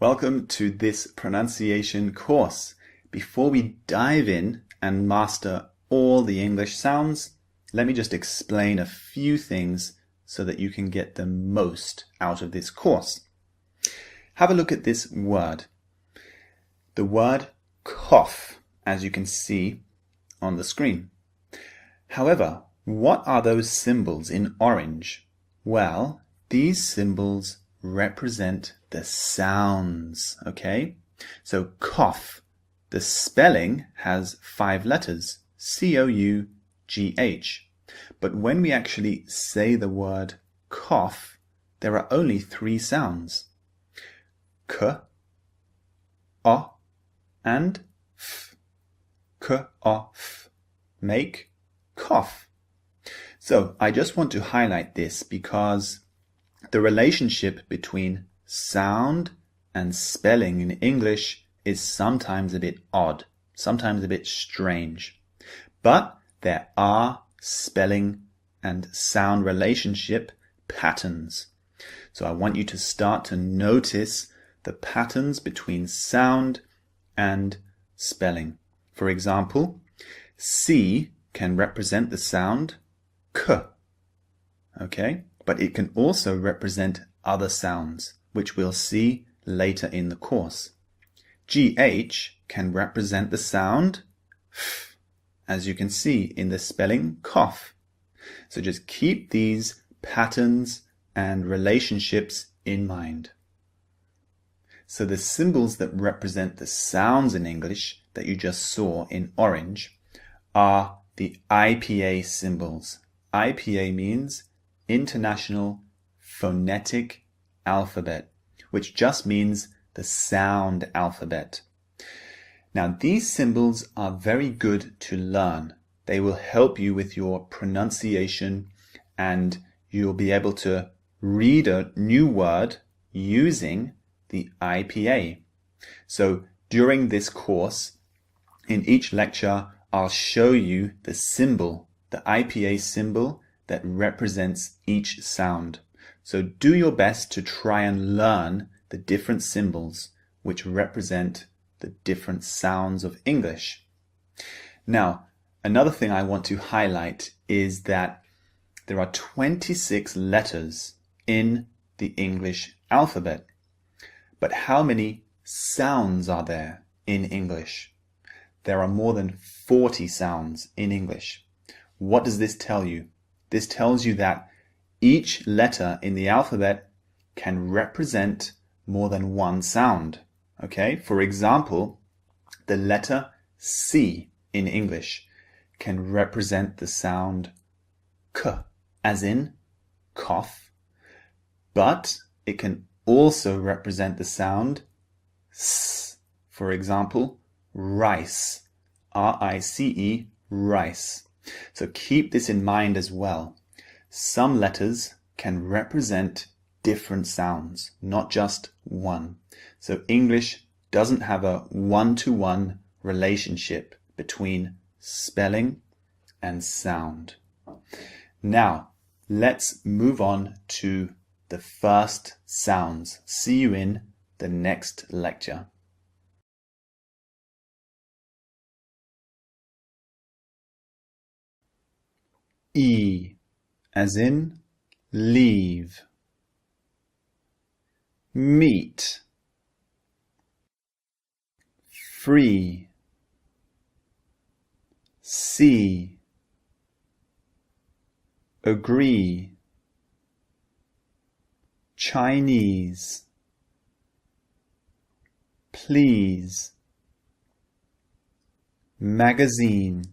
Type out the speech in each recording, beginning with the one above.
Welcome to this pronunciation course. Before we dive in and master all the English sounds, let me just explain a few things so that you can get the most out of this course. Have a look at this word. The word cough, as you can see on the screen. However, what are those symbols in orange? Well, these symbols represent the sounds, okay? So cough, the spelling has 5 letters, C-O-U-G-H. But when we actually say the word cough, there are only 3 sounds. K, O, and F. K, O, F. Make cough. So I just want to highlight this because the relationship between sound and spelling in English is sometimes a bit odd, sometimes a bit strange. But there are spelling and sound relationship patterns. So I want you to start to notice the patterns between sound and spelling. For example, C can represent the sound K, okay? But it can also represent other sounds, which we'll see later in the course. GH can represent the sound F, as you can see in the spelling cough. So just keep these patterns and relationships in mind. So the symbols that represent the sounds in English that you just saw in orange are the IPA symbols. IPA means International Phonetic Alphabet, which just means the sound alphabet. Now, these symbols are very good to learn. They will help you with your pronunciation and you'll be able to read a new word using the IPA. So during this course, in each lecture, I'll show you the symbol, the IPA symbol that represents each sound. So do your best to try and learn the different symbols which represent the different sounds of English. Now, another thing I want to highlight is that there are 26 letters in the English alphabet. But how many sounds are there in English? There are more than 40 sounds in English. What does this tell you? This tells you that each letter in the alphabet can represent more than one sound. Okay? For example, the letter C in English can represent the sound K, as in cough, but it can also represent the sound S. For example, rice, R-I-C-E, rice. So keep this in mind as well. Some letters can represent different sounds, not just one. So English doesn't have a one-to-one relationship between spelling and sound. Now, let's move on to the first sounds. See you in the next lecture. E, as in leave. Meet. Free. See. Agree. Chinese. Please. Magazine.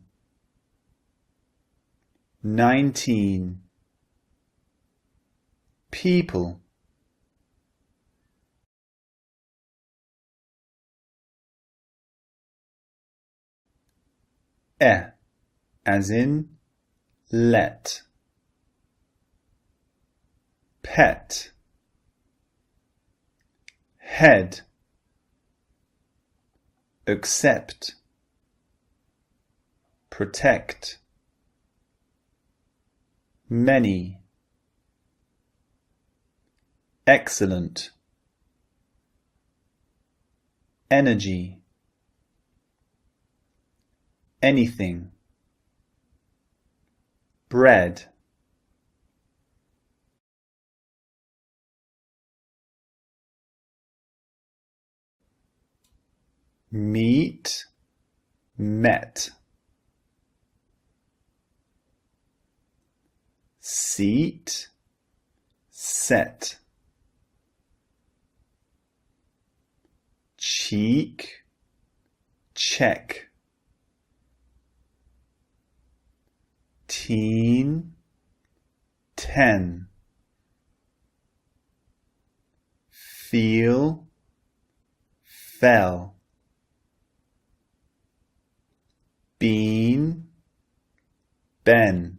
19. People. As in let. Pet. Head. Accept. Protect. Many. Excellent. energy, anything, bread, meet, met, seat, set, cheek, check, teen, 10, feel, fell, bean, ben.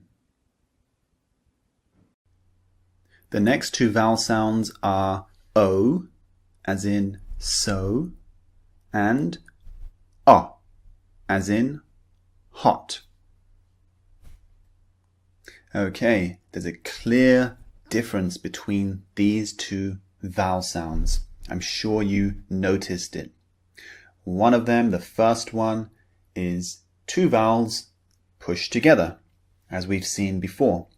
The next two vowel sounds are O, as in so, and O, as in hot. Okay, there's a clear difference between these two vowel sounds. I'm sure you noticed it. One of them, the first one, is two vowels pushed together, as we've seen before.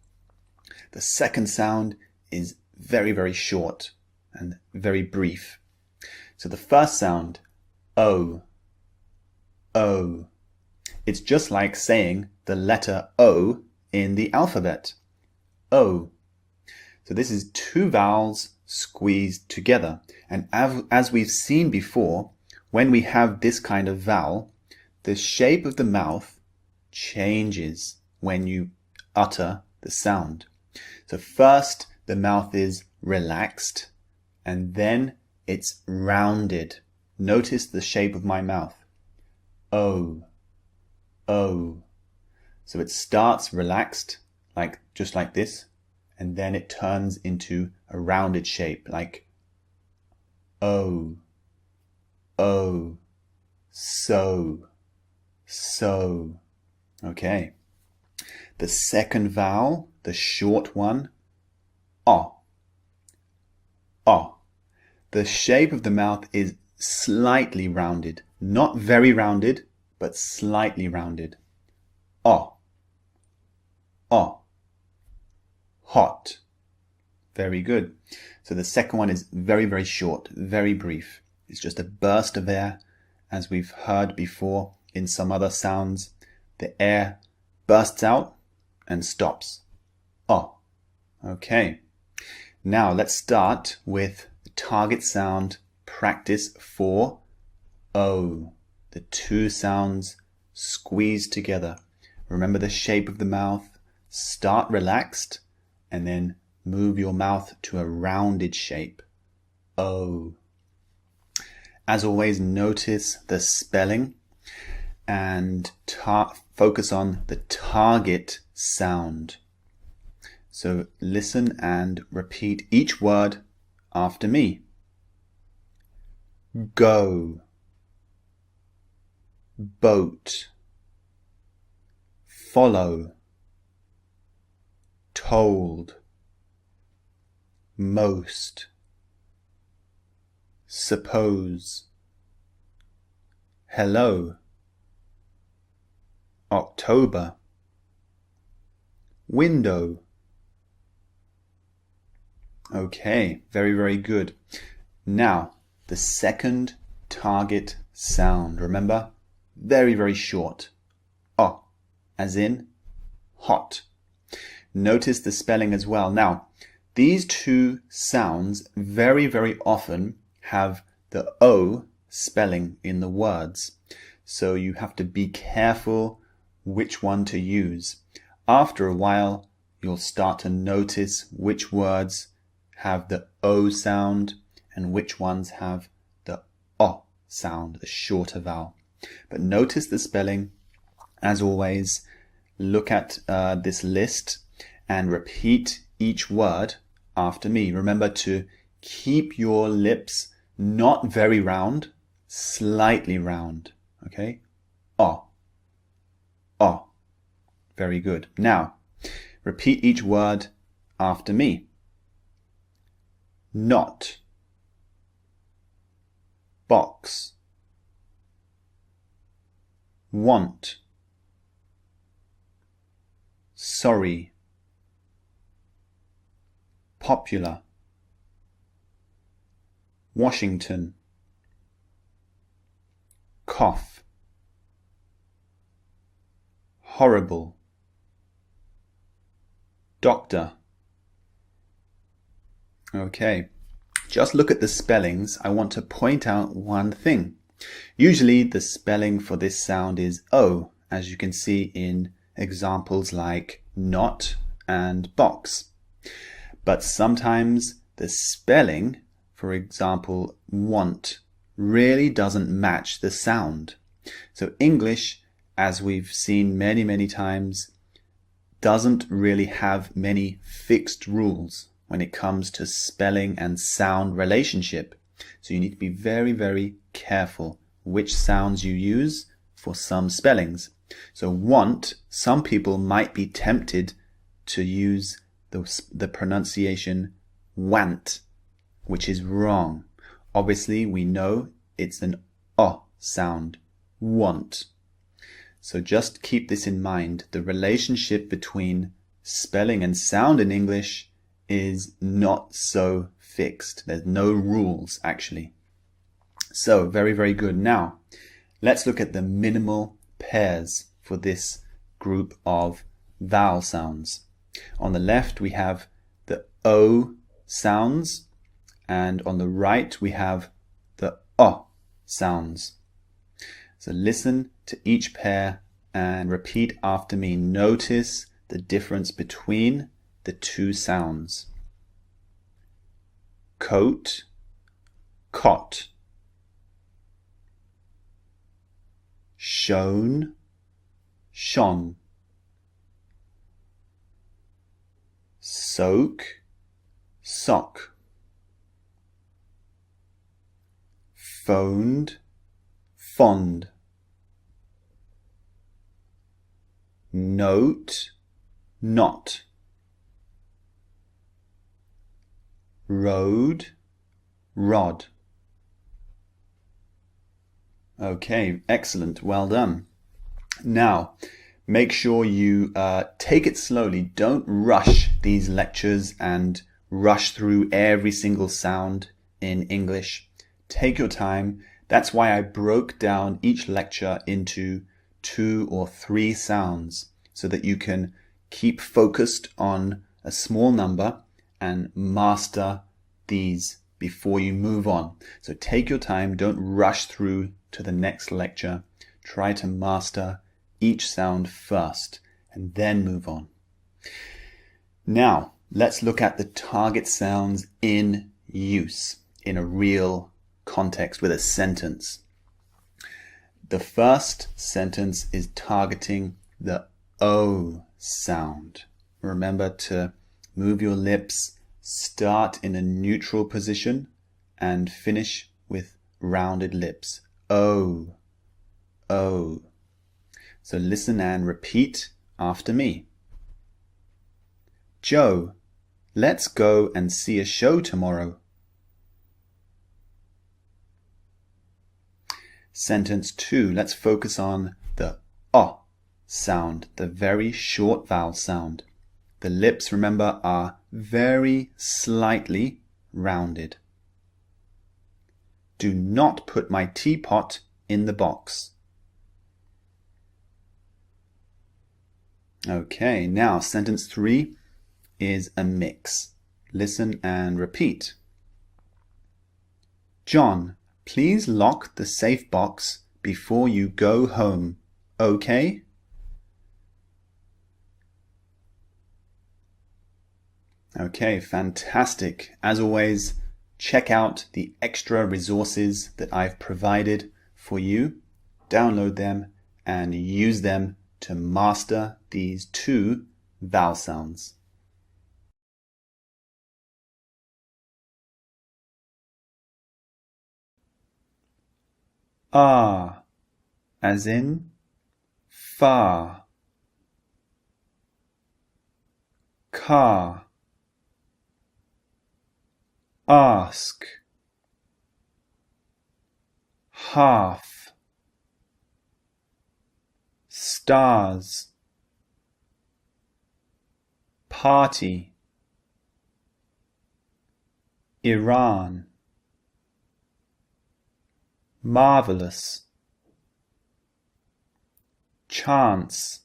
The second sound is very, very short and very brief. So the first sound, O, O. It's just like saying the letter O in the alphabet. O. So this is two vowels squeezed together. And as we've seen before, when we have this kind of vowel, the shape of the mouth changes when you utter the sound. So first, the mouth is relaxed, and then it's rounded. Notice the shape of my mouth. O, O. So it starts relaxed, just like this, and then it turns into a rounded shape, like O, O, so, so. Okay. The second vowel, the short one, O, O. The shape of the mouth is slightly rounded, not very rounded, but slightly rounded. O, O. Hot. Very good. So the second one is very, very short, very brief. It's just a burst of air, as we've heard before in some other sounds. The air bursts out and stops. O. Okay. Now let's start with the target sound practice for O. The two sounds squeezed together. Remember the shape of the mouth. Start relaxed and then move your mouth to a rounded shape. O. As always, notice the spelling and focus on the target sound. So listen and repeat each word after me. Go, boat, follow, told, most, suppose, hello, October, window. Okay, very, very good. Now, the second target sound. Remember, very, very short. O, as in hot. Notice the spelling as well. Now, these two sounds very, very often have the O spelling in the words. So you have to be careful which one to use. After a while, you'll start to notice which words have the O sound and which ones have the O sound, the shorter vowel. But notice the spelling. As always, look at this list and repeat each word after me. Remember to keep your lips not very round, slightly round. Okay? O. O. Very good. Now, repeat each word after me. Not, box, want, sorry, popular, Washington, cough, horrible, doctor. Okay, just look at the spellings. I want to point out one thing. Usually the spelling for this sound is O, as you can see in examples like not and box. But sometimes the spelling, for example, want, really doesn't match the sound. So English, as we've seen many times, doesn't really have many fixed rules when it comes to spelling and sound relationship. So you need to be very careful which sounds you use for some spellings. So want, some people might be tempted to use the pronunciation want, which is wrong. Obviously, we know it's an O sound, want. So just keep this in mind. The relationship between spelling and sound in English is not so fixed. There's no rules, actually. So, very good. Now, let's look at the minimal pairs for this group of vowel sounds. On the left, we have the O sounds, and on the right, we have the O sounds. So listen to each pair and repeat after me. Notice the difference between the two sounds. Coat, cot. Shown, shone. Soak, sock. Phoned, fond. Note, not. Road, rod. Okay, excellent. Well done. Now, make sure you take it slowly. Don't rush these lectures and rush through every single sound in English. Take your time. That's why I broke down each lecture into 2 or 3 sounds so that you can keep focused on a small number and master these before you move on. So take your time. Don't rush through to the next lecture. Try to master each sound first and then move on. Now, let's look at the target sounds in use in a real context with a sentence. The first sentence is targeting the O sound. Remember to move your lips, start in a neutral position, and finish with rounded lips. O, O. So listen and repeat after me. Joe, let's go and see a show tomorrow. Sentence 2, let's focus on the O sound, the very short vowel sound. The lips, remember, are very slightly rounded. Do not put my teapot in the box. Okay, now sentence 3 is a mix. Listen and repeat. John, please lock the safe box before you go home, okay? Okay, fantastic. As always, check out the extra resources that I've provided for you. Download them and use them to master these 2 vowel sounds. Ah, as in far. Car. Ask. Half. stars, party, Iran, marvelous, chance,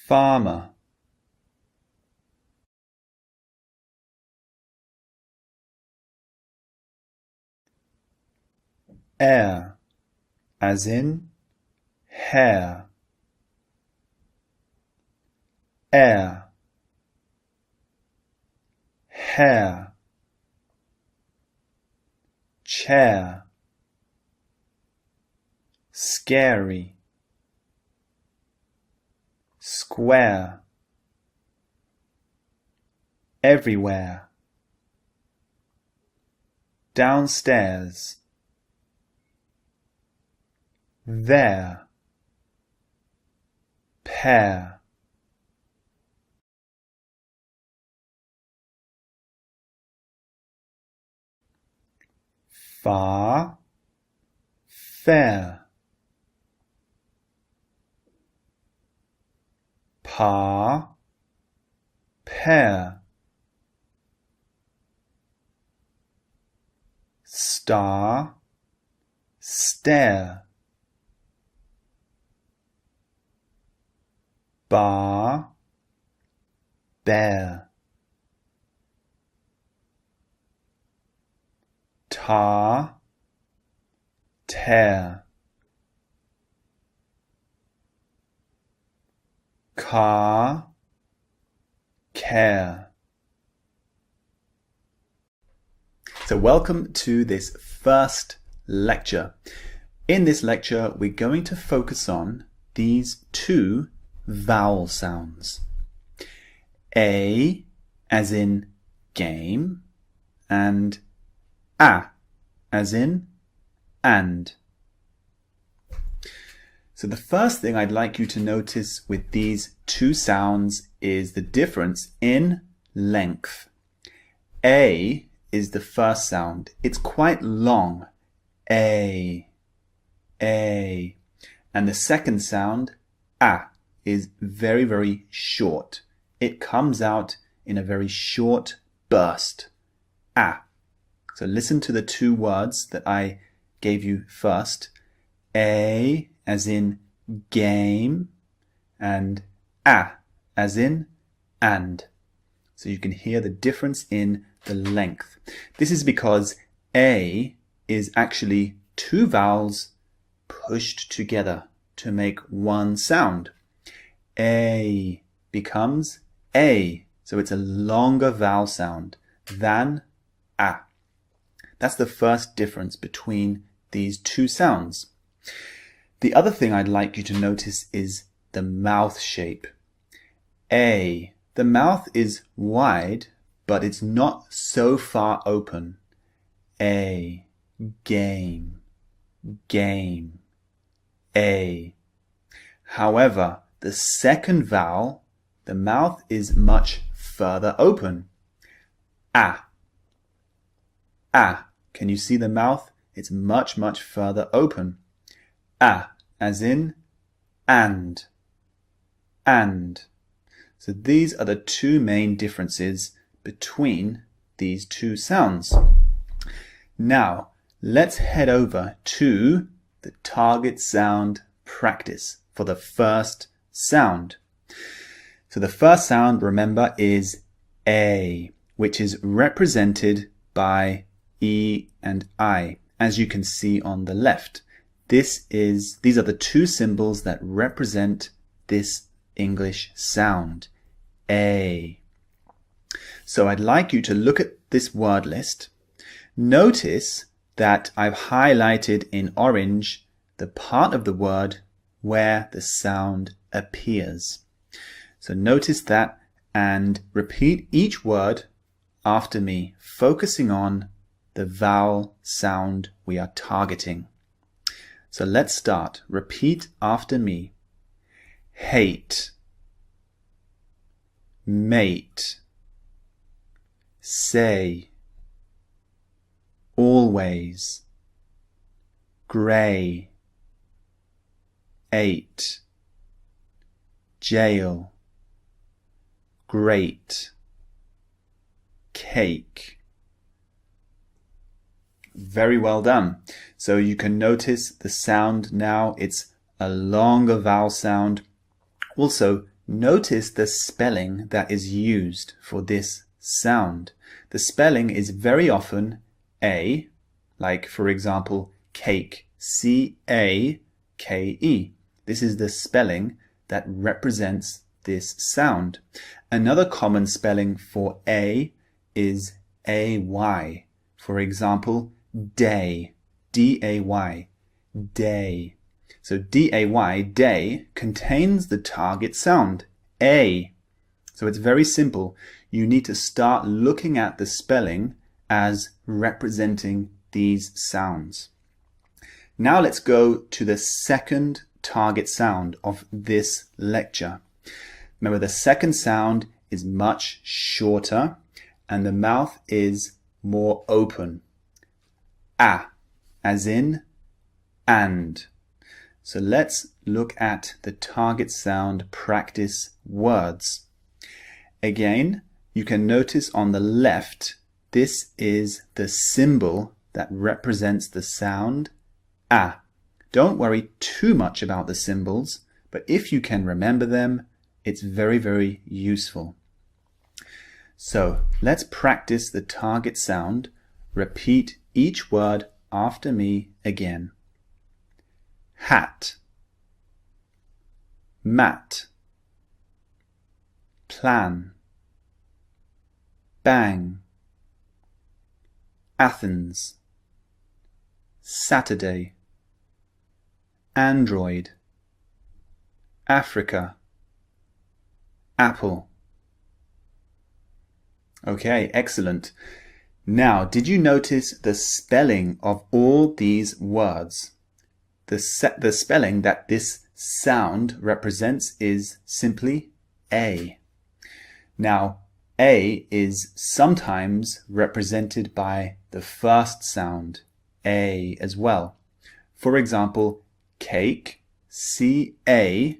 farmer, air, as in hair, air, hair, chair, scary, square, everywhere, downstairs, there, pair, far, fair, pa, pair, star, stare, bar, bear, tar, tear, car, care. So welcome to this first lecture. In this lecture, we're going to focus on these two vowel sounds. A as in game and a as in and. So the first thing I'd like you to notice with these two sounds is the difference in length. A is the first sound. It's quite long. A. And the second sound, a, is very, very short. It comes out in a very short burst. A. So listen to the two words that I gave you first. A as in game and a as in and. So you can hear the difference in the length. This is because A is actually two vowels pushed together to make one sound. A becomes A, so it's a longer vowel sound than a. That's the first difference between these two sounds. The other thing I'd like you to notice is the mouth shape. A. The mouth is wide, but it's not so far open. A. Game. Game. A. However, the second vowel, the mouth is much further open. A. A. Can you see the mouth? It's much, much further open. A as in and. And. So these are the two main differences between these two sounds. Now, let's head over to the target sound practice for the first sound. So the first sound, remember, is A, which is represented by E and I, as you can see on the left. These are the two symbols that represent this English sound, A. So I'd like you to look at this word list. Notice that I've highlighted in orange the part of the word where the sound appears. So notice that and repeat each word after me, focusing on the vowel sound we are targeting. So let's start. Repeat after me. Hate, mate, say, always, grey, 8, jail, great, cake. Very well done. So you can notice the sound now, it's a longer vowel sound. Also, notice the spelling that is used for this sound. The spelling is very often A, like for example, cake, C-A-K-E. This is the spelling that represents this sound. Another common spelling for A is A-Y. For example, day, D-A-Y, day. So D-A-Y, day, contains the target sound, A. So it's very simple. You need to start looking at the spelling as representing these sounds. Now let's go to the second target sound of this lecture. Remember, the second sound is much shorter and the mouth is more open. A, as in and. So let's look at the target sound practice words. Again, you can notice on the left, this is the symbol that represents the sound A. Don't worry too much about the symbols, but if you can remember them, it's very, very useful. So let's practice the target sound. Repeat each word after me again. Hat, mat, plan, bang, Athens, Saturday, Android, Africa, apple. Okay, excellent. Now, did you notice the spelling of all these words? The spelling that this sound represents is simply A. Now, A is sometimes represented by the first sound, A, as well. For example, cake, C-A-K-E,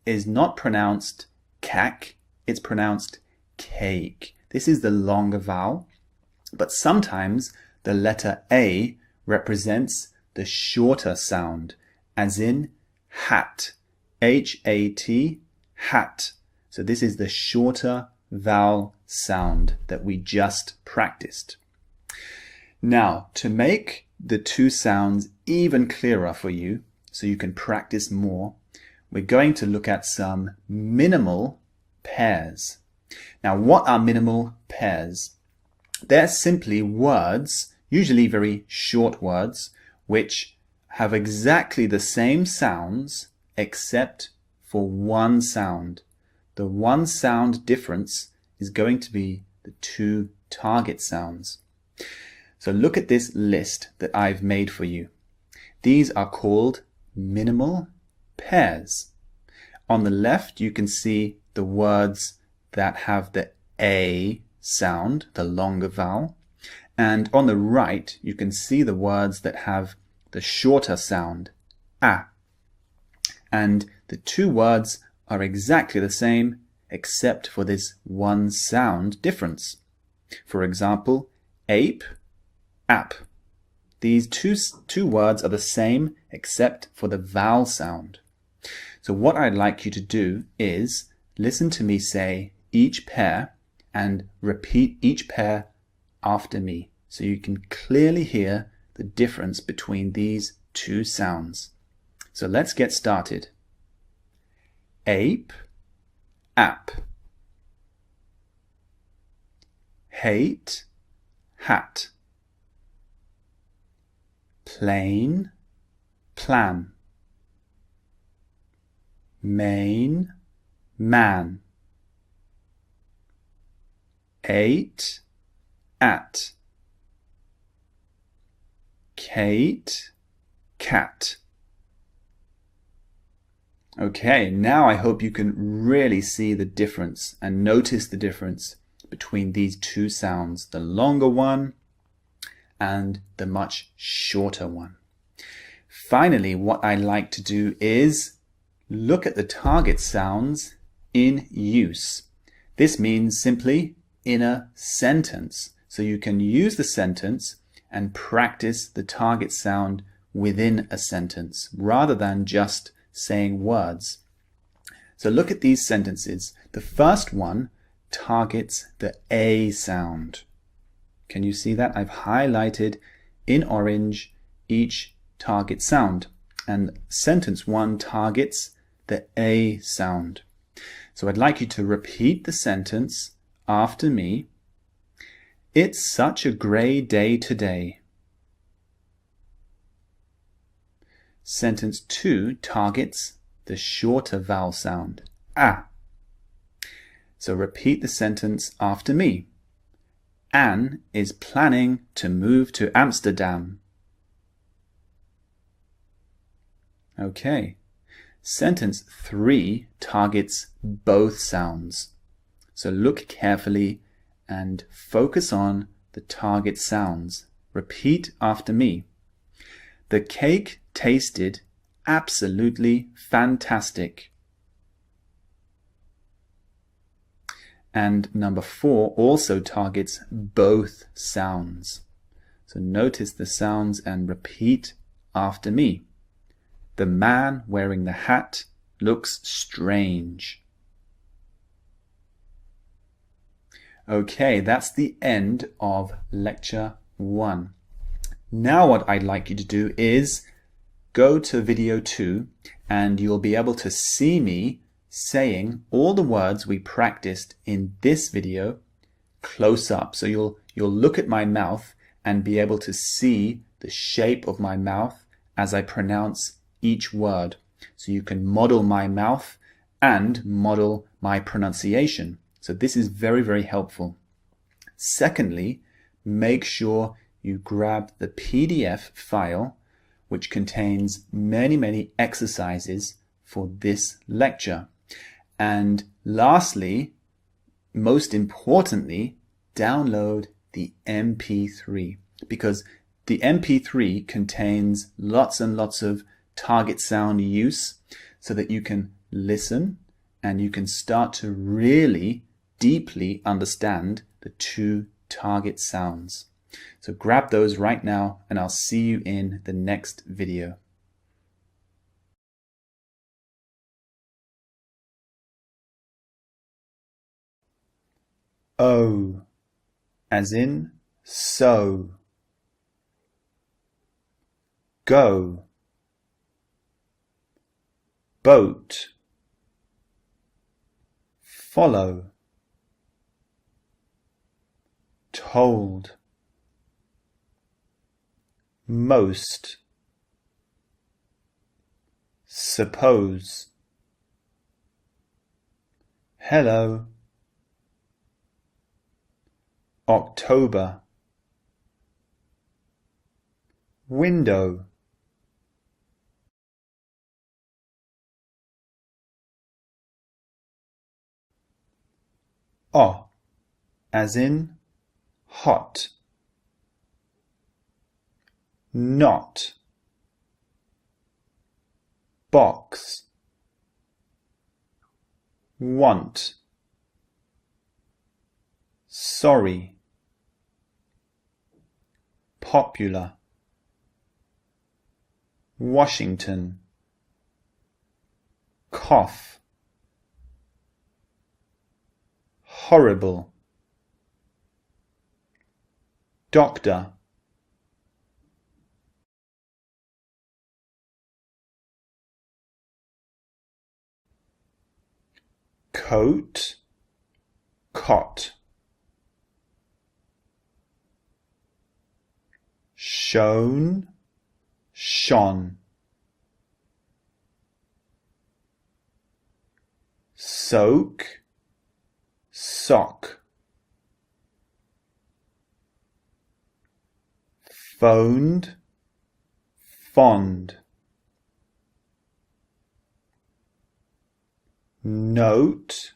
is not pronounced cack, it's pronounced cake. This is the longer vowel, but sometimes the letter A represents the shorter sound, as in hat, H-A-T, hat. So this is the shorter vowel sound that we just practiced. Now, to make the two sounds even clearer for you, so you can practice more, we're going to look at some minimal pairs. Now, what are minimal pairs? They're simply words, usually very short words, which have exactly the same sounds except for one sound. The one sound difference is going to be the two target sounds. So look at this list that I've made for you. These are called minimal pairs. On the left, you can see the words that have the A sound, the longer vowel. And on the right, you can see the words that have the shorter sound, A. And the two words are exactly the same, except for this one sound difference. For example, ape, app. These two words are the same, except for the vowel sound. So what I'd like you to do is listen to me say each pair and repeat each pair after me, so you can clearly hear the difference between these two sounds. So let's get started. Ape, app. Hate, hat. Plane, plan. Main, man. Ate, at. Kate, cat. Okay, now I hope you can really see the difference and notice the difference between these two sounds, the longer one and the much shorter one. Finally, what I like to do is look at the target sounds in use. This means simply in a sentence. So you can use the sentence and practice the target sound within a sentence rather than just saying words. So look at these sentences. The first one targets the A sound. Can you see that? I've highlighted in orange each target sound. And sentence 1 targets the A sound. So I'd like you to repeat the sentence after me. It's such a grey day today. Sentence 2 targets the shorter vowel sound, A. So repeat the sentence after me. Anne is planning to move to Amsterdam. Okay. Sentence 3 targets both sounds. So look carefully and focus on the target sounds. Repeat after me. The cake tasted absolutely fantastic. And number 4 also targets both sounds. So notice the sounds and repeat after me. The man wearing the hat looks strange. Okay, that's the end of lecture 1. Now what I'd like you to do is go to video 2 and you'll be able to see me saying all the words we practiced in this video close up. So you'll look at my mouth and be able to see the shape of my mouth as I pronounce each word. So you can model my mouth and model my pronunciation. So this is very, very helpful. Secondly, make sure you grab the PDF file which contains many exercises for this lecture. And lastly, most importantly, download the MP3 because the MP3 contains lots and lots of target sound use so that you can listen and you can start to really deeply understand the 2 target sounds. So grab those right now and I'll see you in the next video. O, as in so. Go. Boat. Follow. Told. Most. Suppose. Hello. October. Window. O, as in hot. Not. Box. Want. Sorry. Popular. Washington. Cough. Horrible. Doctor. Coat. Cot. Shown. Shone. Soak. Sock. Phoned. Fond. Note.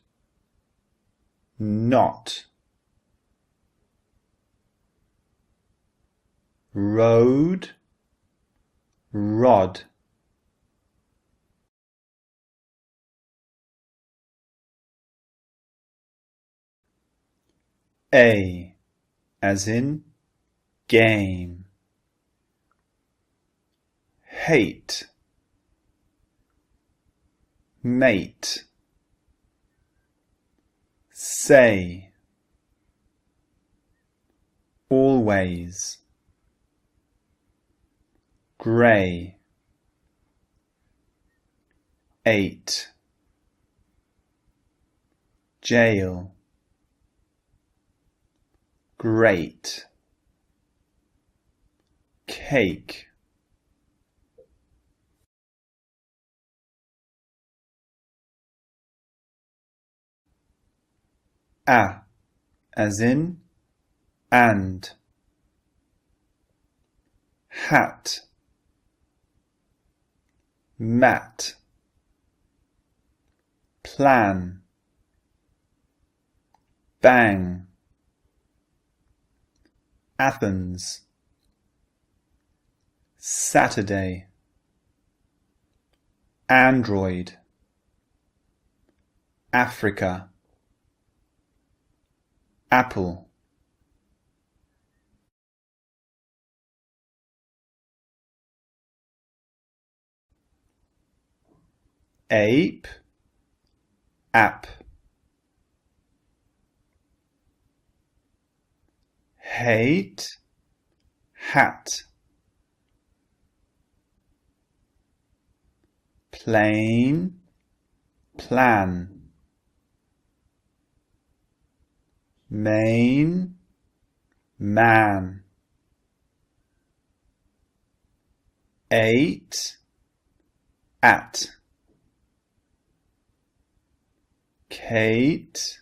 Not. Road. rod, a as in game, hate, mate, say, always, grey, 8, jail, great, cake, as in and, hat, mat, plan, bang, Athens, Saturday, Android, Africa, apple, ape, app, hate, hat, plane, plan, main, man, 8, at, Kate,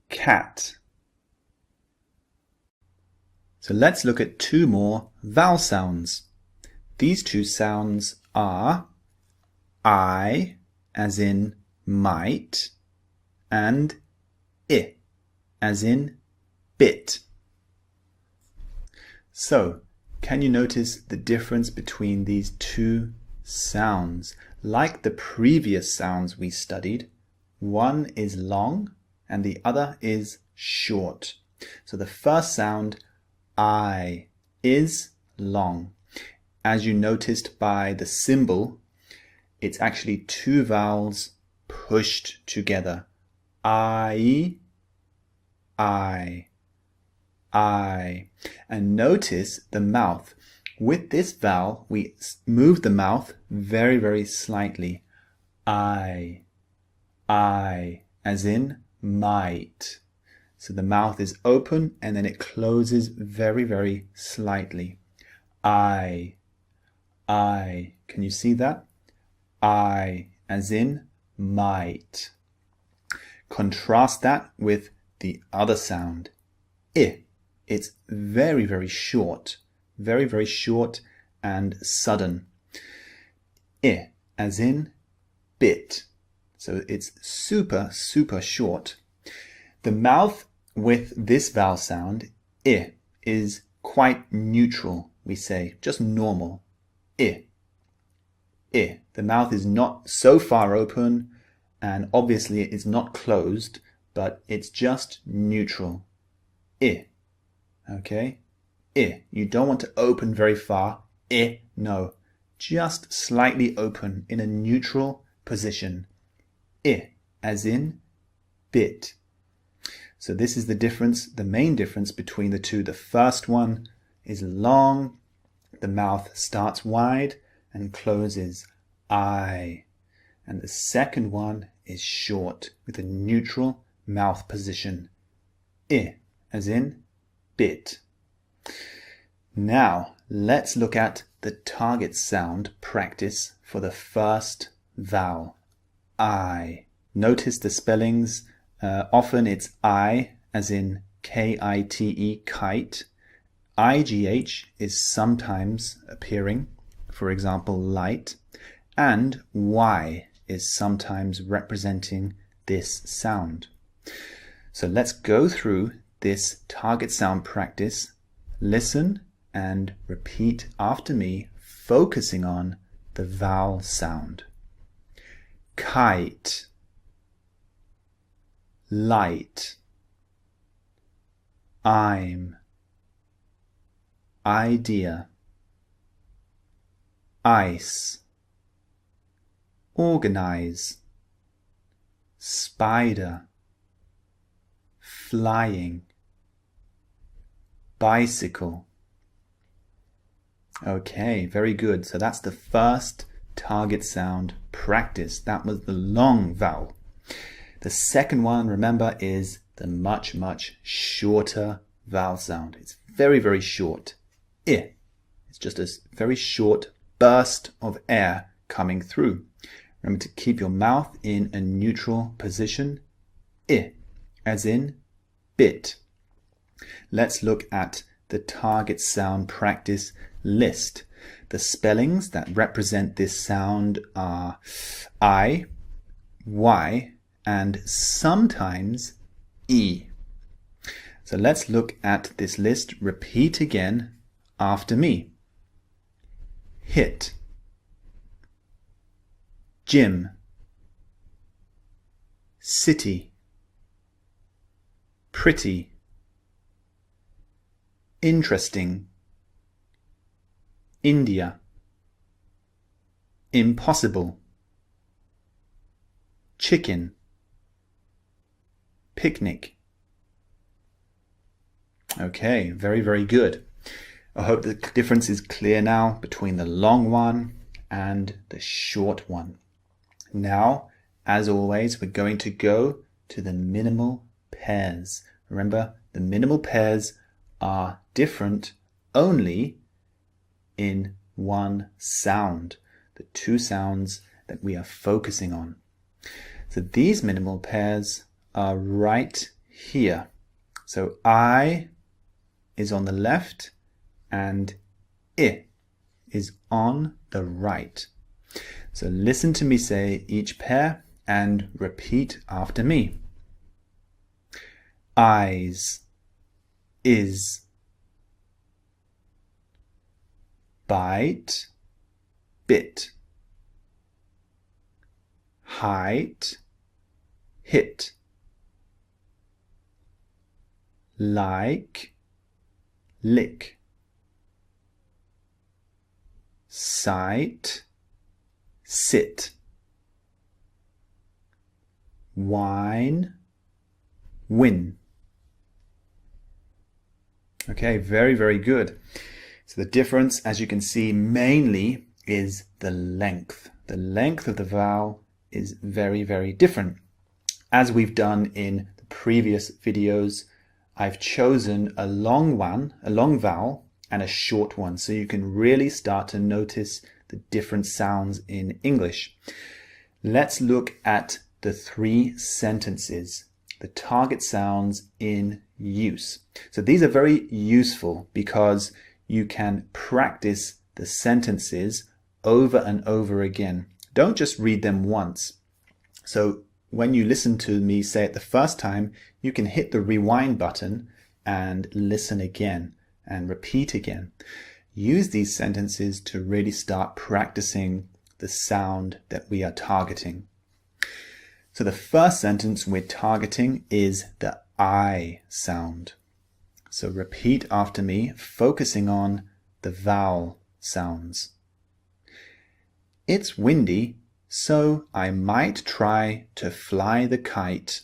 cat. So let's look at 2 more vowel sounds. These 2 sounds are I, as in might, and I, as in bit. So, can you notice the difference between these 2 sounds? Like the previous sounds we studied, one is long and the other is short. So the first sound, I, is long. As you noticed by the symbol, it's actually 2 vowels pushed together. I. And notice the mouth. With this vowel, we move the mouth very, very slightly. I, as in might. So the mouth is open and then it closes very, very slightly. I. Can you see that? I, as in might. Contrast that with the other sound, I. It's very, very short and sudden. I, as in bit. So it's super, super short. The mouth with this vowel sound, I, is quite neutral, we say, just normal. I. The mouth is not so far open, and obviously it's not closed, but it's just neutral. I. Okay? I. You don't want to open very far. I. No. Just slightly open in a neutral position. I, as in bit. So this is the difference, the main difference between the 2. The first one is long, the mouth starts wide and closes. I. And the second one is short with a neutral mouth position. I, as in bit. Now let's look at the target sound practice for the first vowel, I. Notice the spellings. Often it's I, as in K-I-T-E, kite. IGH is sometimes appearing, for example, light, and Y is sometimes representing this sound. So let's go through this target sound practice. Listen and repeat after me focusing on the vowel sound. Kite, light, I'm, idea, ice, organize, spider, flying, bicycle. Okay, very good. So that's the first target sound practice. That was the long vowel. The second one, remember, is the much, much shorter vowel sound. It's very, very short. I. It's just a very short burst of air coming through. Remember to keep your mouth in a neutral position. I, as in bit. Let's look at the target sound practice list. The spellings that represent this sound are I, Y, and sometimes E. So let's look at this list. Repeat again after me. Hit, gym, city, pretty, interesting, India, impossible, chicken, picnic. Okay, very, very good. I hope the difference is clear now between the long one and the short one. Now, as always, we're going to go to the minimal pairs. Remember, the minimal pairs are different only in one sound, the two sounds that we are focusing on. So these minimal pairs are right here. So I is on the left and I is on the right. So listen to me say each pair and repeat after me. Eyes, is, bite, bit, height, hit, like, lick, sight, sit, wine, win. Okay, very, very good. So the difference, as you can see, mainly is the length. The length of the vowel is very, very different. As we've done in the previous videos, I've chosen a long vowel, and a short one, so you can really start to notice the different sounds in English. Let's look at the 3 sentences, the target sounds in use. So these are very useful because you can practice the sentences over and over again. Don't just read them once. So when you listen to me say it the first time, you can hit the rewind button and listen again and repeat again. Use these sentences to really start practicing the sound that we are targeting. So the first sentence we're targeting is the I sound. So repeat after me, focusing on the vowel sounds. It's windy, so I might try to fly the kite.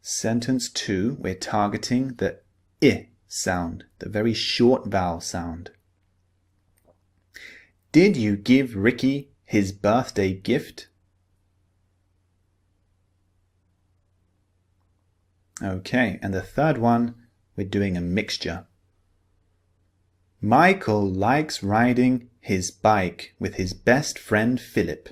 Sentence 2, we're targeting the I sound, the very short vowel sound. Did you give Ricky his birthday gift? Okay, and the third one, we're doing a mixture. Michael likes riding his bike with his best friend Philip.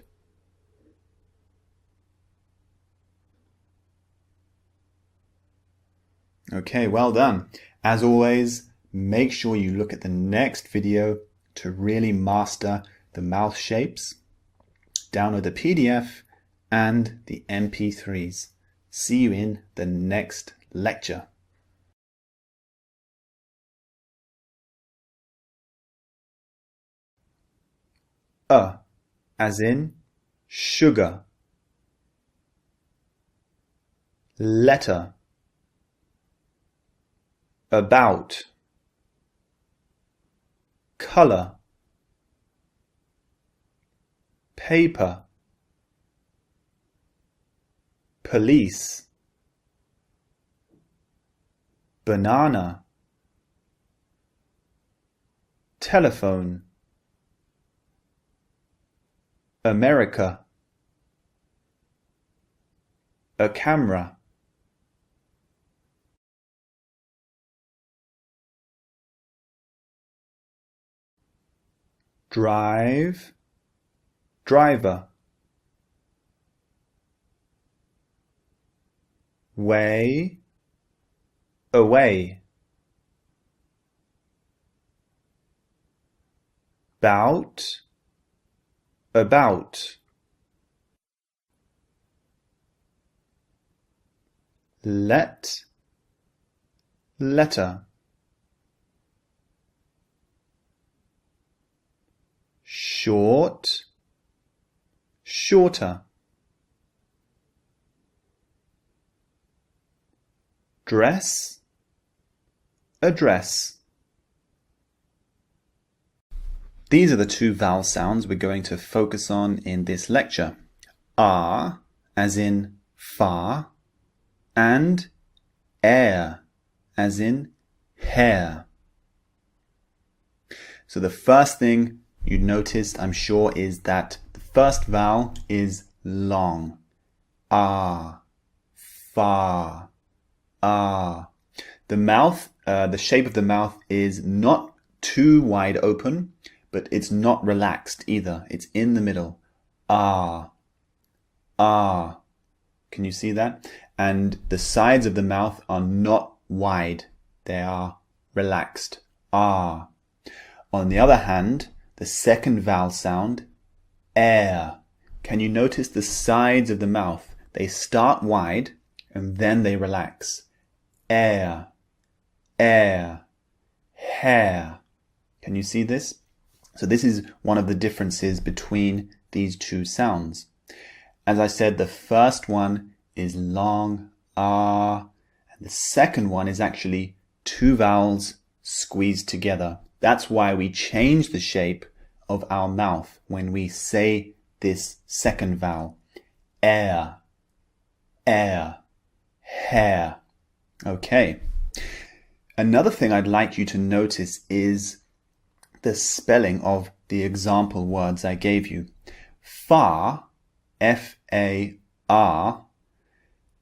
Okay, well done. As always, make sure you look at the next video to really master the mouth shapes. Download the PDF and the MP3s. See you in the next lecture. as in sugar. Letter. About. Color. Paper. Police. Banana. Telephone. America. A camera. Drive. Driver. Way. Away. Bout. About. Let. Letter. Short. Shorter. Dress. Address. These are the two vowel sounds we're going to focus on in this lecture. Ah, as in far, and air, as in hair. So the first thing you noticed, I'm sure, is that the first vowel is long. Ah, far, ah. The mouth, the shape of the mouth is not too wide open, but it's not relaxed either. It's in the middle. Ah, ah. Can you see that? And the sides of the mouth are not wide. They are relaxed. Ah. On the other hand, the second vowel sound, air. Can you notice the sides of the mouth? They start wide and then they relax. Air, air, hair. Can you see this? So this is one of the differences between these two sounds. As I said, the first one is long, ah, and the second one is actually two vowels squeezed together. That's why we change the shape of our mouth when we say this second vowel. Air, air, hair. Okay. Another thing I'd like you to notice is the spelling of the example words I gave you. Far, F-A-R,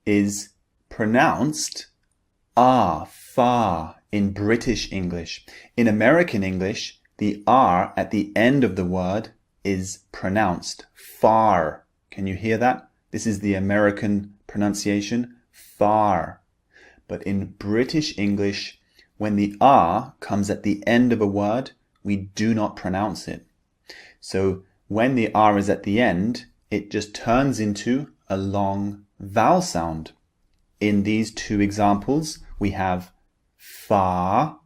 is pronounced far in British English. In American English, the R at the end of the word is pronounced far. Can you hear that? This is the American pronunciation, far. But in British English, when the R comes at the end of a word, we do not pronounce it. So when the R is at the end, it just turns into a long vowel sound. In these two examples, we have far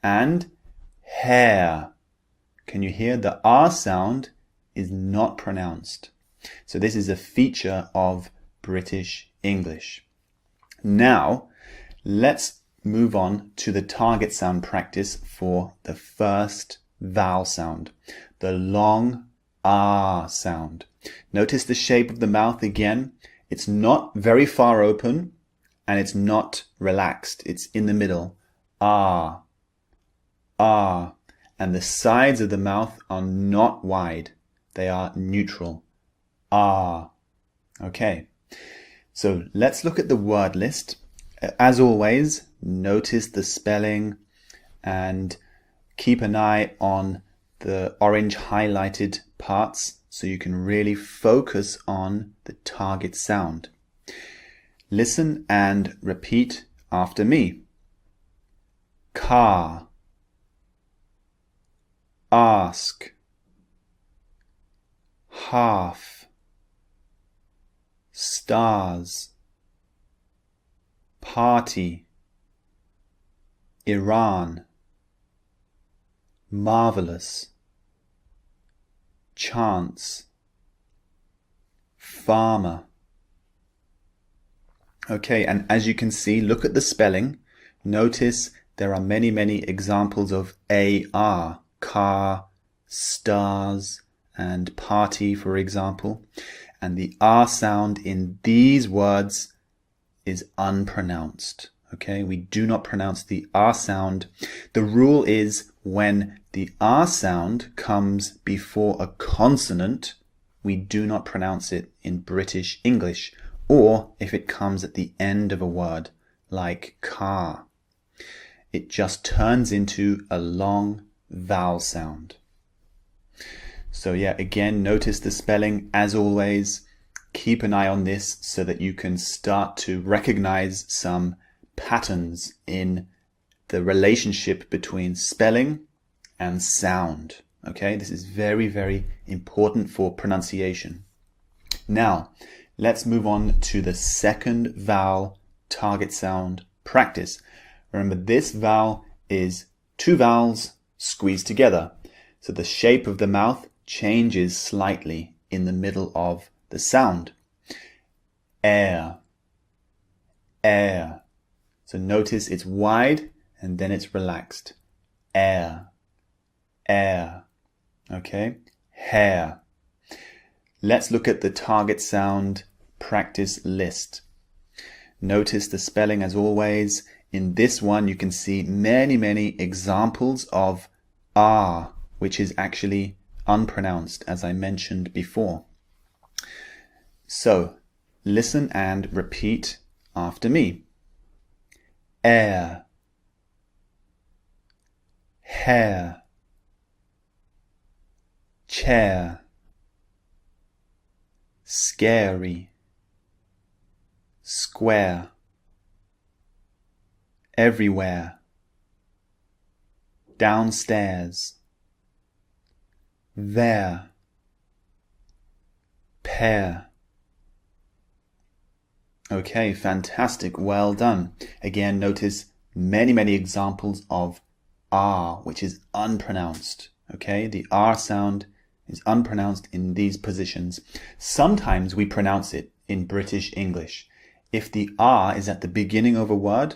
and hair. Can you hear the R sound is not pronounced? So this is a feature of British English. Now, let's move on to the target sound practice for the first vowel sound, the long R sound. Notice the shape of the mouth again. It's not very far open and it's not relaxed. It's in the middle. Ah, ah. And the sides of the mouth are not wide. They are neutral. Ah. Okay. So let's look at the word list. As always, notice the spelling and keep an eye on the orange highlighted parts so you can really focus on the target sound. Listen and repeat after me. Car, ask, half, stars, party, Iran, marvelous, chance, farmer. Okay, and as you can see, look at the spelling. Notice there are many, many examples of AR, car, stars, and party, for example. And the R sound in these words is unpronounced. Okay, we do not pronounce the R sound. The rule is when the R sound comes before a consonant, we do not pronounce it in British English, or if it comes at the end of a word, like car. It just turns into a long vowel sound. So yeah, again, notice the spelling as always. Keep an eye on this so that you can start to recognize some patterns in the relationship between spelling and sound. Okay, this is very, very important for pronunciation. Now, let's move on to the second vowel target sound practice. Remember, this vowel is two vowels squeezed together. So the shape of the mouth changes slightly in the middle of the sound. Air, air. So notice it's wide and then it's relaxed. Air, air. Okay, hair. Let's look at the target sound practice list. Notice the spelling as always. In this one, you can see many, many examples of R, which is actually unpronounced, as I mentioned before. So, listen and repeat after me. Air, hair, chair, scary, square, everywhere, downstairs, there, pair. Okay, fantastic, well done. Again, notice many, many examples of R, which is unpronounced. Okay, the R sound is unpronounced in these positions. Sometimes we pronounce it in British English. If the R is at the beginning of a word,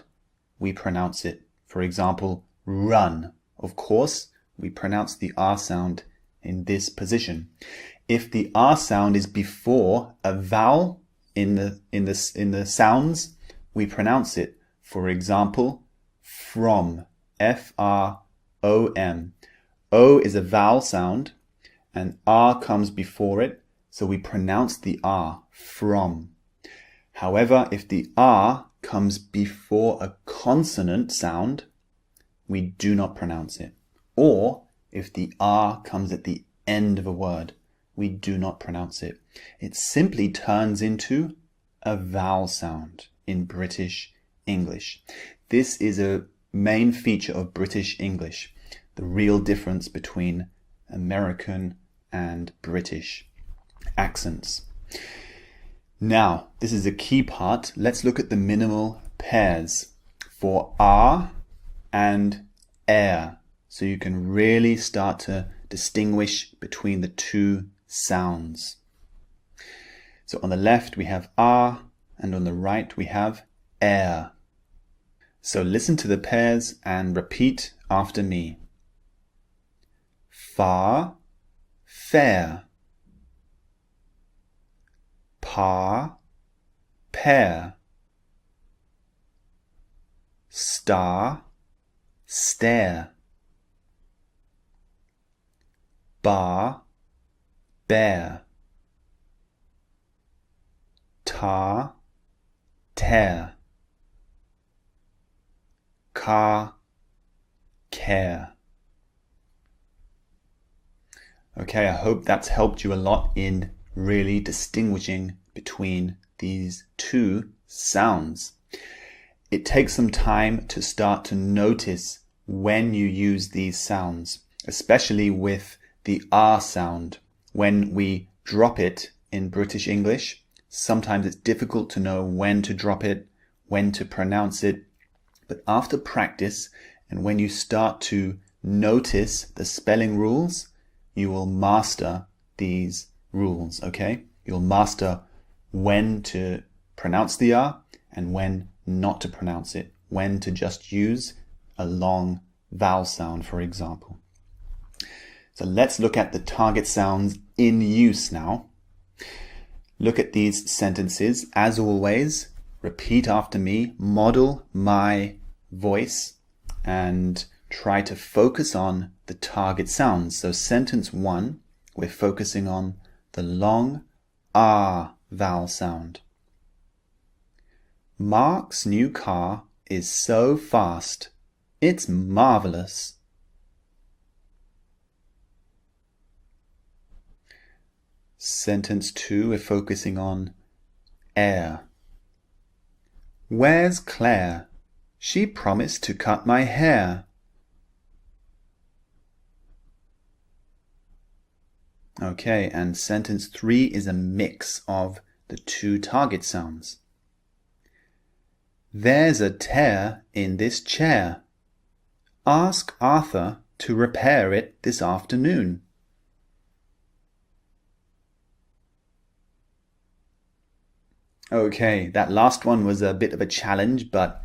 we pronounce it. For example, run. Of course, we pronounce the R sound in this position. If the R sound is before a vowel in the sounds, we pronounce it. For example, from, F-R-O-M. O is a vowel sound and R comes before it, so we pronounce the R, from. However, if the R comes before a consonant sound, we do not pronounce it. Or if the R comes at the end of a word, we do not pronounce it. It simply turns into a vowel sound in British English. This is a main feature of British English, the real difference between American and British accents. Now, this is a key part. Let's look at the minimal pairs for R and air, so you can really start to distinguish between the two sounds. So on the left we have R, and on the right we have air. So listen to the pairs and repeat after me. Far, fair. Pa, pair. Star, stare. Bar, bear. Tar, tear. Car, care. Okay, I hope that's helped you a lot in really distinguishing between these two sounds. It takes some time to start to notice when you use these sounds, especially with the R sound. When we drop it in British English, sometimes it's difficult to know when to drop it, when to pronounce it. But after practice, and when you start to notice the spelling rules, you will master these rules, okay? You'll master when to pronounce the R and when not to pronounce it, when to just use a long vowel sound, for example. So let's look at the target sounds in use now. Look at these sentences. As always, repeat after me, model my voice, and try to focus on the target sounds. So sentence 1, we're focusing on the long R vowel sound. Mark's new car is so fast. It's marvelous. Sentence 2, we're focusing on air. Where's Claire? She promised to cut my hair. Okay, and sentence 3 is a mix of the two target sounds. There's a tear in this chair. Ask Arthur to repair it this afternoon. Okay, that last one was a bit of a challenge, but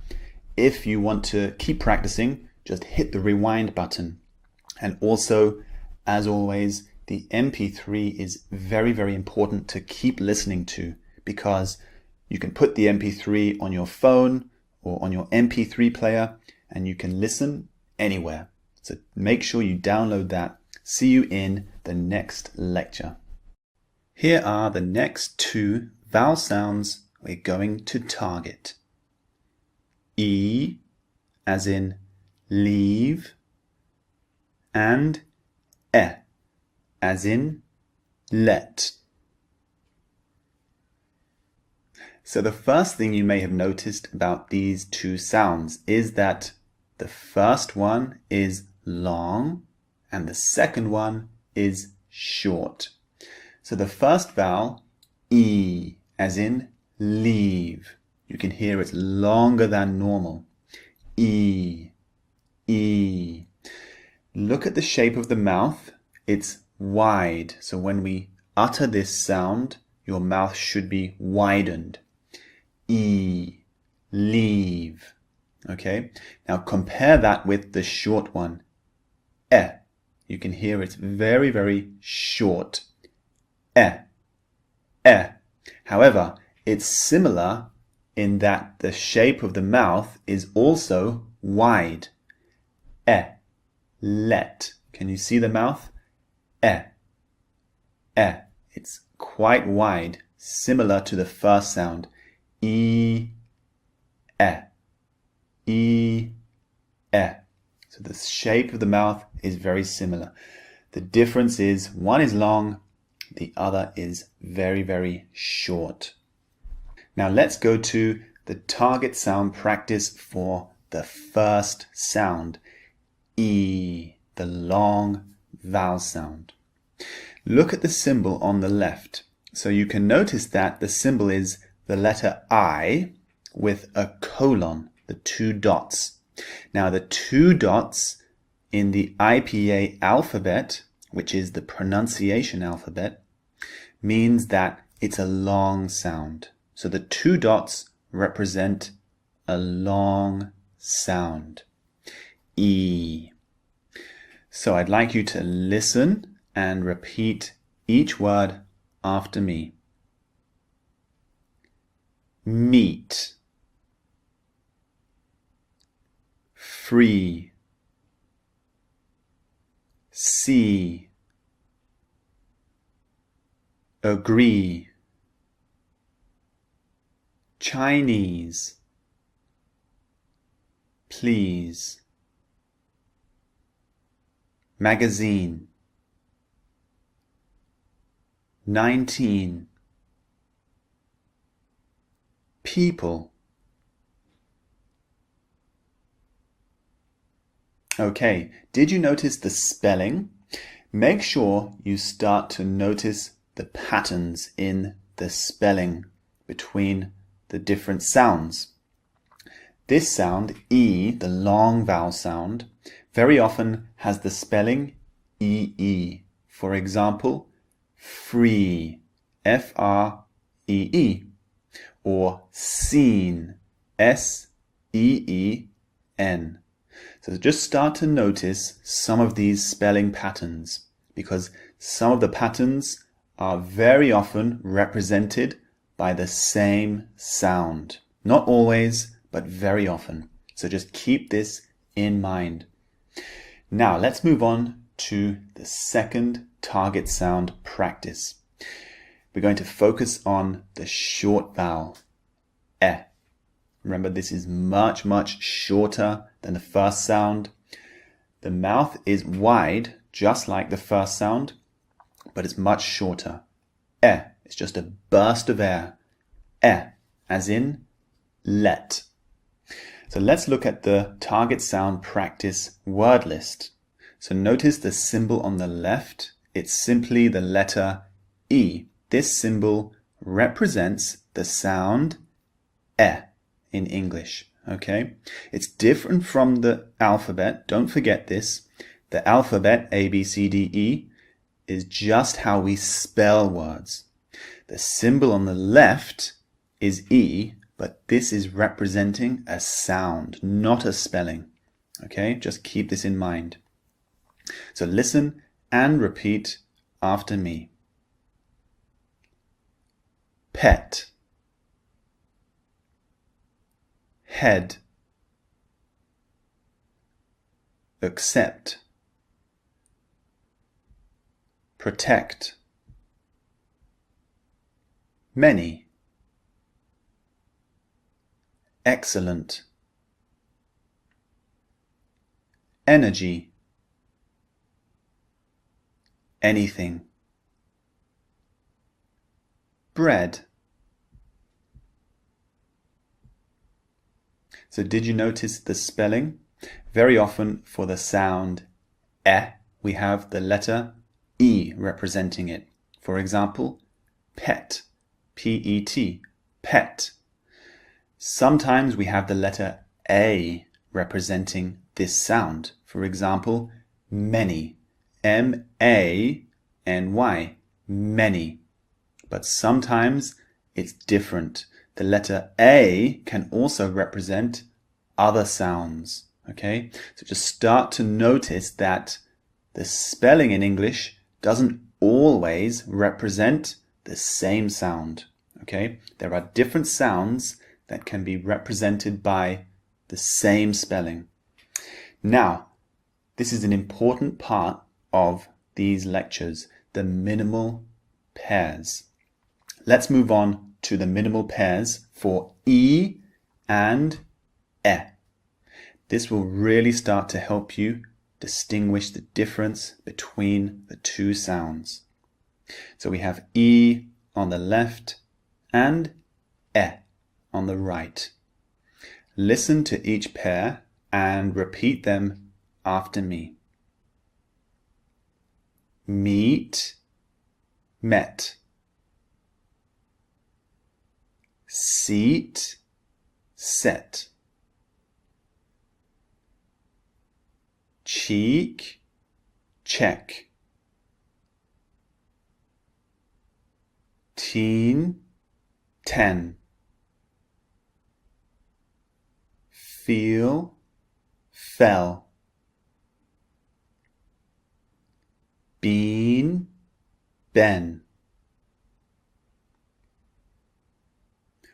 if you want to keep practicing, just hit the rewind button. And also, as always, the MP3 is very, very important to keep listening to, because you can put the MP3 on your phone or on your MP3 player and you can listen anywhere. So make sure you download that. See you in the next lecture. Here are the next two vowel sounds we're going to target. E as in leave, and E as in let. So the first thing you may have noticed about these two sounds is that the first one is long and the second one is short. So the first vowel, E, as in leave. You can hear it's longer than normal. E, E. Look at the shape of the mouth. It's wide. So when we utter this sound, your mouth should be widened. E, leave. Okay? Now compare that with the short one. E. You can hear it's very, very short. E, E. However, it's similar in that the shape of the mouth is also wide. E, let. Can you see the mouth? E, E. It's quite wide, similar to the first sound. E, E, E, E. So the shape of the mouth is very similar. The difference is one is long, the other is very, very short. Now let's go to the target sound practice for the first sound, E, the long vowel sound. Look at the symbol on the left. So you can notice that the symbol is the letter I with a colon, the two dots. Now the two dots in the IPA alphabet, which is the pronunciation alphabet, means that it's a long sound. So the two dots represent a long sound. E. So I'd like you to listen and repeat each word after me. Meet. Free. See. Agree. Chinese. Please. Magazine. 19. People. Okay, did you notice the spelling? Make sure you start to notice the patterns in the spelling between the different sounds. This sound, E, the long vowel sound, very often has the spelling EE. For example, free, F-R-E-E, or seen, S-E-E-N. So just start to notice some of these spelling patterns, because some of the patterns are very often represented by the same sound. Not always, but very often. So just keep this in mind. Now let's move on to the second target sound practice. We're going to focus on the short vowel, E. Remember, this is much, much shorter than the first sound. The mouth is wide, just like the first sound, but it's much shorter. E. It's just a burst of air. E, as in let. So let's look at the target sound practice word list. So notice the symbol on the left. It's simply the letter E. This symbol represents the sound E in English. Okay? It's different from the alphabet. Don't forget this. The alphabet, A, B, C, D, E, is just how we spell words. The symbol on the left is E, but this is representing a sound, not a spelling. Okay? Just keep this in mind. So listen and repeat after me. Pet, head, accept, protect, many, excellent, energy, anything, bread. So did you notice the spelling? Very often for the sound E, we have the letter E representing it. For example, pet, P-E-T, pet. Sometimes we have the letter A representing this sound. For example, many, M-A-N-Y, many. But sometimes it's different. The letter A can also represent other sounds. Okay? So just start to notice that the spelling in English doesn't always represent the same sound. Okay? There are different sounds that can be represented by the same spelling. Now, this is an important part of these lectures, the minimal pairs. Let's move on to the minimal pairs for E and E. This will really start to help you distinguish the difference between the two sounds. So we have E on the left and E on the right. Listen to each pair and repeat them after me. Meet, met. Seat, set. Cheek, check. Teen, 10. Feel, fell. Bean, ben.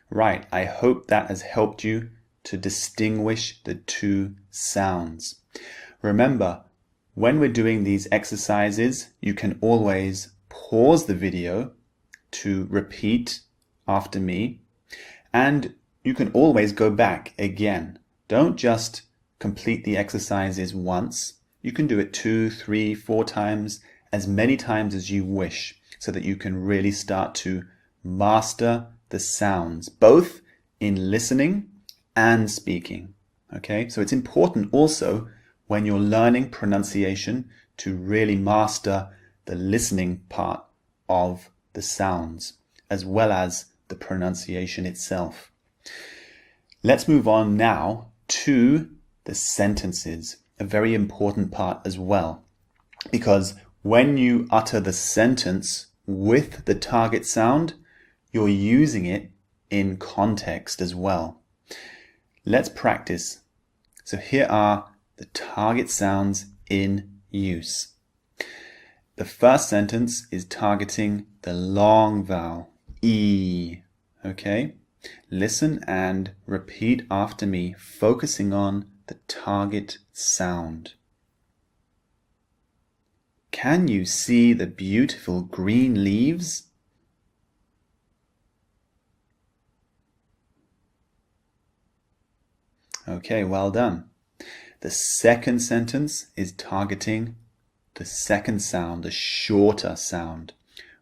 Right, I hope that has helped you to distinguish the two sounds. Remember, when we're doing these exercises, you can always pause the video to repeat after me, and you can always go back again. Don't just complete the exercises once. You can do it 2, 3, 4 times, as many times as you wish, so that you can really start to master the sounds, both in listening and speaking. Okay, so it's important also when you're learning pronunciation to really master the listening part of the sounds as well as the pronunciation itself. Let's move on now to the sentences, a very important part as well, because when you utter the sentence with the target sound, you're using it in context as well. Let's practice. So here are the target sounds in use. The first sentence is targeting the long vowel, E. Okay? Listen and repeat after me, focusing on the target sound. Can you see the beautiful green leaves? Okay, well done. The second sentence is targeting the second sound, the shorter sound.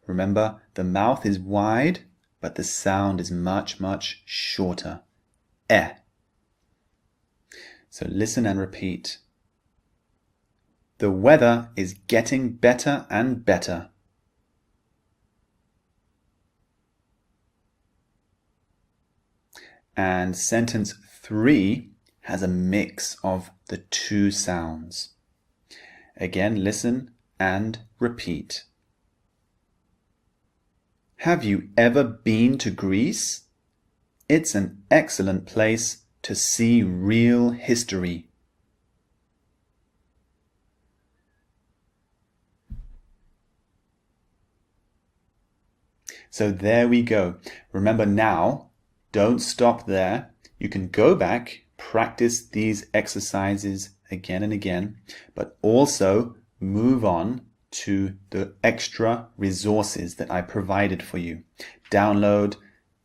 Remember, the mouth is wide, but the sound is much, much shorter. Eh. So listen and repeat. The weather is getting better and better. And sentence 3 has a mix of the two sounds. Again, listen and repeat. Have you ever been to Greece? It's an excellent place to see real history. So there we go. Remember now, don't stop there. You can go back, practice these exercises again and again, but also move on to the extra resources that I provided for you. Download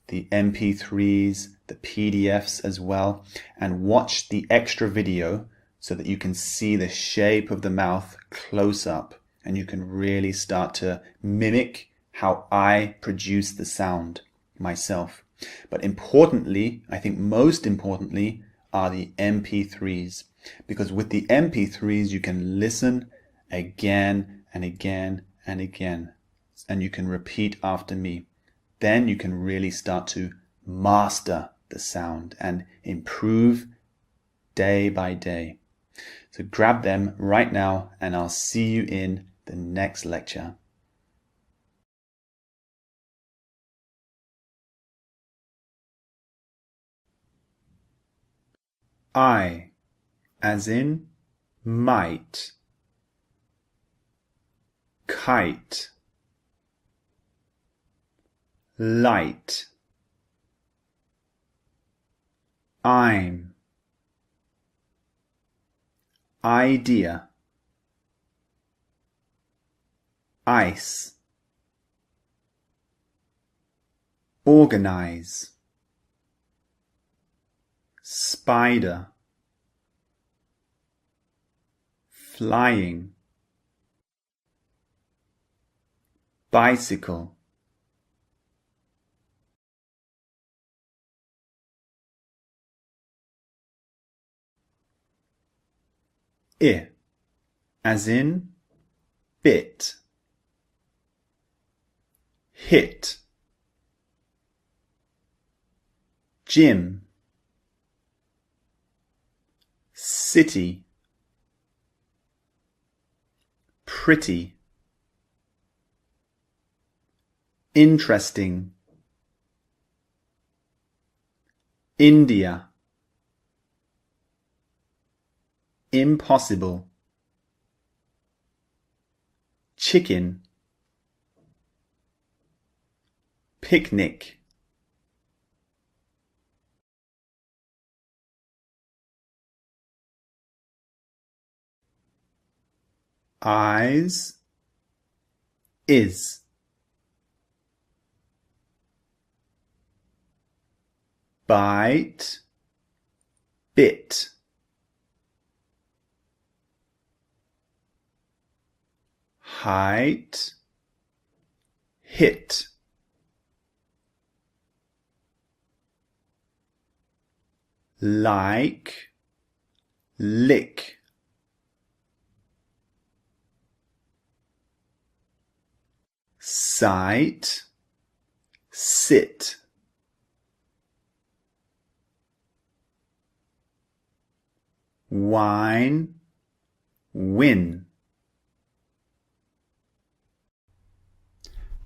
the MP3s, the PDFs as well, and watch the extra video so that you can see the shape of the mouth close up and you can really start to mimic how I produce the sound myself. But importantly, I think most importantly, are the MP3s. Because with the MP3s, you can listen again and again and again. And you can repeat after me. Then you can really start to master the sound and improve day by day. So grab them right now and I'll see you in the next lecture. I, as in might. Kite. Light. I'm. Idea. Ice. Organize. Spider. Flying. Bicycle. I, as in bit. Hit. Gym. City. Pretty. Interesting. India. Impossible. Chicken. Picnic. Eyes. Is. Bite. Bit. Height. Hit. Like. Lick. Sight. Sit. Wine. Win.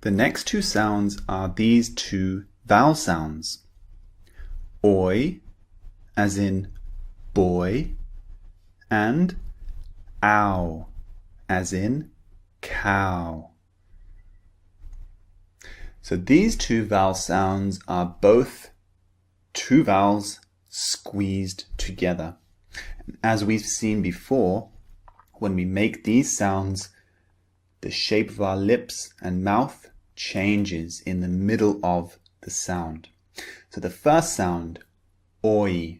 The next two sounds are these two vowel sounds. Oi, as in boy, and ow, as in cow. So these two vowel sounds are both two vowels squeezed together. As we've seen before, when we make these sounds, the shape of our lips and mouth changes in the middle of the sound. So the first sound, oi,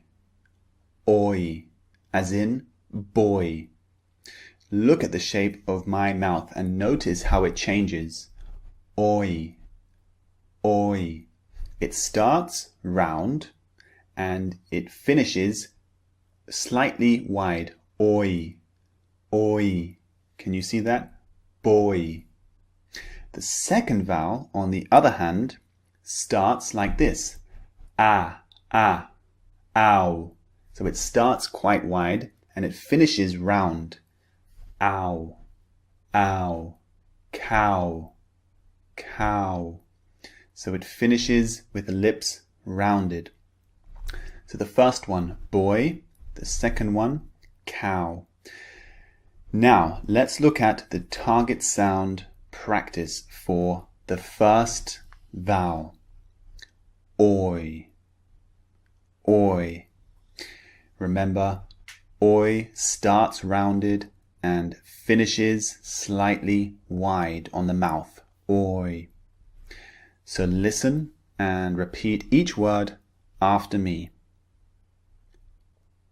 oi, as in boy. Look at the shape of my mouth and notice how it changes. Oi, oi. It starts round and it finishes slightly wide. Oi, oi. Can you see that? Boy. The second vowel, on the other hand, starts like this. Ah, ah, ow. So it starts quite wide and it finishes round. Ow, ow, cow, cow. So it finishes with the lips rounded. So the first one, boy. The second one, cow. Now, let's look at the target sound practice for the first vowel. Oi, oi. Remember, oi starts rounded and finishes slightly wide on the mouth. Oi. So listen and repeat each word after me.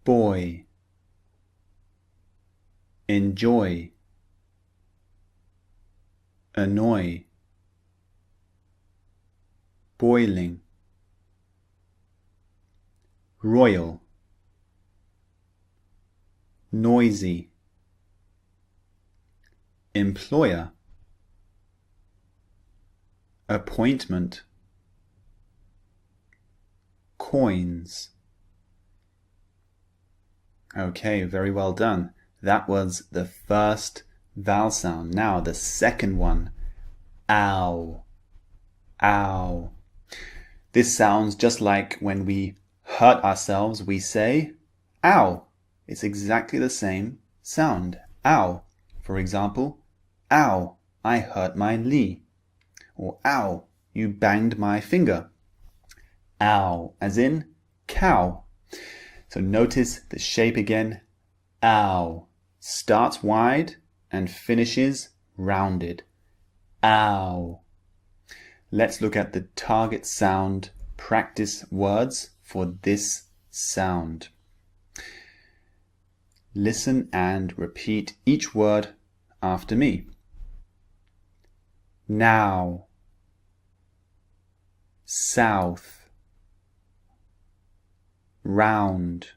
Boy, enjoy, annoy, boiling, royal, noisy, employer, appointment, coins. Okay, very well done. That was the first vowel sound. Now the second one, ow, ow. This sounds just like when we hurt ourselves, we say ow. It's exactly the same sound, ow. For example, ow, I hurt my knee. Or ow, you banged my finger. Ow, as in cow. So notice the shape again. Ow. Starts wide and finishes rounded. Ow. Let's look at the target sound practice words for this sound. Listen and repeat each word after me. Now, south, round,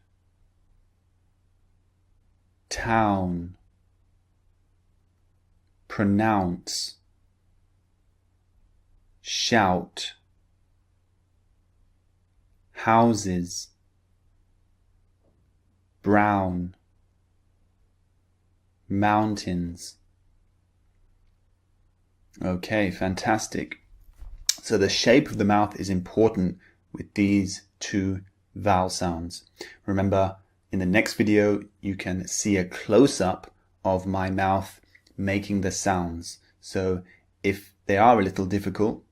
town, pronounce, shout, houses, brown, mountains. Okay, fantastic. So the shape of the mouth is important with these two vowel sounds. Remember, in the next video, you can see a close-up of my mouth making the sounds. So if they are a little difficult,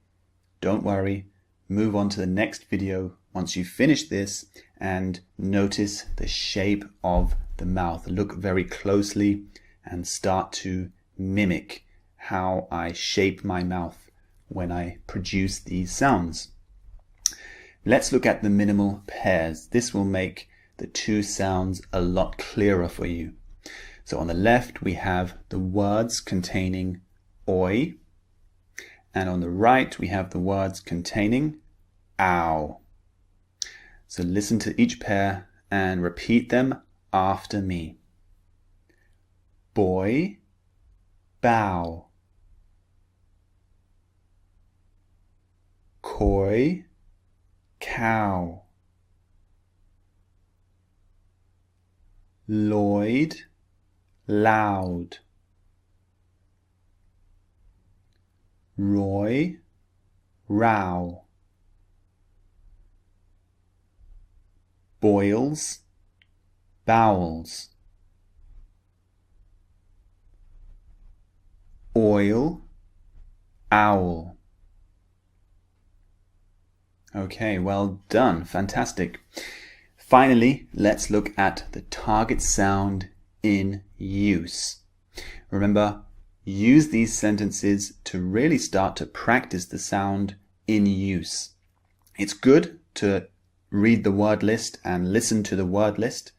don't worry, move on to the next video once you finish this and notice the shape of the mouth. Look very closely and start to mimic how I shape my mouth when I produce these sounds. Let's look at the minimal pairs. This will make the two sounds a lot clearer for you. So on the left we have the words containing oi, and on the right we have the words containing ow. So listen to each pair and repeat them after me. Boy, bow. Coy, cow. Lloyd, loud. Roy, row. Boils, bowels. Oil, owl. Okay, well done. Fantastic. Finally, let's look at the target sound in use. Remember, use these sentences to really start to practice the sound in use. It's good to read the word list and listen to the word list,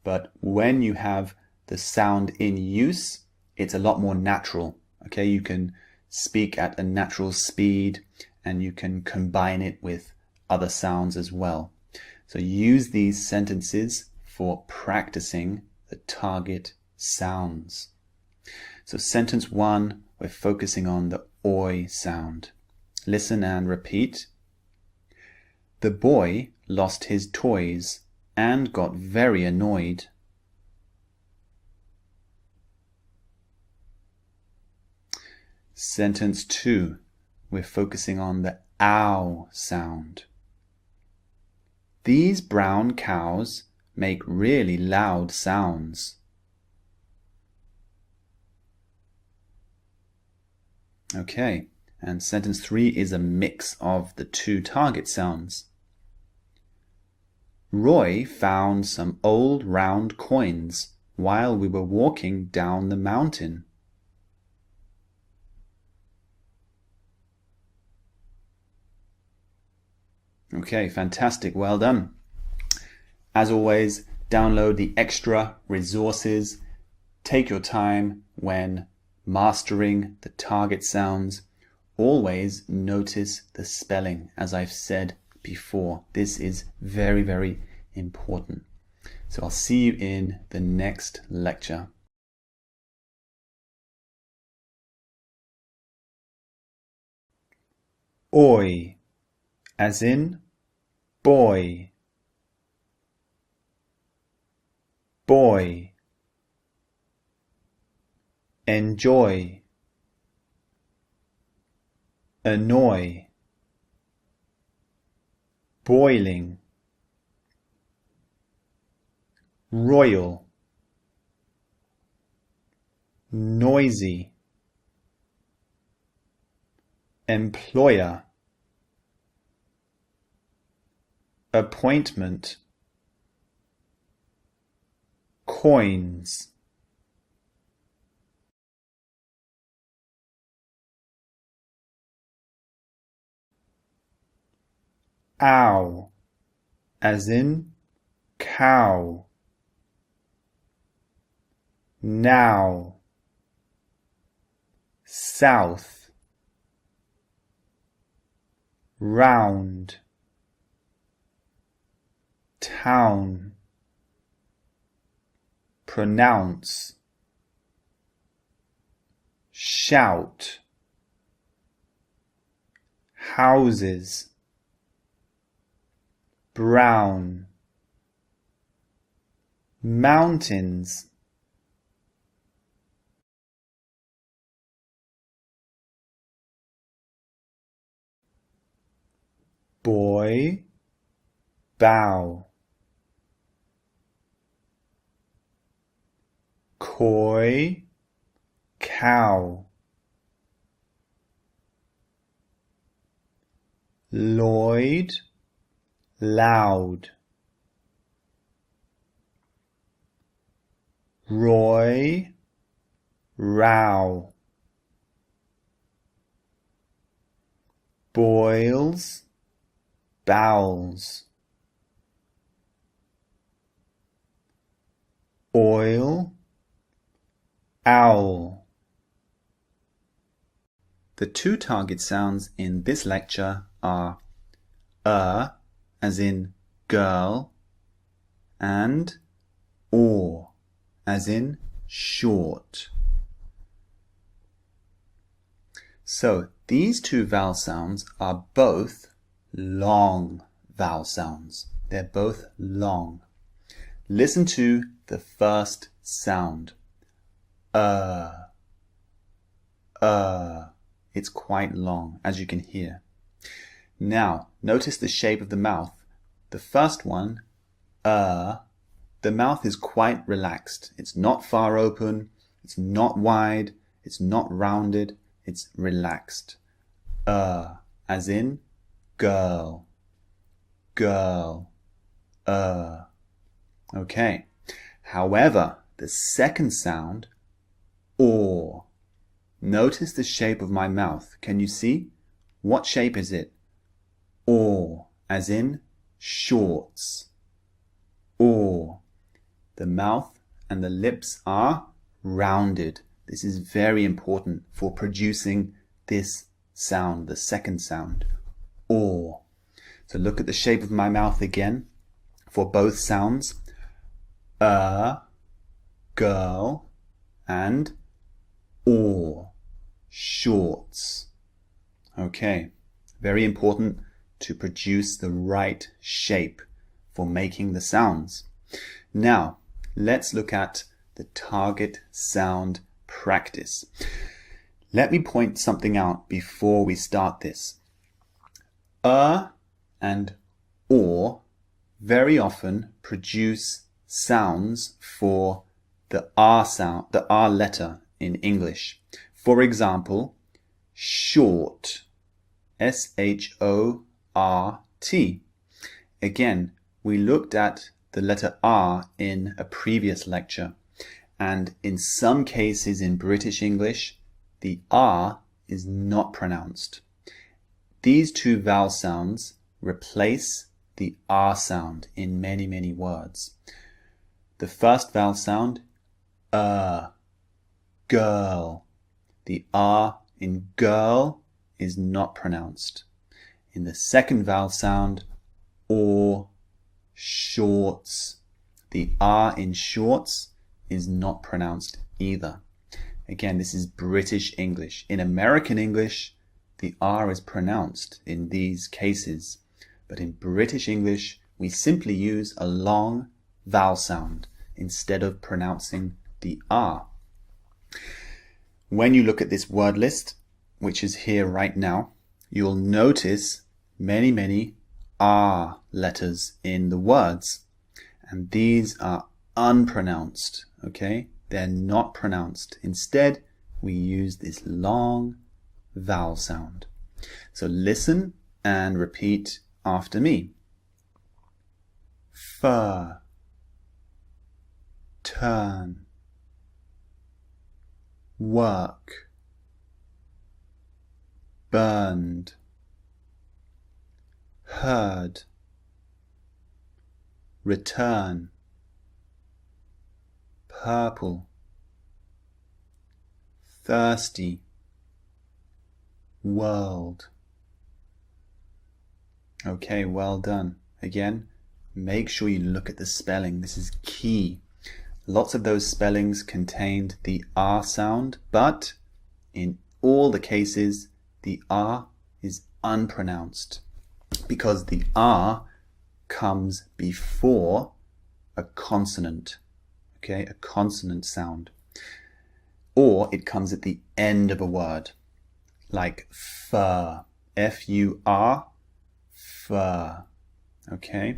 but when you have the sound in use, it's a lot more natural. Okay, you can speak at a natural speed and you can combine it with other sounds as well. So use these sentences for practicing the target sounds. So sentence 1, we're focusing on the oi sound. Listen and repeat. The boy lost his toys and got very annoyed. Sentence 2, we're focusing on the ow sound. These brown cows make really loud sounds. Okay, and sentence 3 is a mix of the two target sounds. Roy found some old round coins while we were walking down the mountain. Okay, fantastic. Well done. As always, download the extra resources. Take your time when mastering the target sounds. Always notice the spelling, as I've said before. This is very, very important. So I'll see you in the next lecture. Oi, as in boy. Boy. Enjoy. Annoy. Boiling. Royal. Noisy. Employer. Appointment. Coins. Ow, as in cow. Now. South. Round. Town. Pronounce. Shout. Houses. Brown. Mountains. Boy. Bow. Coy. Cow. Lloyd. Loud. Roy. Row. Boils. Bowels. Oil. Owl. The two target sounds in this lecture are as in girl, and or, as in short. So these two vowel sounds are both long vowel sounds. They're both long. Listen to the first sound. it's quite long, as you can hear. Now, notice the shape of the mouth. The first one, the mouth is quite relaxed. It's not far open, it's not wide, it's not rounded, it's relaxed. As in girl, girl, Okay. However, the second sound, or. Notice the shape of my mouth. Can you see? What shape is it? Or, as in shorts. Or. The mouth and the lips are rounded. This is very important for producing this sound, the second sound. Or. So look at the shape of my mouth again for both sounds. Girl, and or, shorts. Okay, very important to produce the right shape for making the sounds. Now, let's look at the target sound practice. Let me point something out before we start this. And or very often produce sounds for the R sound, the R letter in English. For example, short, S-H-O-R-T. Again, we looked at the letter R in a previous lecture, and in some cases in British English, the R is not pronounced. These two vowel sounds replace the R sound in many, many words. The first vowel sound, girl. The R in girl is not pronounced. In the second vowel sound, or, shorts. The R in shorts is not pronounced either. Again, this is British English. In American English, the R is pronounced in these cases. But in British English, we simply use a long vowel sound instead of pronouncing the R. When you look at this word list, which is here right now, you'll notice many, many R letters in the words. And these are unpronounced, okay? They're not pronounced. Instead, we use this long vowel sound. So listen and repeat after me. Fur, turn, work, burned, heard, return, purple, thirsty, world. Okay, well done. Again, make sure you look at the spelling. This is key. Lots of those spellings contained the R sound, but in all the cases, the R is unpronounced because the R comes before a consonant, okay, a consonant sound, or it comes at the end of a word, like fur, F-U-R, fur, okay?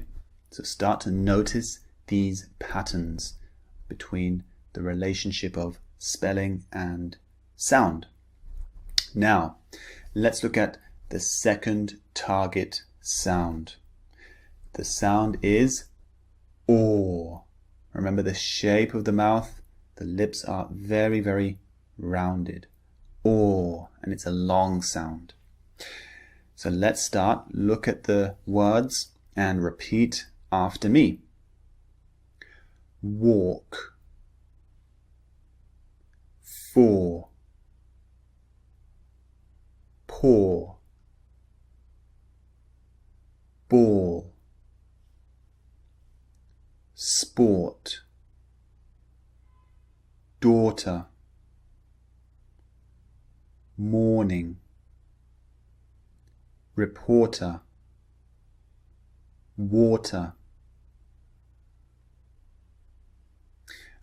So start to notice these patterns between the relationship of spelling and sound. Now, let's look at the second target sound. The sound is or. Remember the shape of the mouth, the lips are very, very rounded. Or, and it's a long sound. So let's start. Look at the words and repeat after me. Walk, for, pour, ball, sport, daughter, morning, reporter, water.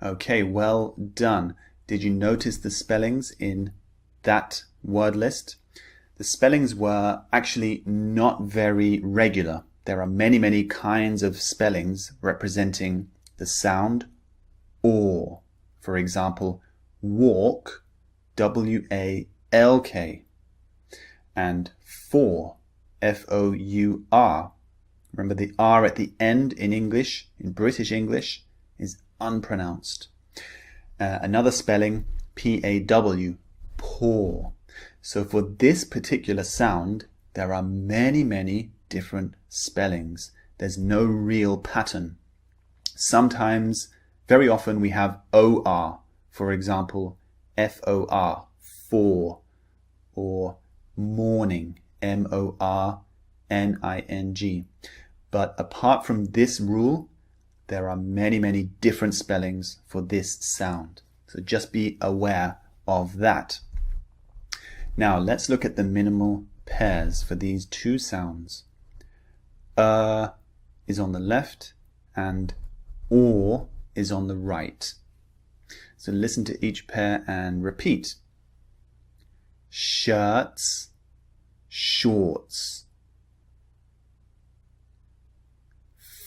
Okay, well done. Did you notice the spellings in that word list? the spellings were actually not very regular. There are many, many kinds of spellings representing the sound or. For example, walk, W-A-L-K, and for, F-O-U-R. Remember, the R at the end in English, in British English, is unpronounced. Another spelling, P-A-W, paw. So for this particular sound, there are many, many different spellings. There's no real pattern. Sometimes, very often, we have O-R. For example, F-O-R, for, or morning, M-O-R-N-I-N-G. But apart from this rule, there are many, many different spellings for this sound. So just be aware of that. Now let's look at the minimal pairs for these two sounds. Is on the left and or is on the right. So listen to each pair and repeat. Shirts, shorts.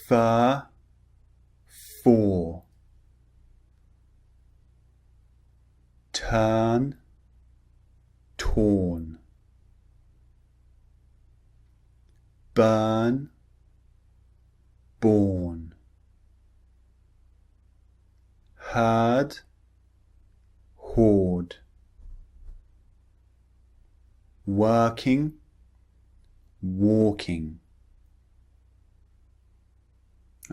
Fur, for. Turn, torn. Burn, born. Herd, hoard. Working, walking.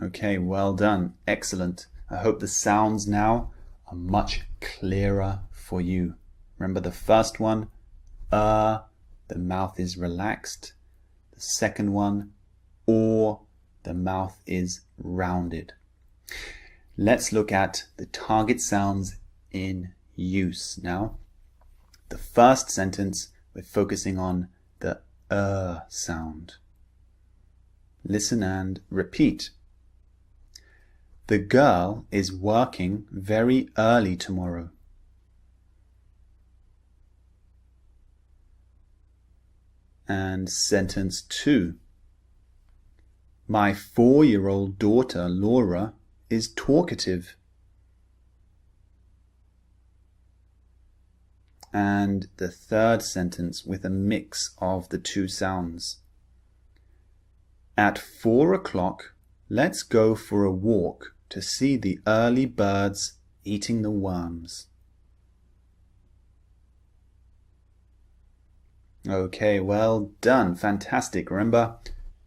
Okay, well done. Excellent. I hope the sounds now are much clearer for you. Remember the first one, the mouth is relaxed. The second one, or, the mouth is rounded. Let's look at the target sounds in use now. The first sentence, we're focusing on the sound. Listen and repeat. The girl is working very early tomorrow. And sentence 2. My 4-year-old daughter, Laura, is talkative. And the third sentence with a mix of the two sounds. At 4 o'clock, let's go for a walk to see the early birds eating the worms. Okay, well done. Fantastic. Remember,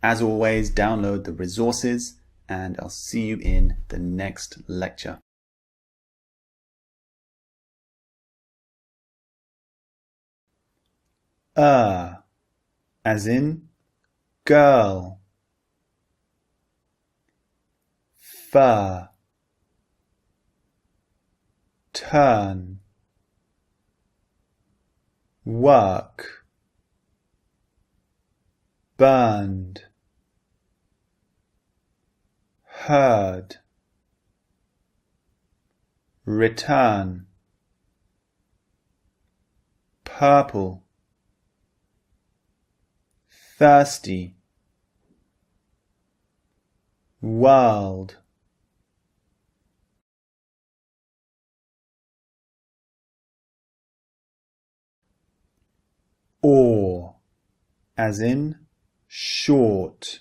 as always, download the resources and I'll see you in the next lecture. As in girl. Fur. Turn. Work. Burned. Heard. Return. Purple. Thirsty. World. Or, as in short.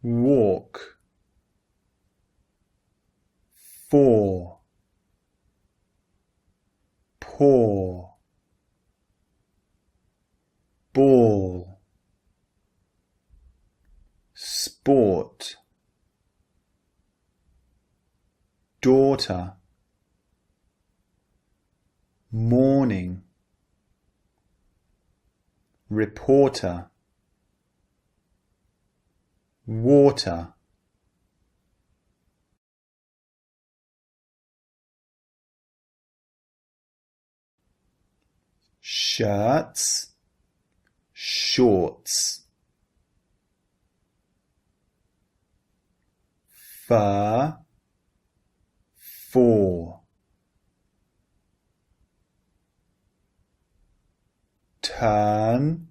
Walk. For. Pour. Ball. Sport. Daughter. Morning. Reporter. Water. Shirts. Shorts. Fur. For. turn,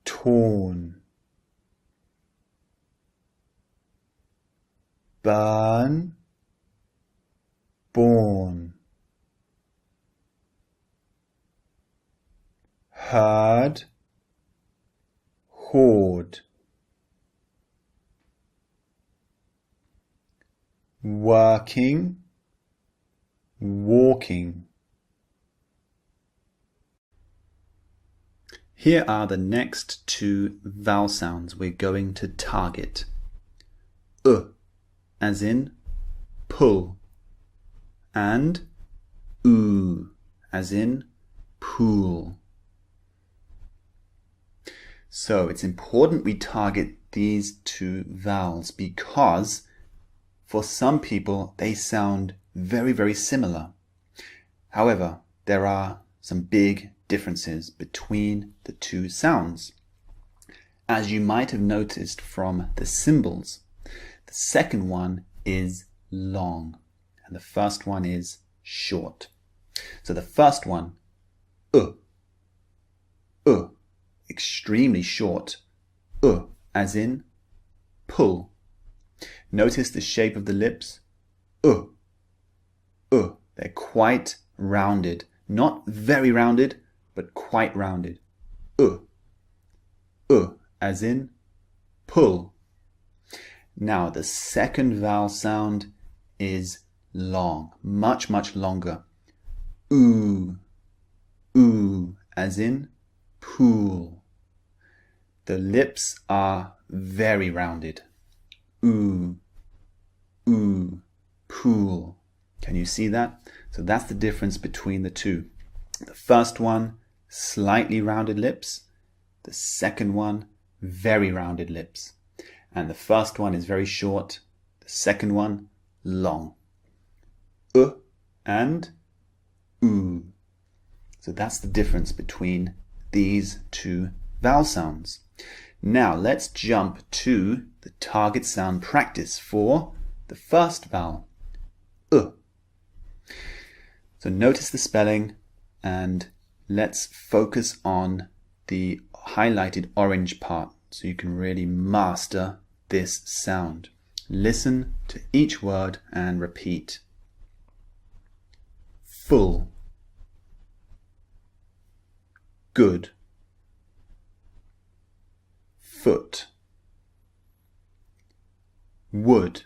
torn, burn, born, herd, hoard, working, walking. Here are the next two vowel sounds we're going to target. As in pull, and as in pool. So it's important we target these two vowels because for some people they sound very, very similar. However, there are some big differences between the two sounds. As you might have noticed from the symbols, the second one is long and the first one is short. So the first one, extremely short, as in pull. Notice the shape of the lips, they're quite rounded, not very rounded, but quite rounded. As in pull. Now the second vowel sound is long, much, much longer. As in pool. The lips are very rounded. Pool. Can you see that? So that's the difference between the two. The first one, slightly rounded lips. The second one, very rounded lips. And the first one is very short. The second one, long. And So that's the difference between these two vowel sounds. Now let's jump to the target sound practice for the first vowel, So notice the spelling and let's focus on the highlighted orange part so you can really master this sound. Listen to each word and repeat. Full, good, foot, wood,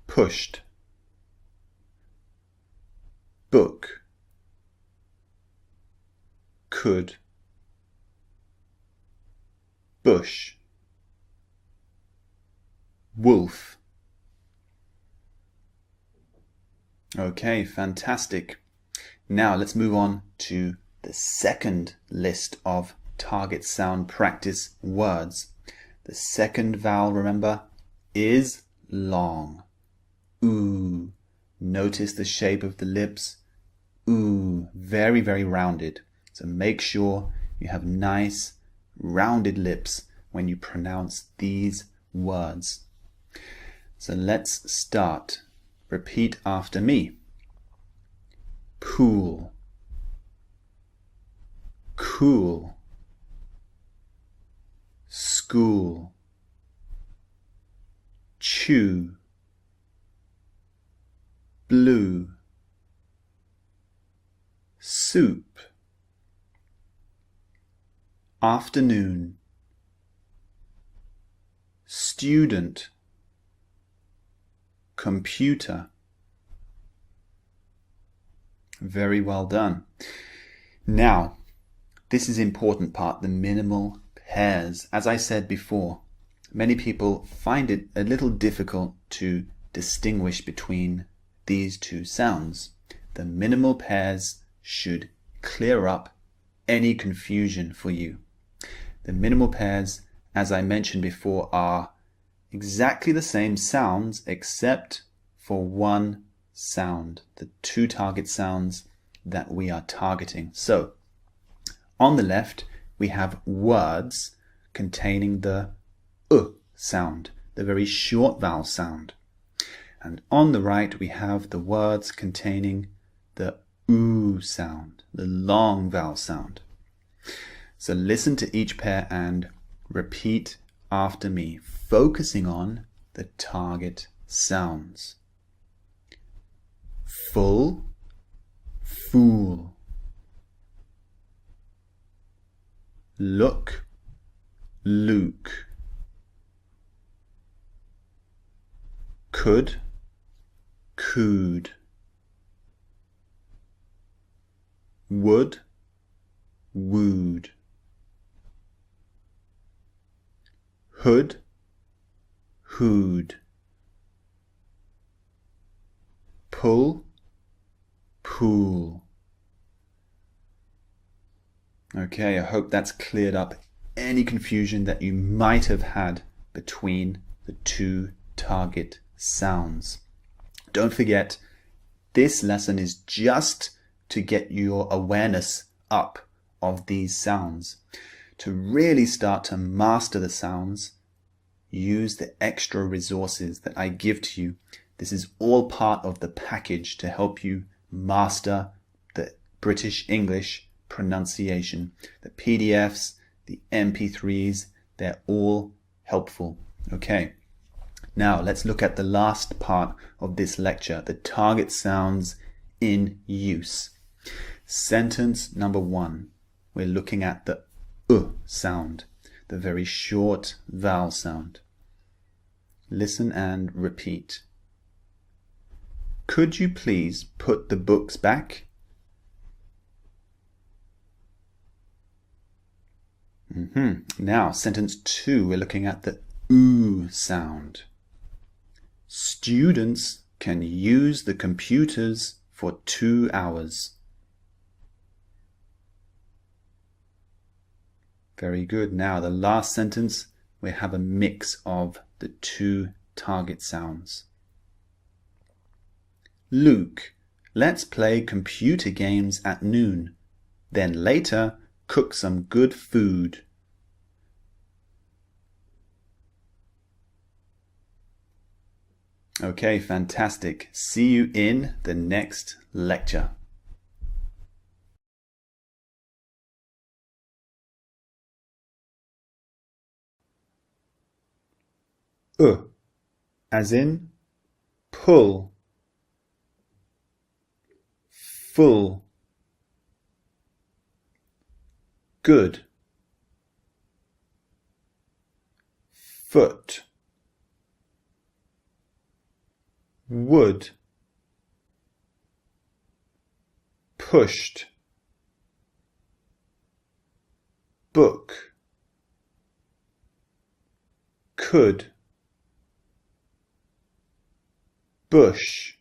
pushed, book, could, bush, wolf. Okay, fantastic. Now let's move on to the second list of target sound practice words. The second vowel, remember, is long. Notice the shape of the lips. Very, very rounded. So make sure you have nice rounded lips when you pronounce these words. So let's start. Repeat after me. Pool, cool, school, chew, blue, soup, afternoon, student, computer. Very well done. Now, this is the important part, the minimal pairs. As I said before, many people find it a little difficult to distinguish between these two sounds. The minimal pairs should clear up any confusion for you. The minimal pairs, as I mentioned before, are exactly the same sounds except for one sound, the two target sounds that we are targeting. So, on the left, we have words containing the sound, the very short vowel sound. And on the right, we have the words containing the sound. the long vowel sound. So listen to each pair and repeat after me, focusing on the target sounds. Full, fool. Look, Luke. Could, cooed. Would, wooed. Hood, hooed. Pull, pool. Okay, I hope that's cleared up any confusion that you might have had between the two target sounds. Don't forget, this lesson is just to get your awareness up of these sounds. To really start to master the sounds, use the extra resources that I give to you. This is all part of the package to help you master the British English pronunciation. The PDFs, the MP3s, they're all helpful. Okay, now let's look at the last part of this lecture, the target sounds in use. Sentence number 1, we're looking at the sound, the very short vowel sound. Listen and repeat. Could you please put the books back? Now, sentence 2, we're looking at the sound. Students can use the computers for 2 hours. Very good. Now, the last sentence, we have a mix of the two target sounds. Luke, let's play computer games at noon. Then later, cook some good food. Okay, fantastic. See you in the next lecture. As in pull, full, good, foot, would, pushed, book, could, bush,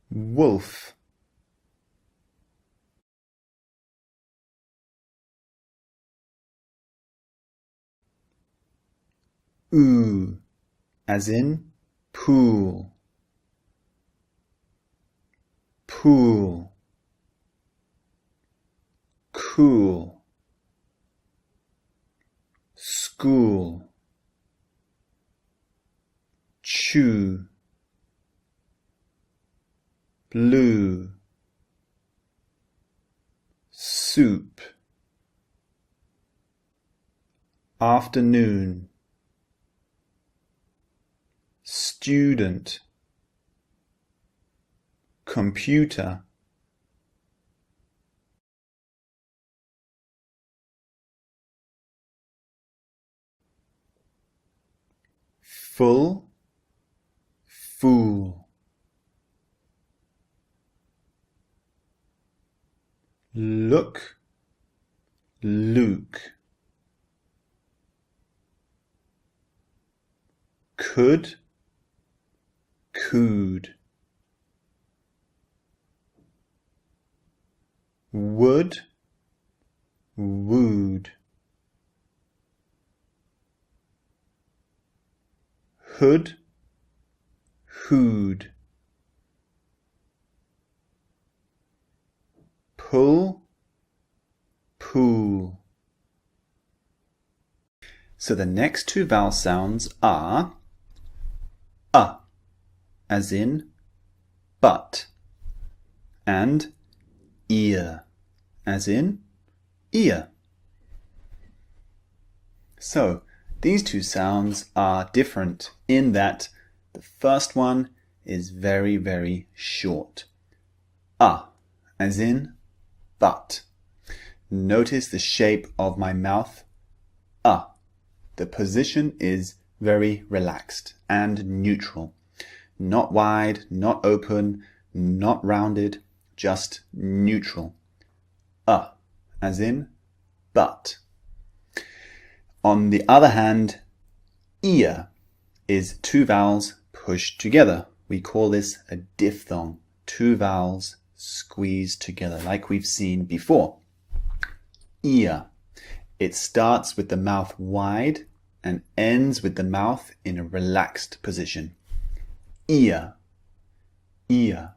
wolf, as in pool, pool, cool, school, chew, blue, soup, afternoon, student, computer, full, fool, look, Luke, could, cooed, would, wooed, hood, hooed, pull, pool. So the next two vowel sounds are as in but, and ear, as in ear. So, these two sounds are different in that the first one is very, very short. As in but. Notice the shape of my mouth. The position is very relaxed and neutral. Not wide, not open, not rounded, just neutral. As in but. On the other hand, ear is two vowels pushed together. We call this a diphthong. Two vowels squeezed together, like we've seen before. Ear. It starts with the mouth wide and ends with the mouth in a relaxed position. Ear. Ear.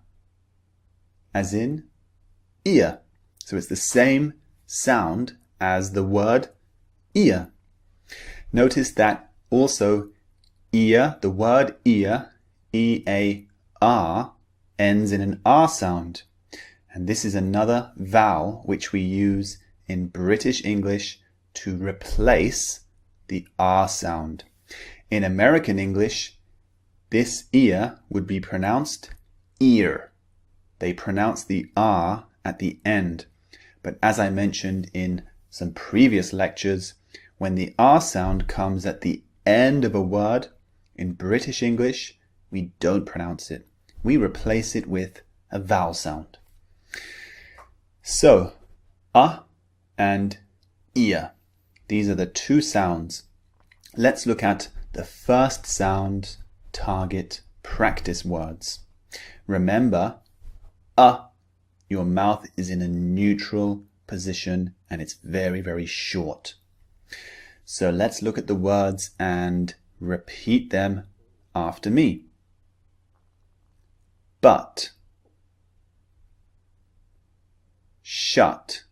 As in ear. So it's the same sound as the word ear. Notice that also ear, the word ear, E-A-R, ends in an R sound. And this is another vowel which we use in British English to replace the R sound. In American English, this ear would be pronounced ear. They pronounce the R at the end. But as I mentioned in some previous lectures, when the R sound comes at the end of a word, in British English, we don't pronounce it. We replace it with a vowel sound. So, and ear. These are the two sounds. Let's look at the first sound target practice words. Remember, your mouth is in a neutral position and it's very, very short. So let's look at the words and repeat them after me. But, shut,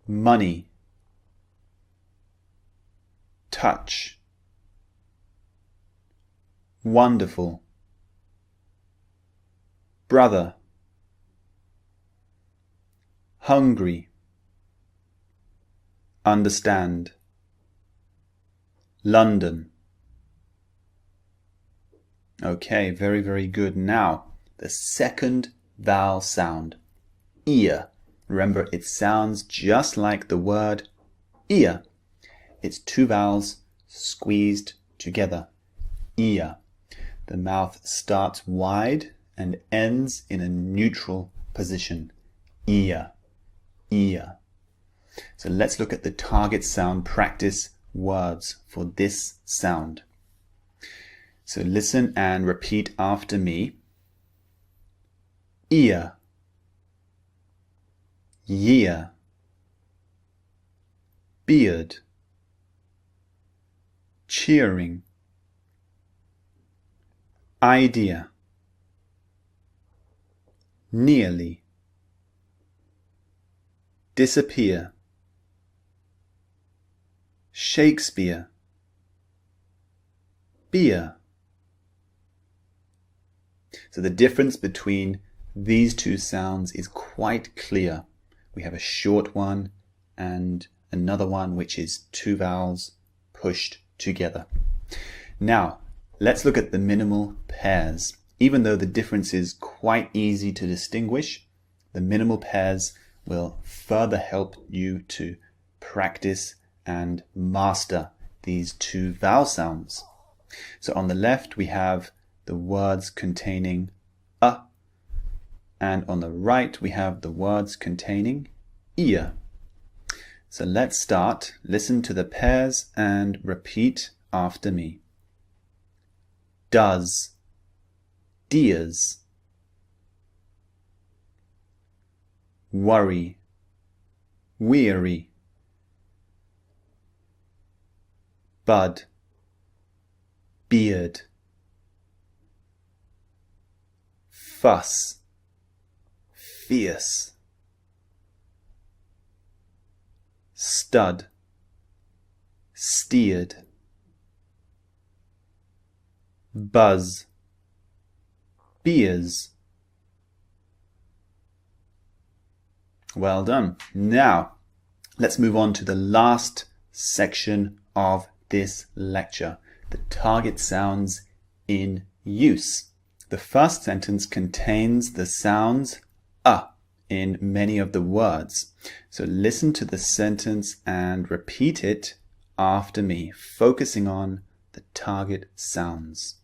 money, touch, wonderful, brother, hungry, understand, London. Okay, very, very good. Now, the second vowel sound, ear. Remember, it sounds just like the word ear. It's two vowels squeezed together. Ear. The mouth starts wide and ends in a neutral position. Ear. Ear. So let's look at the target sound practice words for this sound. So listen and repeat after me. Ear, year, beard, cheering, idea, nearly, disappear, Shakespeare, beer. So the difference between these two sounds is quite clear. We have a short one and another one which is two vowels pushed together. Now, let's look at the minimal pairs. Even though the difference is quite easy to distinguish, the minimal pairs will further help you to practice and master these two vowel sounds. So on the left we have the words containing a, and on the right we have the words containing ear. So let's start. Listen to the pairs and repeat after me. Does, dears, worry, weary, bud, beard, fuss, fierce, stud, steered, buzz, beers, Well done. Now, let's move on to the last section of this lecture, the target sounds in use. The first sentence contains the sounds in many of the words. So listen to the sentence and repeat it after me, focusing on the target sounds.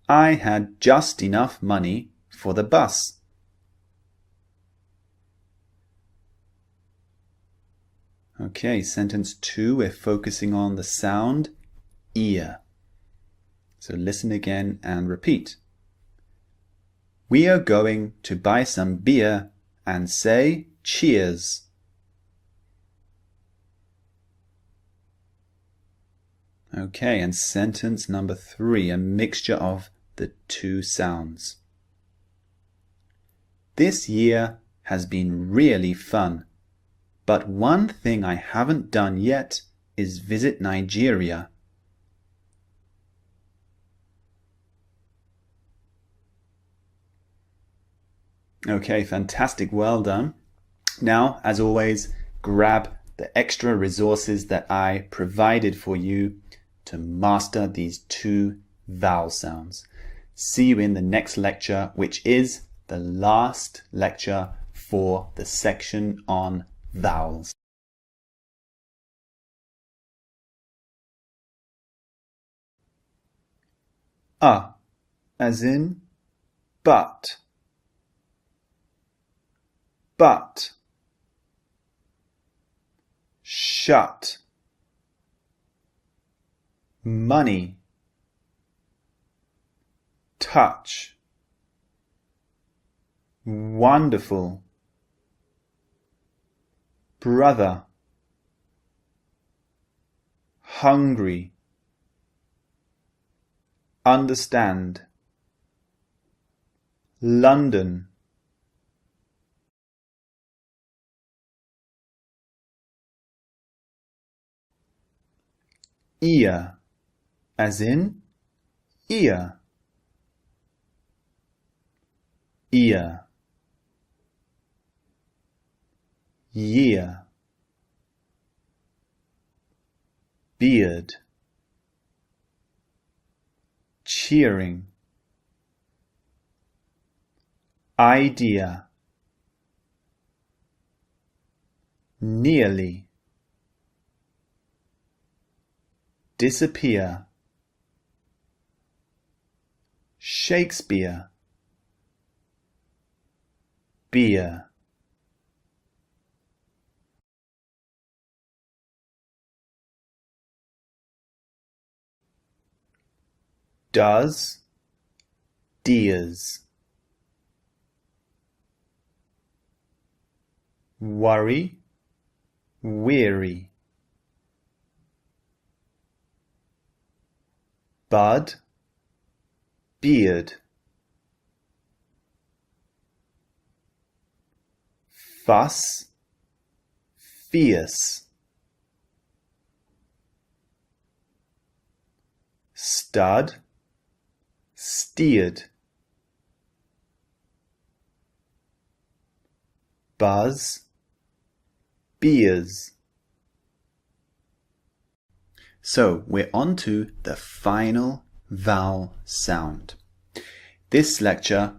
I had just enough money for the bus. Okay, sentence 2, we're focusing on the sound ear. So listen again and repeat. We are going to buy some beer and say cheers. Okay, and sentence number 3, a mixture of the two sounds. This year has been really fun, but one thing I haven't done yet is visit Nigeria. Okay, fantastic, well done. Now, as always, grab the extra resources that I provided for you to master these two vowel sounds. See you in the next lecture, which is the last lecture for the section on vowels. As in but. But. Shut. Money. Touch. Wonderful. Brother. Hungry. Understand. London. Ear, as in ear. Ear. Year. Beard. Cheering. Idea. Nearly. Disappear. Shakespeare. Beer. Does. Dears. Worry. Weary. Bud. Beard. Fuss. Fierce. Stud. Steered. Buzz. Beers. So we're on to the final vowel sound. This lecture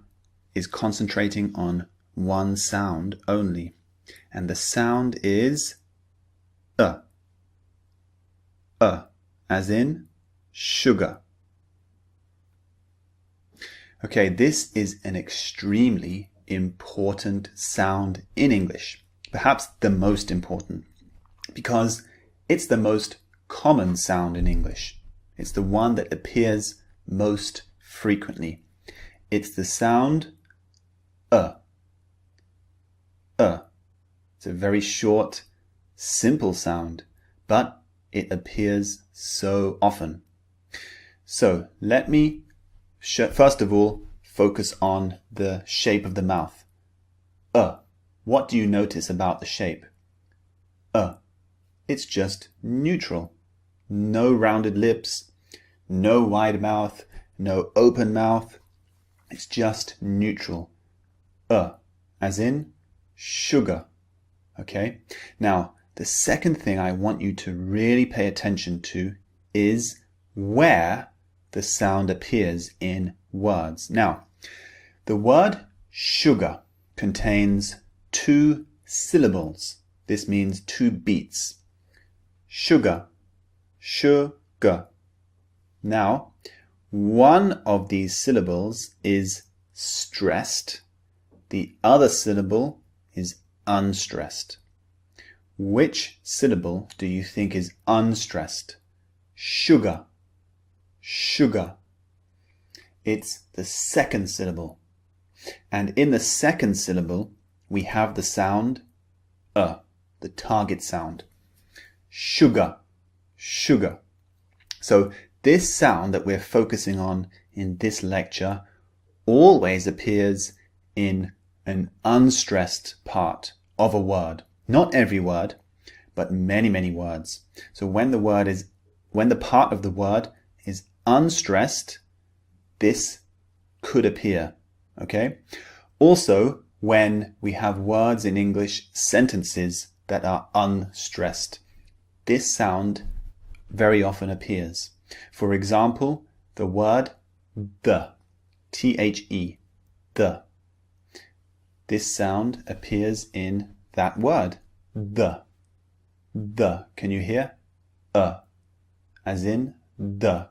is concentrating on one sound only, and the sound is as in sugar. Okay, this is an extremely important sound in English, perhaps the most important, because it's the most common sound in English. It's the one that appears most frequently. It's the sound It's a very short, simple sound, but it appears so often. So let me first of all focus on the shape of the mouth. What do you notice about the shape? It's just neutral. No rounded lips, no wide mouth, no open mouth. It's just neutral. As in sugar. Okay? Now, the second thing I want you to really pay attention to is where the sound appears in words. Now, the word sugar contains 2 syllables. This means 2 beats. Sugar, sugar. Now, one of these syllables is stressed. The other syllable is unstressed. Which syllable do you think is unstressed? Sugar, sugar. It's the second syllable. And in the second syllable, we have the sound the target sound. Sugar, sugar. So this sound that we're focusing on in this lecture always appears in an unstressed part of a word. Not every word, but many, many words. So when the part of the word is unstressed, this could appear. Okay? Also, when we have words in English sentences that are unstressed, this sound very often appears. For example, the word the, T-H-E, the. This sound appears in that word, the. Can you hear? As in the.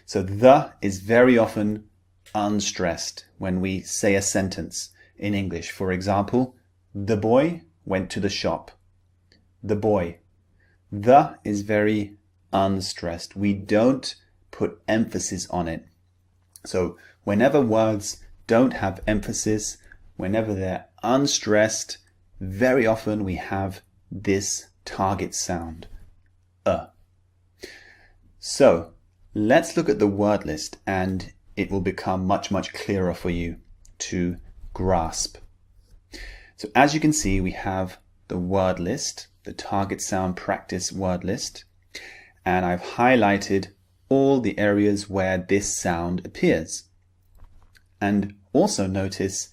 So the is very often unstressed when we say a sentence in English. For example, the boy went to the shop. The boy. The is very unstressed. We don't put emphasis on it. So whenever words don't have emphasis, whenever they're unstressed, very often we have this target sound, So let's look at the word list and it will become much, much clearer for you to grasp. So as you can see, we have the word list, the target sound practice word list, and I've highlighted all the areas where this sound appears. And also notice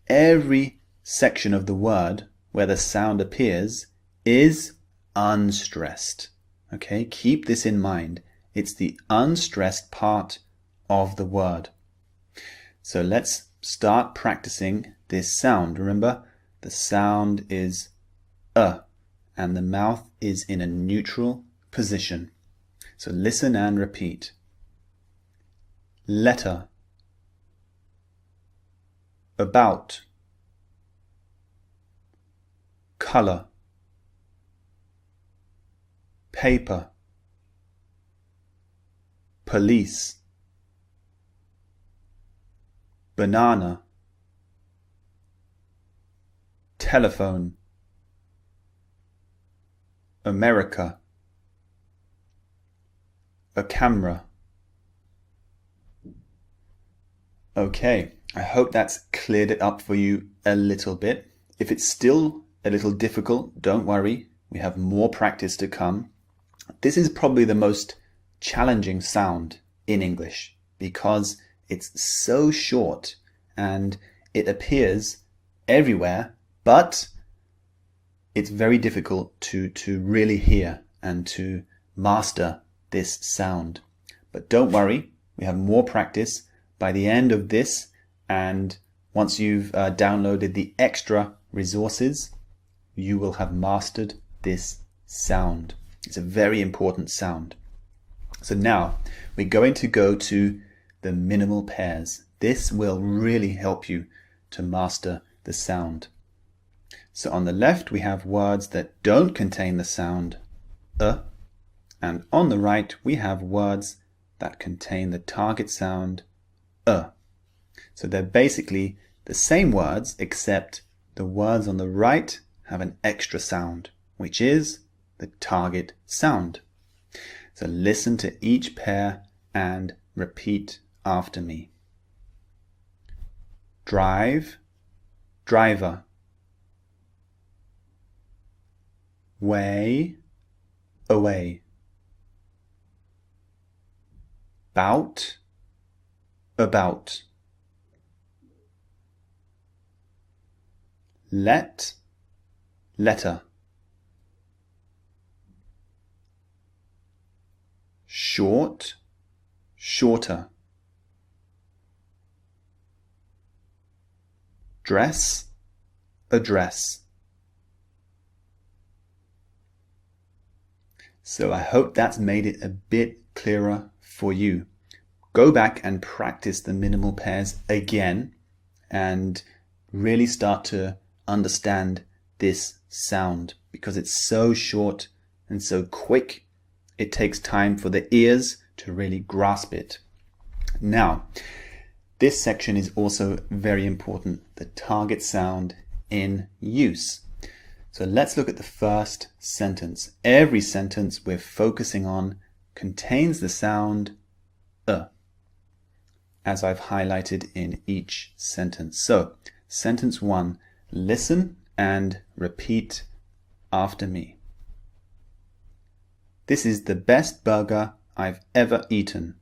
every section of the word where the sound appears is unstressed. Okay, keep this in mind. It's the unstressed part of the word. So let's start practicing this sound. Remember, the sound is and the mouth is in a neutral position. So listen and repeat. Letter, about, color, paper, police, banana, telephone, America, a camera. Okay, I hope that's cleared it up for you a little bit. If it's still a little difficult, don't worry. We have more practice to come. This is probably the most challenging sound in English because it's so short and it appears everywhere, but it's very difficult to really hear and to master this sound. But don't worry, we have more practice. By the end of this, and once you've downloaded the extra resources, you will have mastered this sound. It's a very important sound. So now we're going to go to the minimal pairs. This will really help you to master the sound. So on the left we have words that don't contain the sound and on the right we have words that contain the target sound So they're basically the same words, except the words on the right have an extra sound, which is the target sound. So listen to each pair and repeat after me. Drive, driver. Way, away. Bout, about. let, letter. Short, shorter. Dress, address. So I hope that's made it a bit clearer for you. Go back and practice the minimal pairs again and really start to understand this sound because it's so short and so quick. It takes time for the ears to really grasp it. Now, this section is also very important, the target sound in use. So let's look at the first sentence. Every sentence we're focusing on contains the sound as I've highlighted in each sentence. So, sentence 1, listen and repeat after me. This is the best burger I've ever eaten.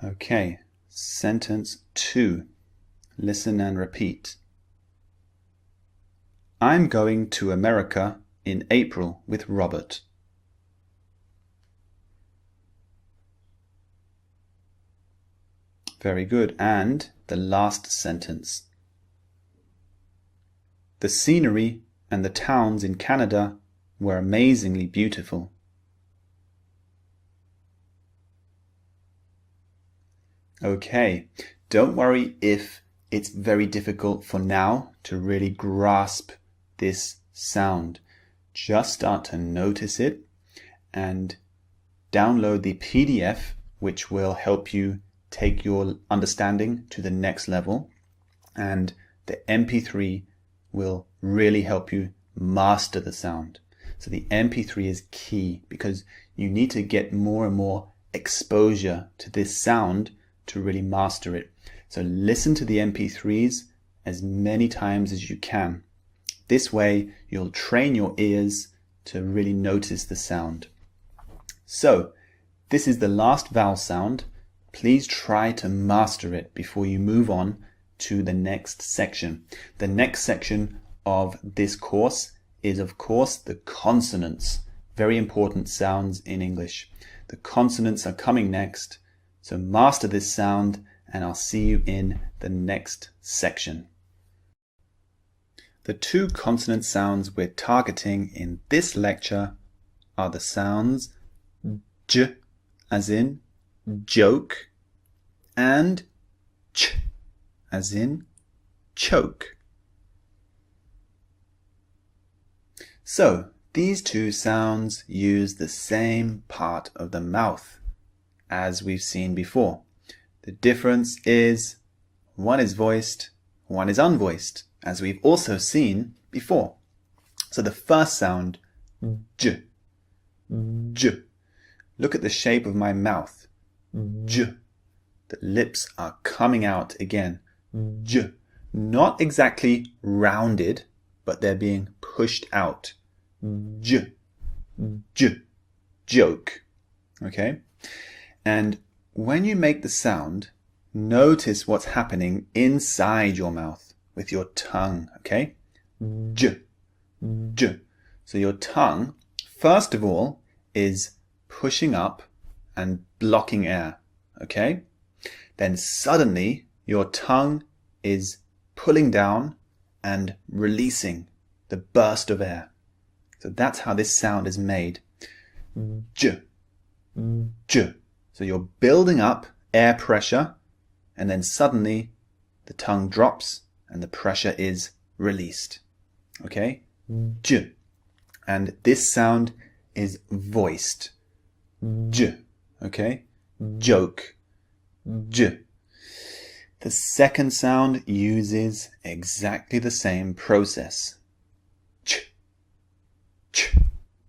Okay, sentence 2, listen and repeat. I'm going to America in April with Robert. Very good. And the last sentence. The scenery and the towns in Canada were amazingly beautiful. Okay, don't worry if it's very difficult for now to really grasp this sound. Just start to notice it and download the PDF, which will help you take your understanding to the next level, and the MP3 will really help you master the sound. So the MP3 is key because you need to get more and more exposure to this sound to really master it. So listen to the MP3s as many times as you can. This way you'll train your ears to really notice the sound. So this is the last vowel sound. Please try to master it before you move on to the next section. The next section of this course is, of course, the consonants. Very important sounds in English. The consonants are coming next. So master this sound and I'll see you in the next section. The two consonant sounds we're targeting in this lecture are the sounds J as in joke and Ch as in choke. So these two sounds use the same part of the mouth as we've seen before. The difference is one is voiced, one is unvoiced, as we've also seen before. So the first sound, J, J. Look at the shape of my mouth, J. The lips are coming out again, J. Not exactly rounded, but they're being pushed out. J, J, joke. Okay? And when you make the sound, notice what's happening inside your mouth with your tongue, okay? J, J. So your tongue, first of all, is pushing up and blocking air, okay? Then suddenly your tongue is pulling down and releasing the burst of air. So that's how this sound is made. J, J. So you're building up air pressure and then suddenly the tongue drops and the pressure is released. Okay? J. And this sound is voiced. J. Okay? Joke. J. The second sound uses exactly the same process. Ch. Ch.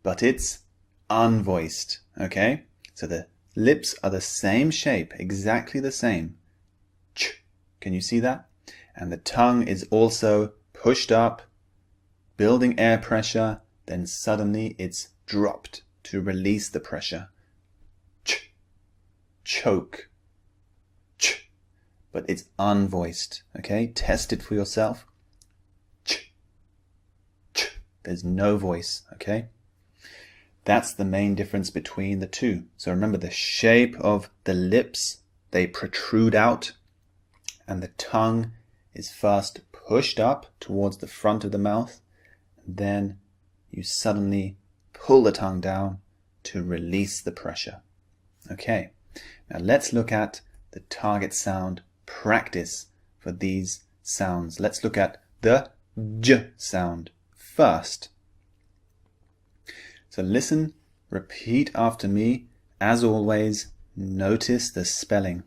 But it's unvoiced. Okay? So the lips are the same shape, exactly the same. Ch. Can you see that? And the tongue is also pushed up, building air pressure, then suddenly it's dropped to release the pressure. Ch. Choke. Ch. but it's unvoiced. Okay, test it for yourself. Ch, ch. There's no voice. Okay, that's the main difference between the two. So remember the shape of the lips, they protrude out, and the tongue is first pushed up towards the front of the mouth, and then you suddenly pull the tongue down to release the pressure. Okay, now let's look at the target sound practice for these sounds. Let's look at the J sound first. So listen, repeat after me. As always, notice the spelling.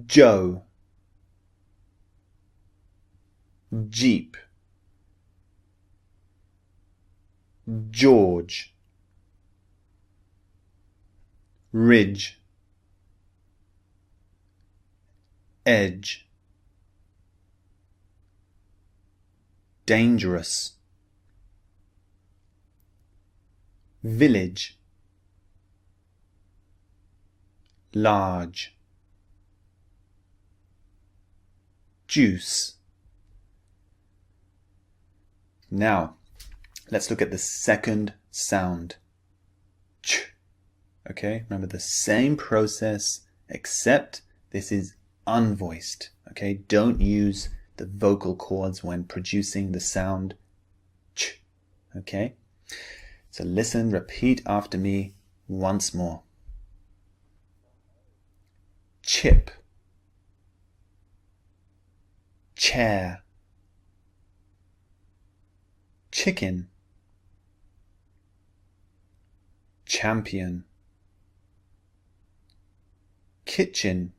Joe, Jeep, George, ridge, edge, dangerous, village, large, juice. Now, let's look at the second sound. Ch. Okay, remember the same process, except this is unvoiced. Okay, don't use the vocal cords when producing the sound ch. Okay, so listen, repeat after me once more. Chip, chair, chicken, champion, kitchen,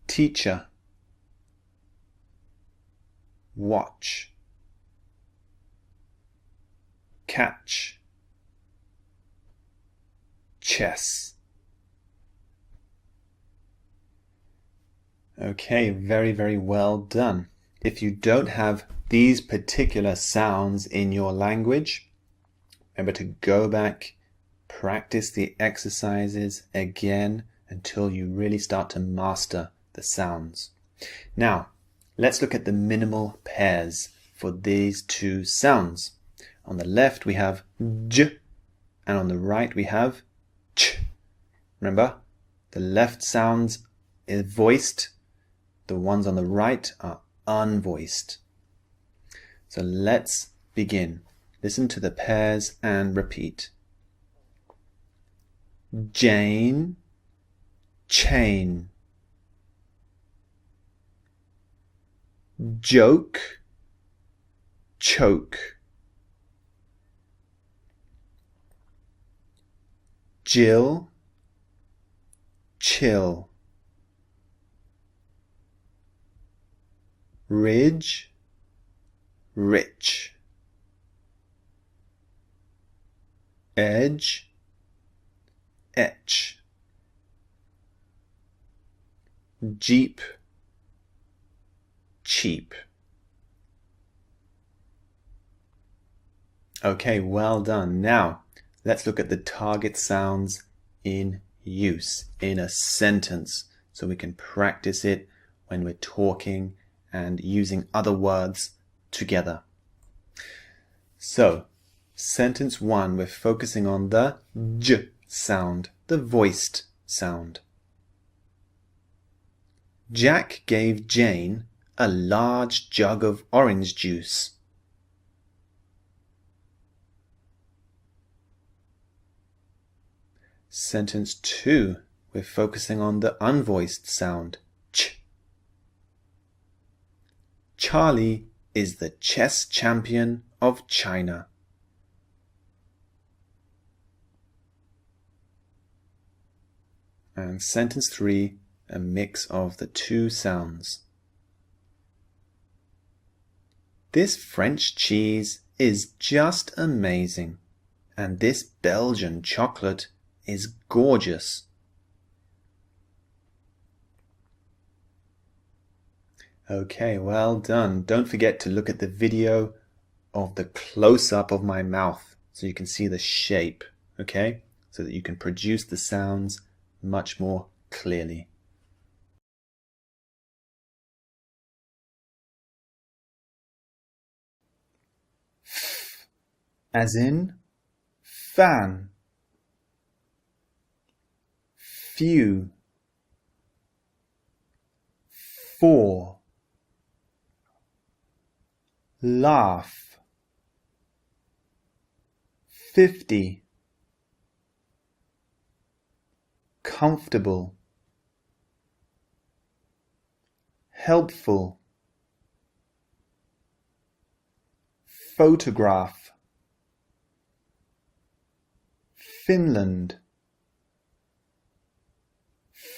teacher, watch, catch, chess. Okay, very, very well done. If you don't have these particular sounds in your language, remember to go back, practice the exercises again until you really start to master the sounds. Now, let's look at the minimal pairs for these two sounds. On the left we have j, and on the right we have ch. Remember, the left sounds are voiced, the ones on the right are unvoiced. So let's begin. Listen to the pairs and repeat. Jane, chain. Joke, choke. Jill, chill. Ridge, rich. Edge, etch. Jeep, cheap. Okay, well done. Now, let's look at the target sounds in use in a sentence so we can practice it when we're talking and using other words together. So, sentence 1, we're focusing on the j sound, the voiced sound. Jack gave Jane a large jug of orange juice. Sentence 2, we're focusing on the unvoiced sound, ch. Charlie is the chess champion of China. And sentence 3, a mix of the two sounds. This French cheese is just amazing, and this Belgian chocolate is gorgeous. Okay, well done. Don't forget to look at the video of the close-up of my mouth so you can see the shape. Okay, so that you can produce the sounds much more clearly. F as in fan, few, for, laugh, 50, comfortable, helpful, photograph, Finland,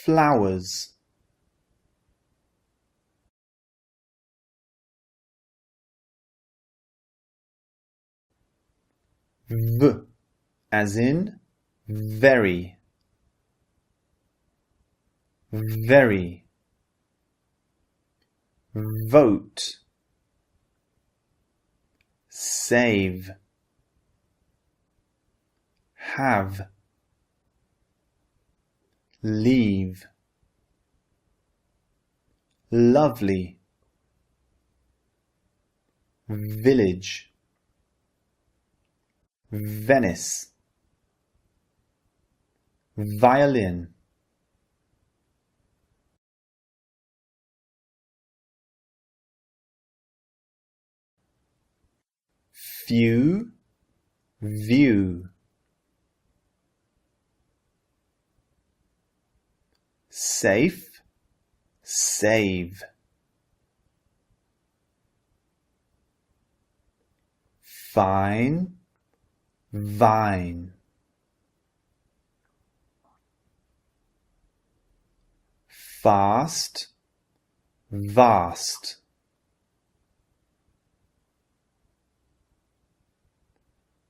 flowers. V as in very, very, vote, save, have, leave, lovely, village, Venice, violin, few, view, safe, save, fine, vine, fast, vast,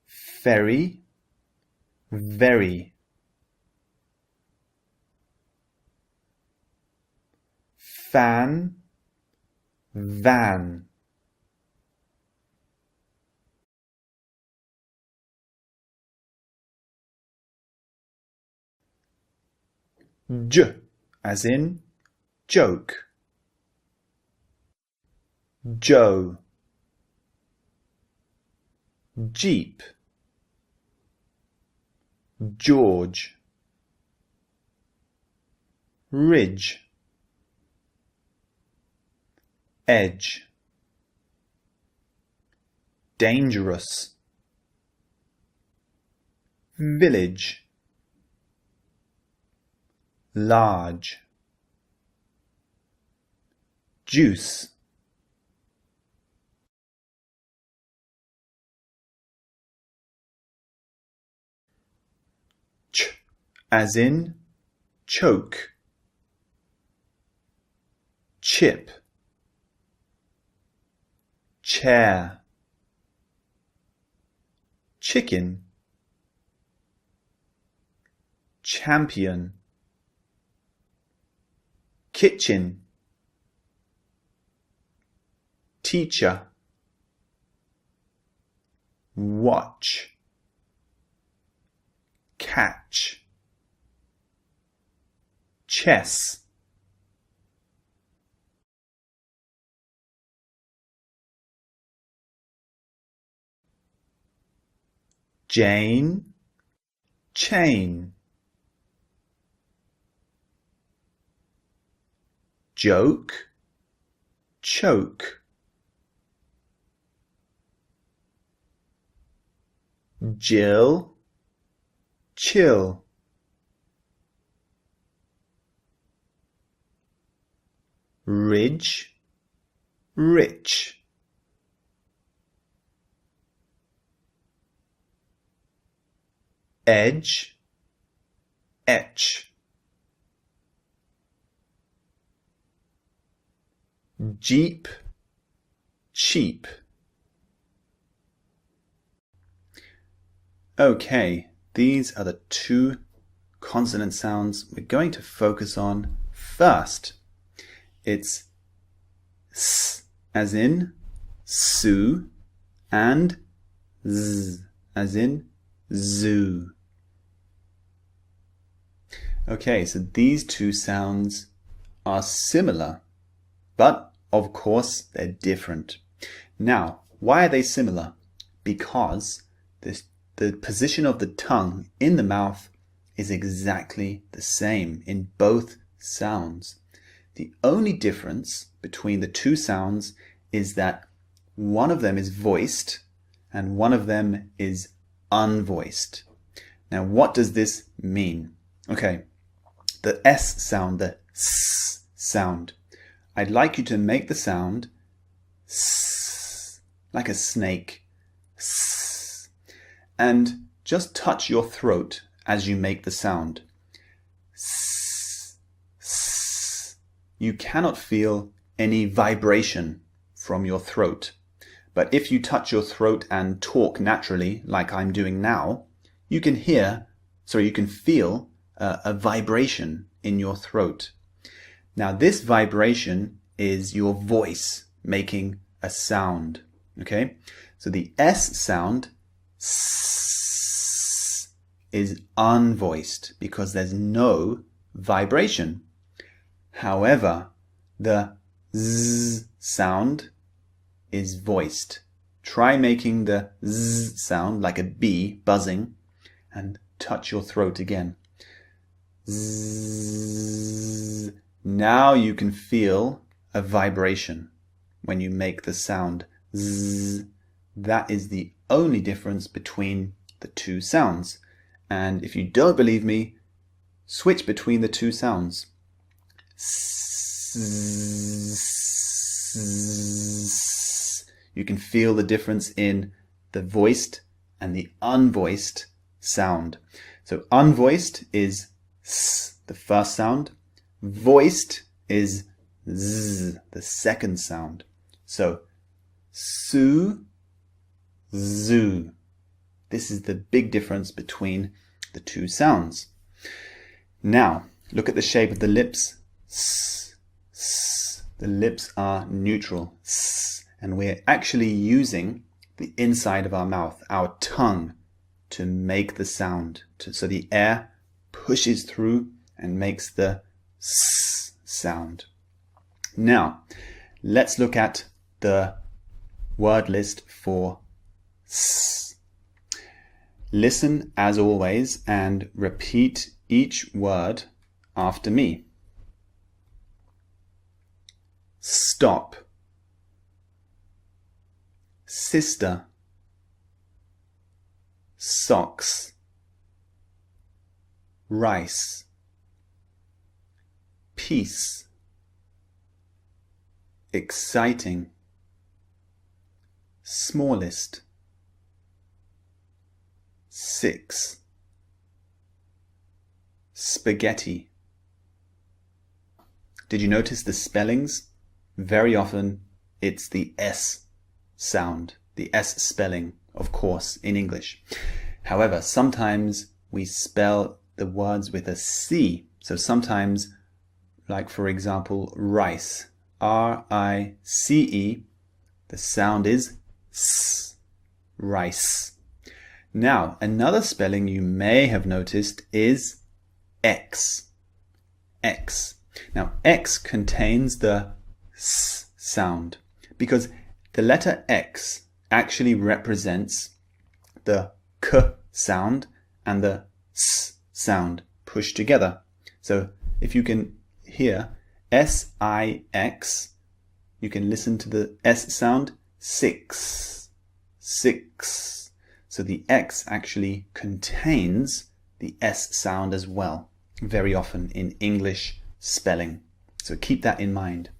ferry, very, fan, van, j as in joke, Joe, Jeep, George, ridge, edge, dangerous, village, large, juice, ch as in choke, chip, chair, chicken, champion, kitchen, teacher, watch, catch, chess, Jane, chain, joke, choke, Jill, chill, ridge, rich, edge, etch, Jeep, cheap. Okay, these are the two consonant sounds we're going to focus on first. It's S as in Sue and Z as in zoo. Okay, so these two sounds are similar, but of course they're different. Now, why are they similar? Because the position of the tongue in the mouth is exactly the same in both sounds. The only difference between the two sounds is that one of them is voiced and one of them is unvoiced. Now, what does this mean? Okay, the S sound, the S sound. I'd like you to make the sound S, like a snake. S, and just touch your throat as you make the sound. S, S. You cannot feel any vibration from your throat. But if you touch your throat and talk naturally, like I'm doing now, you can feel a vibration in your throat. Now, this vibration is your voice making a sound. Okay? So the S sound, S, is unvoiced because there's no vibration. However, the Z sound is voiced. Try making the Z sound like a bee buzzing and touch your throat again. Zzz. Now you can feel a vibration when you make the sound Z. That is the only difference between the two sounds. And if you don't believe me, switch between the two sounds. You can feel the difference in the voiced and the unvoiced sound. So unvoiced is S, the first sound. Voiced is Z, the second sound. So su, zoo. This is the big difference between the two sounds. Now, look at the shape of the lips. S, S. The lips are neutral. S. And we're actually using the inside of our mouth, our tongue, to make the sound. So the air pushes through and makes the S sound. Now, let's look at the word list for S. Listen as always and repeat each word after me. Stop. Sister. Socks. Rice. Peace. Exciting. Smallest. 6. Spaghetti. Did you notice the spellings? Very often it's the S sound, the S spelling, of course, in English. However, sometimes we spell the words with a C. So sometimes, like for example, rice, R-I-C-E, the sound is S, rice. Now, another spelling you may have noticed is X, X. Now, X contains the S sound because the letter X actually represents the K sound and the S sound pushed together. So if you can hear S-I-X, you can listen to the S sound, 6, 6. So the X actually contains the S sound as well, very often in English spelling. So keep that in mind.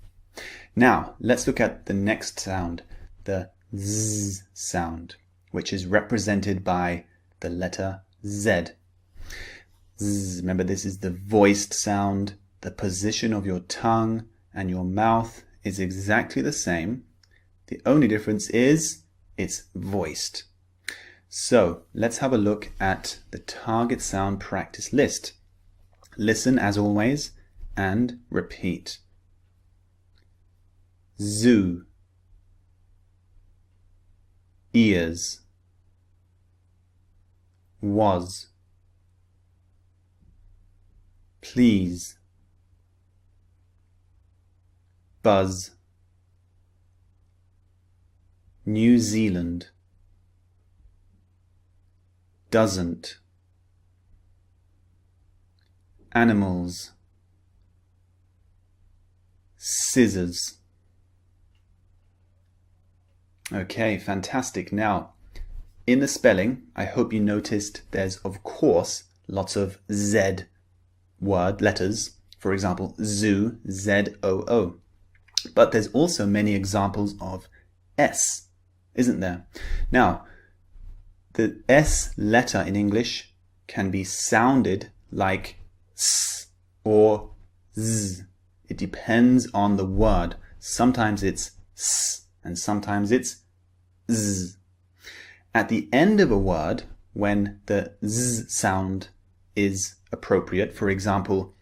Now, let's look at the next sound, the Z sound, which is represented by the letter Z. Z. Remember, this is the voiced sound. The position of your tongue and your mouth is exactly the same. The only difference is it's voiced. So let's have a look at the target sound practice list. Listen as always and repeat. Zoo. Ears. Was. please, buzz, New Zealand, doesn't, animals, scissors. Okay, fantastic. Now, in the spelling, I hope you noticed there's, of course, lots of Z word letters. For example, zoo, Z-O-O. But there's also many examples of S, isn't there? Now, the S letter in English can be sounded like S or Z. It depends on the word. Sometimes it's S and sometimes it's Z. At the end of a word, when the Z sound is appropriate, for example,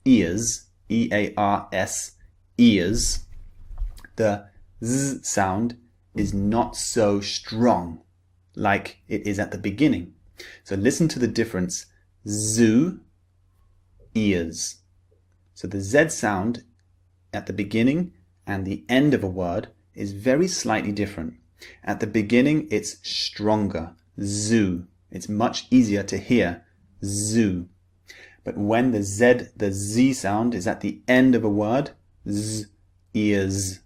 ears, E-A-R-S, ears, the Z sound is not so strong like it is at the beginning. So listen to the difference. Zoo, ears. So the Z sound at the beginning and the end of a word is very slightly different. At the beginning, it's stronger, zoo. It's much easier to hear, zoo. But when the Z sound is at the end of a word, Z, ears,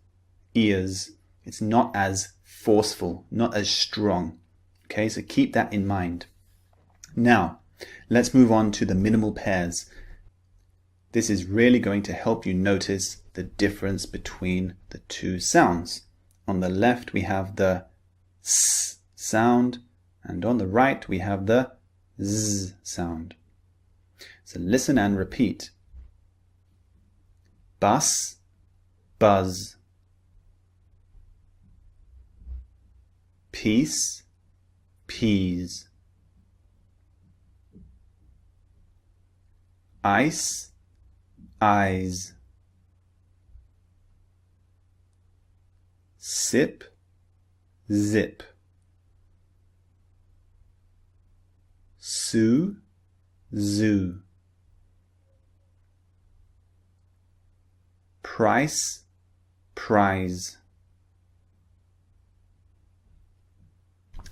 ears. It's not as forceful, not as strong. Okay, so keep that in mind. Now, let's move on to the minimal pairs. This is really going to help you notice the difference between the two sounds. On the left, we have the S sound, and on the right, we have the Z sound. So listen and repeat. Bus, buzz. Peace, peas. Ice, eyes. Sip, zip. Sue, zoo. Price, prize.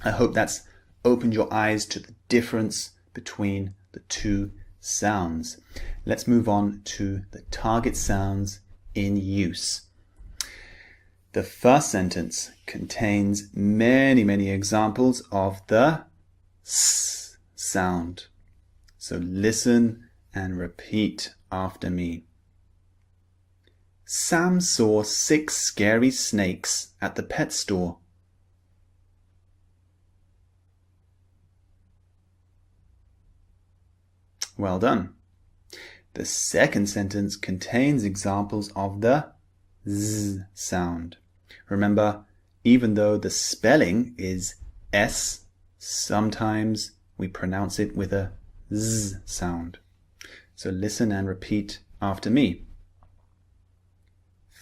I hope that's opened your eyes to the difference between the two sounds. Let's move on to the target sounds in use. The first sentence contains many examples of the S sound. So listen and repeat after me. Sam saw 6 scary snakes at the pet store. Well done. The second sentence contains examples of the Z sound. Remember, even though the spelling is S, sometimes we pronounce it with a Z sound. So listen and repeat after me.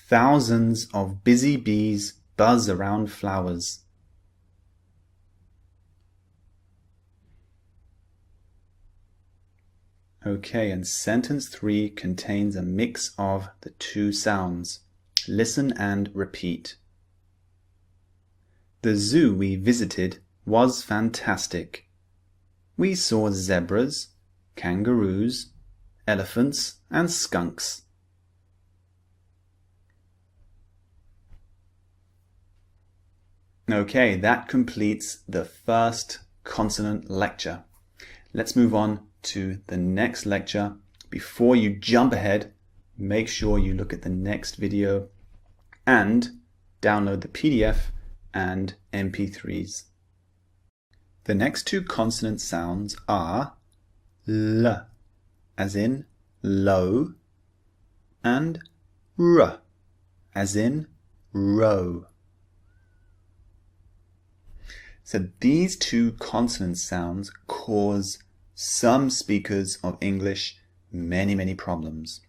Thousands of busy bees buzz around flowers. Okay, and sentence 3 contains a mix of the two sounds. Listen and repeat. The zoo we visited was fantastic. We saw zebras, kangaroos, elephants, and skunks. Okay, that completes the first consonant lecture. Let's move on to the next lecture. Before you jump ahead, make sure you look at the next video and download the PDF and MP3s. The next two consonant sounds are L, as in low, and R, as in row. So these two consonant sounds cause some speakers of English many problems,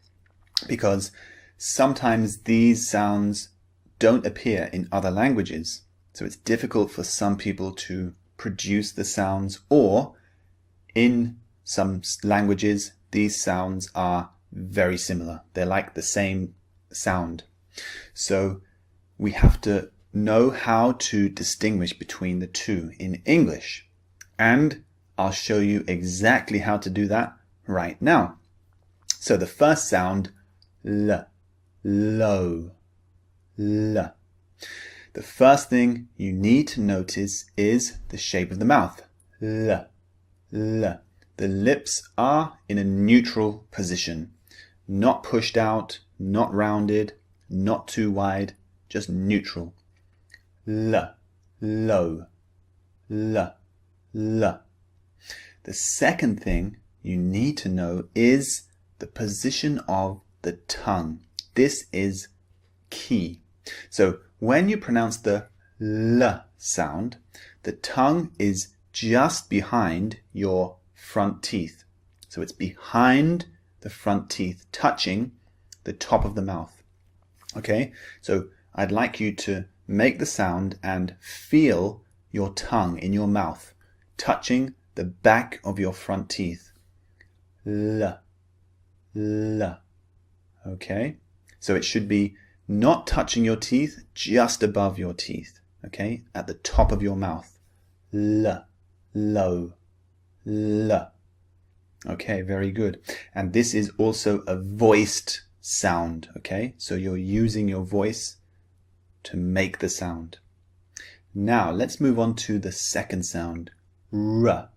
because sometimes these sounds don't appear in other languages. So it's difficult for some people to produce the sounds, or in some languages these sounds are very similar. They're like the same sound. So we have to know how to distinguish between the two in English. And I'll show you exactly how to do that right now. So the first sound, L, low, L. The first thing you need to notice is the shape of the mouth, L, L. The lips are in a neutral position, not pushed out, not rounded, not too wide, just neutral. L, low, L, L. The second thing you need to know is the position of the tongue. This is key. So when you pronounce the L sound, the tongue is just behind your front teeth. So it's behind the front teeth, touching the top of the mouth. Okay, so I'd like you to make the sound and feel your tongue in your mouth, touching the back of your front teeth. L, L. Okay, so it should be not touching your teeth, just above your teeth. Okay, at the top of your mouth. L, low, L. Okay, very good. And this is also a voiced sound. Okay, so you're using your voice to make the sound. Now let's move on to the second sound. R,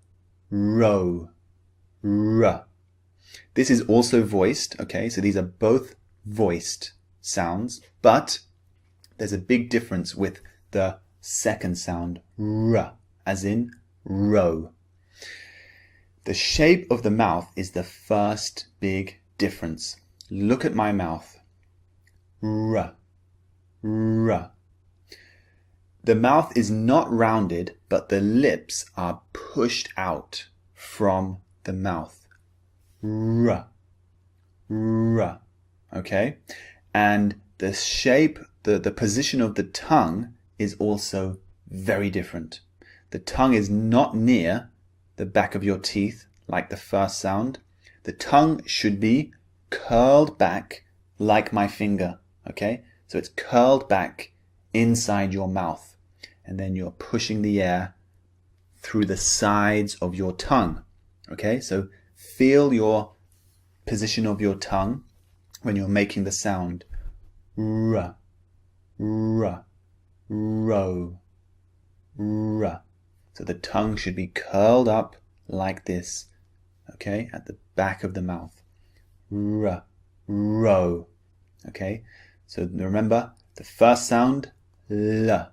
row, R. This is also voiced. Okay, so these are both voiced sounds, but there's a big difference with the second sound, R, as in row. The shape of the mouth is the first big difference. Look at my mouth. R, R. The mouth is not rounded, but the lips are pushed out from the mouth. R, R. Okay? And the shape, the position of the tongue is also very different. The tongue is not near the back of your teeth like the first sound. The tongue should be curled back like my finger. Okay? So it's curled back inside your mouth. And then you're pushing the air through the sides of your tongue. Okay? So feel your position of your tongue when you're making the sound. R, R, row, R. So the tongue should be curled up like this, okay, at the back of the mouth. R, row, okay. So remember, the first sound, L,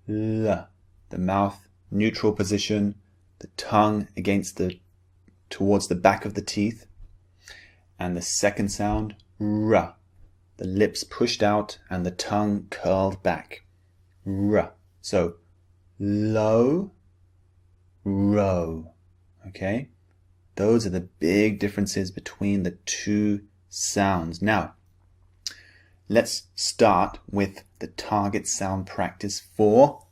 L. The mouth, neutral position, the tongue towards the back of the teeth. And the second sound, R. The lips pushed out and the tongue curled back. R. So, low, row. Okay? Those are the big differences between the two sounds. Now, let's start with the target sound practice for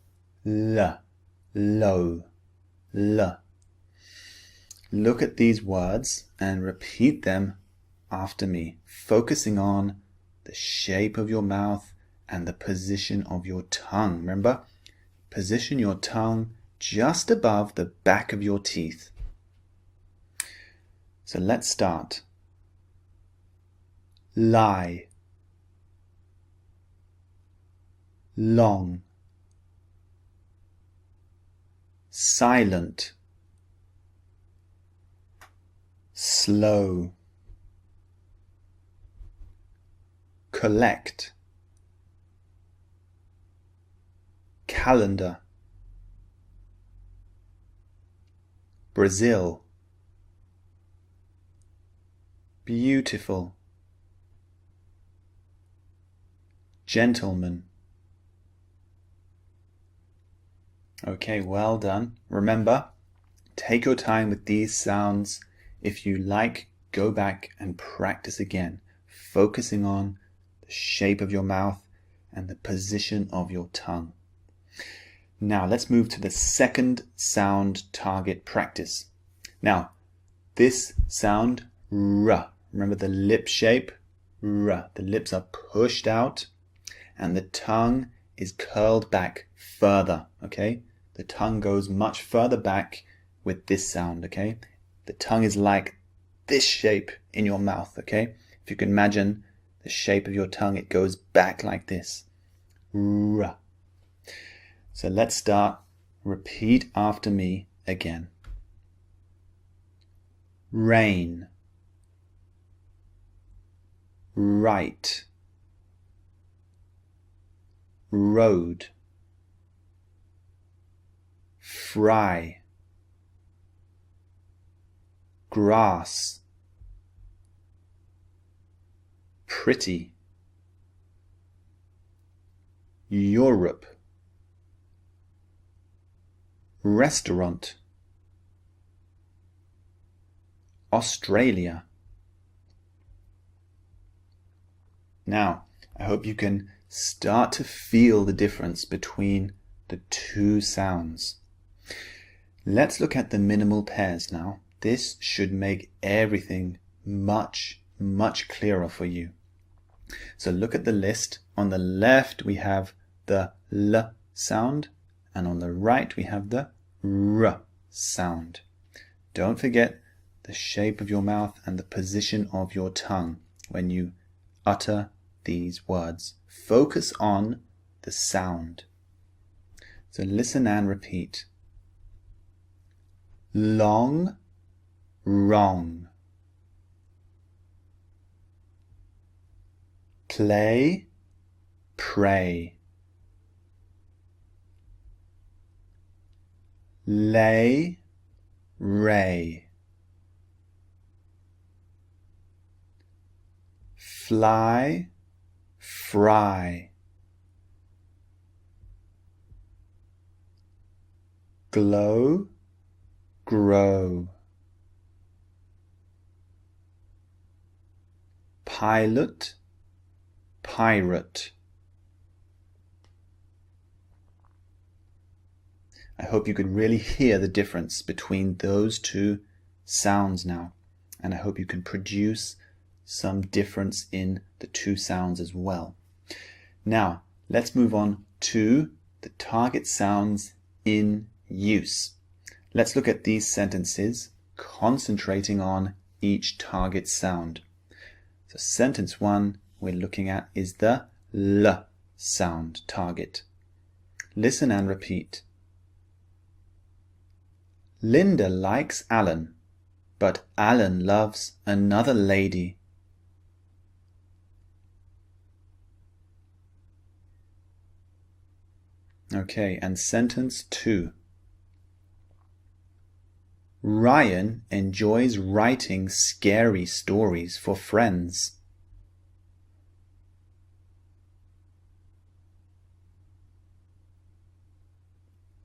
L. Low. L. Look at these words and repeat them after me, focusing on the shape of your mouth and the position of your tongue. Remember, position your tongue just above the back of your teeth. So let's start. Lie, long, silent, slow, collect, calendar, Brazil, beautiful, gentleman. Okay, well done. Remember, take your time with these sounds. If you like, go back and practice again, focusing on the shape of your mouth and the position of your tongue. Now let's move to the second sound target practice. Now, this sound R. Remember the lip shape? R. The lips are pushed out and the tongue is curled back further, okay? The tongue goes much further back with this sound, okay? The tongue is like this shape in your mouth, okay? If you can imagine the shape of your tongue, it goes back like this. R. So let's start. Repeat after me again. Rain. Right. Road. Fry. Grass. Pretty. Europe. Restaurant. Australia. Now, I hope you can start to feel the difference between the two sounds. Let's look at the minimal pairs now. This should make everything much, much clearer for you. So look at the list. On the left, we have the L sound, and on the right, we have the R sound. Don't forget the shape of your mouth and the position of your tongue when you utter these words. Focus on the sound. So listen and repeat. Long, wrong. Play, pray. Lay, ray. Fly, fry. Glow, grow. Pilot, pirate. I hope you could really hear the difference between those two sounds now, and I hope you can produce some difference in the two sounds as well. Now, let's move on to the target sounds in use. Let's look at these sentences, concentrating on each target sound. So sentence 1 we're looking at is the L sound target. Listen and repeat. Linda likes Alan, but Alan loves another lady. Okay, and sentence 2. Ryan enjoys writing scary stories for friends.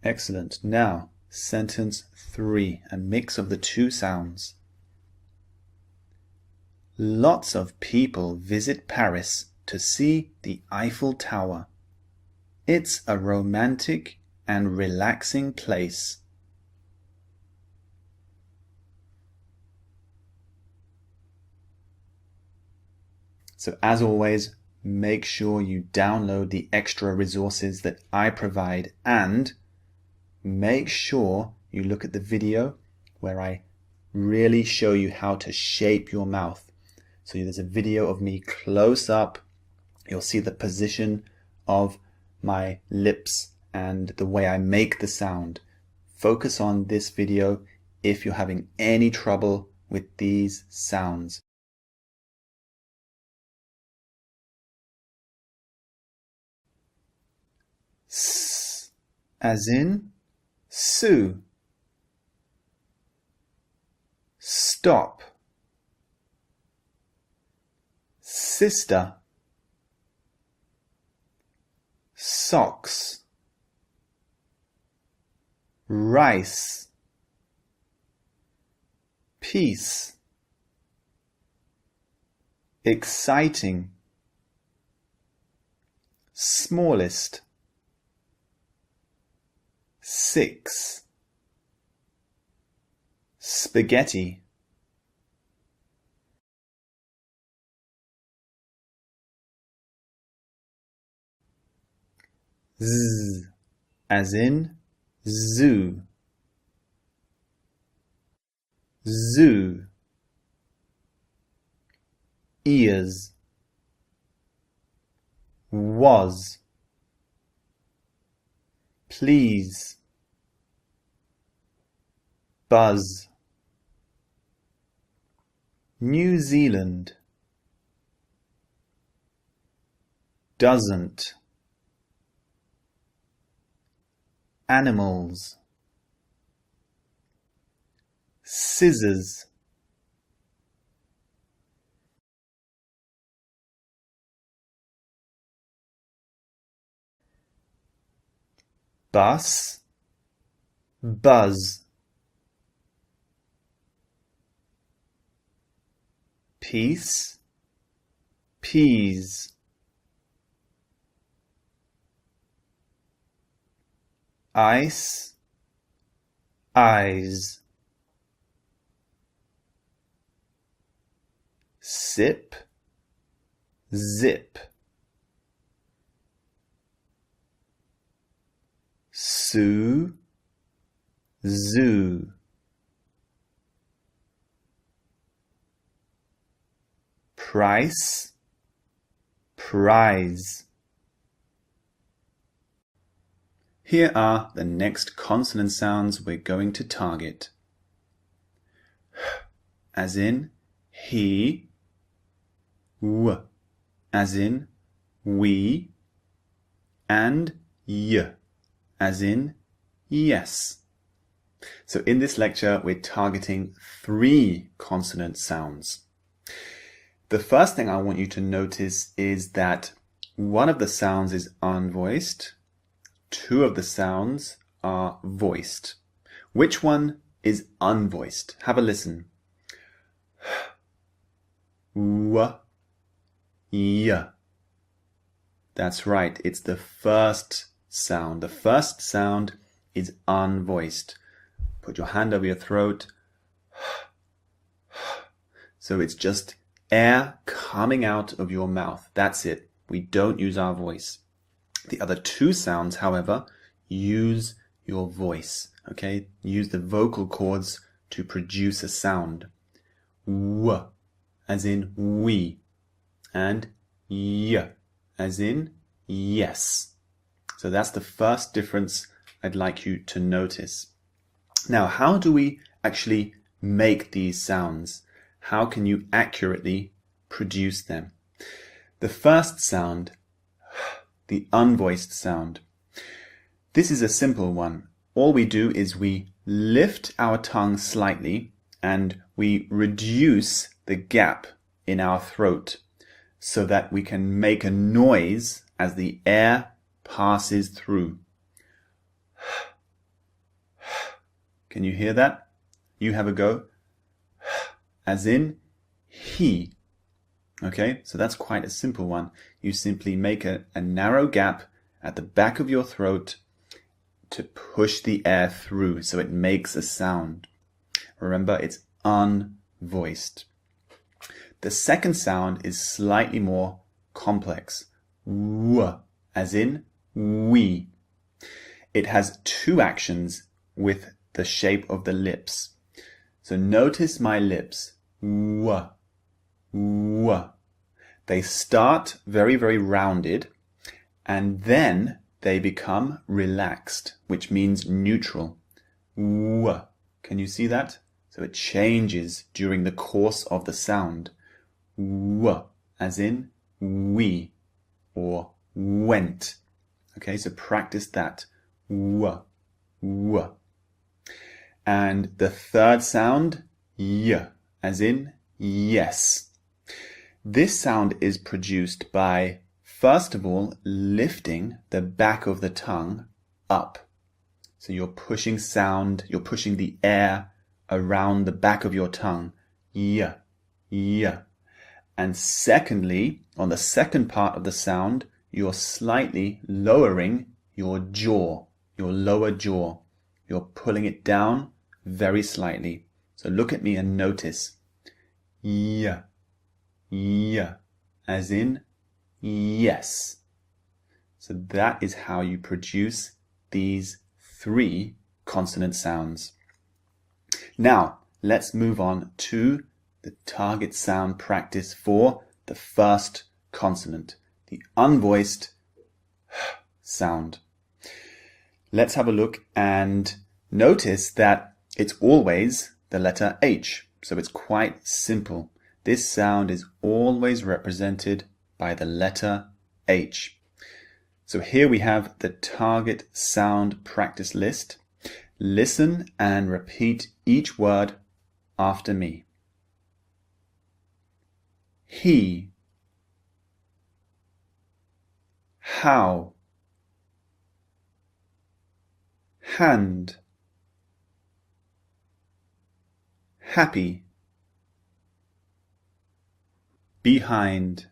Excellent. Now, sentence 3, a mix of the two sounds. Lots of people visit Paris to see the Eiffel Tower. It's a romantic and relaxing place. So as always, make sure you download the extra resources that I provide, and make sure you look at the video where I really show you how to shape your mouth. So there's a video of me close up. You'll see the position of my lips and the way I make the sound. Focus on this video if you're having any trouble with these sounds. S, as in Sue. Stop. Sister. Socks. Rice. Peace. Exciting. Smallest. 6. Spaghetti. Z, as in zoo. Zoo. Ears. Was. Please. Buzz. New Zealand. Doesn't. Animals. Scissors. Bus. Buzz. Peace. Peas. Ice. Eyes. Sip. Zip. Sue. Zoo. Price. Prize. Here are the next consonant sounds we're going to target. As in he. W, as in we. And y, as in yes. So in this lecture, we're targeting 3 consonant sounds. The first thing I want you to notice is that one of the sounds is unvoiced, 2 of the sounds are voiced. Which one is unvoiced? Have a listen. W, y. That's right, it's the first sound. The first sound is unvoiced. Put your hand over your throat. So it's just air coming out of your mouth. That's it. We don't use our voice. The other 2 sounds, however, use your voice. Okay? Use the vocal cords to produce a sound. W, as in we. And y, as in yes. So that's the first difference I'd like you to notice. Now, how do we actually make these sounds? How can you accurately produce them? The first sound, the unvoiced sound. This is a simple one. All we do is we lift our tongue slightly and we reduce the gap in our throat so that we can make a noise as the air passes through. Can you hear that? You have a go. As in he. Okay, so that's quite a simple one. You simply make a narrow gap at the back of your throat to push the air through so it makes a sound. Remember, it's unvoiced. The second sound is slightly more complex. W, as in we. It has 2 actions with the shape of the lips. So notice my lips. W, w. They start very, very rounded and then they become relaxed, which means neutral. W. Can you see that? So it changes during the course of the sound. W, as in we or went. Okay, so practice that. W, w. And the third sound, y, as in yes. This sound is produced by, first of all, lifting the back of the tongue up. So you're pushing the air around the back of your tongue. Y, y. And secondly, on the second part of the sound, you're slightly lowering your jaw, your lower jaw. You're pulling it down very slightly. So look at me and notice. Y, y, as in yes. So that is how you produce these 3 consonant sounds. Now, let's move on to the target sound practice for the first consonant, the unvoiced sound. Let's have a look and notice that it's always the letter H. So it's quite simple. This sound is always represented by the letter H. So here we have the target sound practice list. Listen and repeat each word after me. He, how, hand, happy, behind,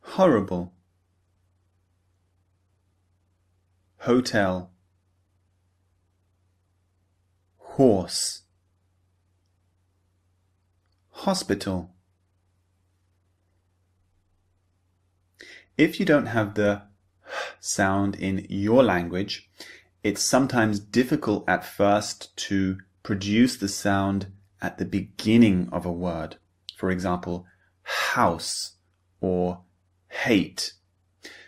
horrible, hotel, horse, hospital. If you don't have the sound in your language, it's sometimes difficult at first to produce the sound at the beginning of a word. For example, house or hate.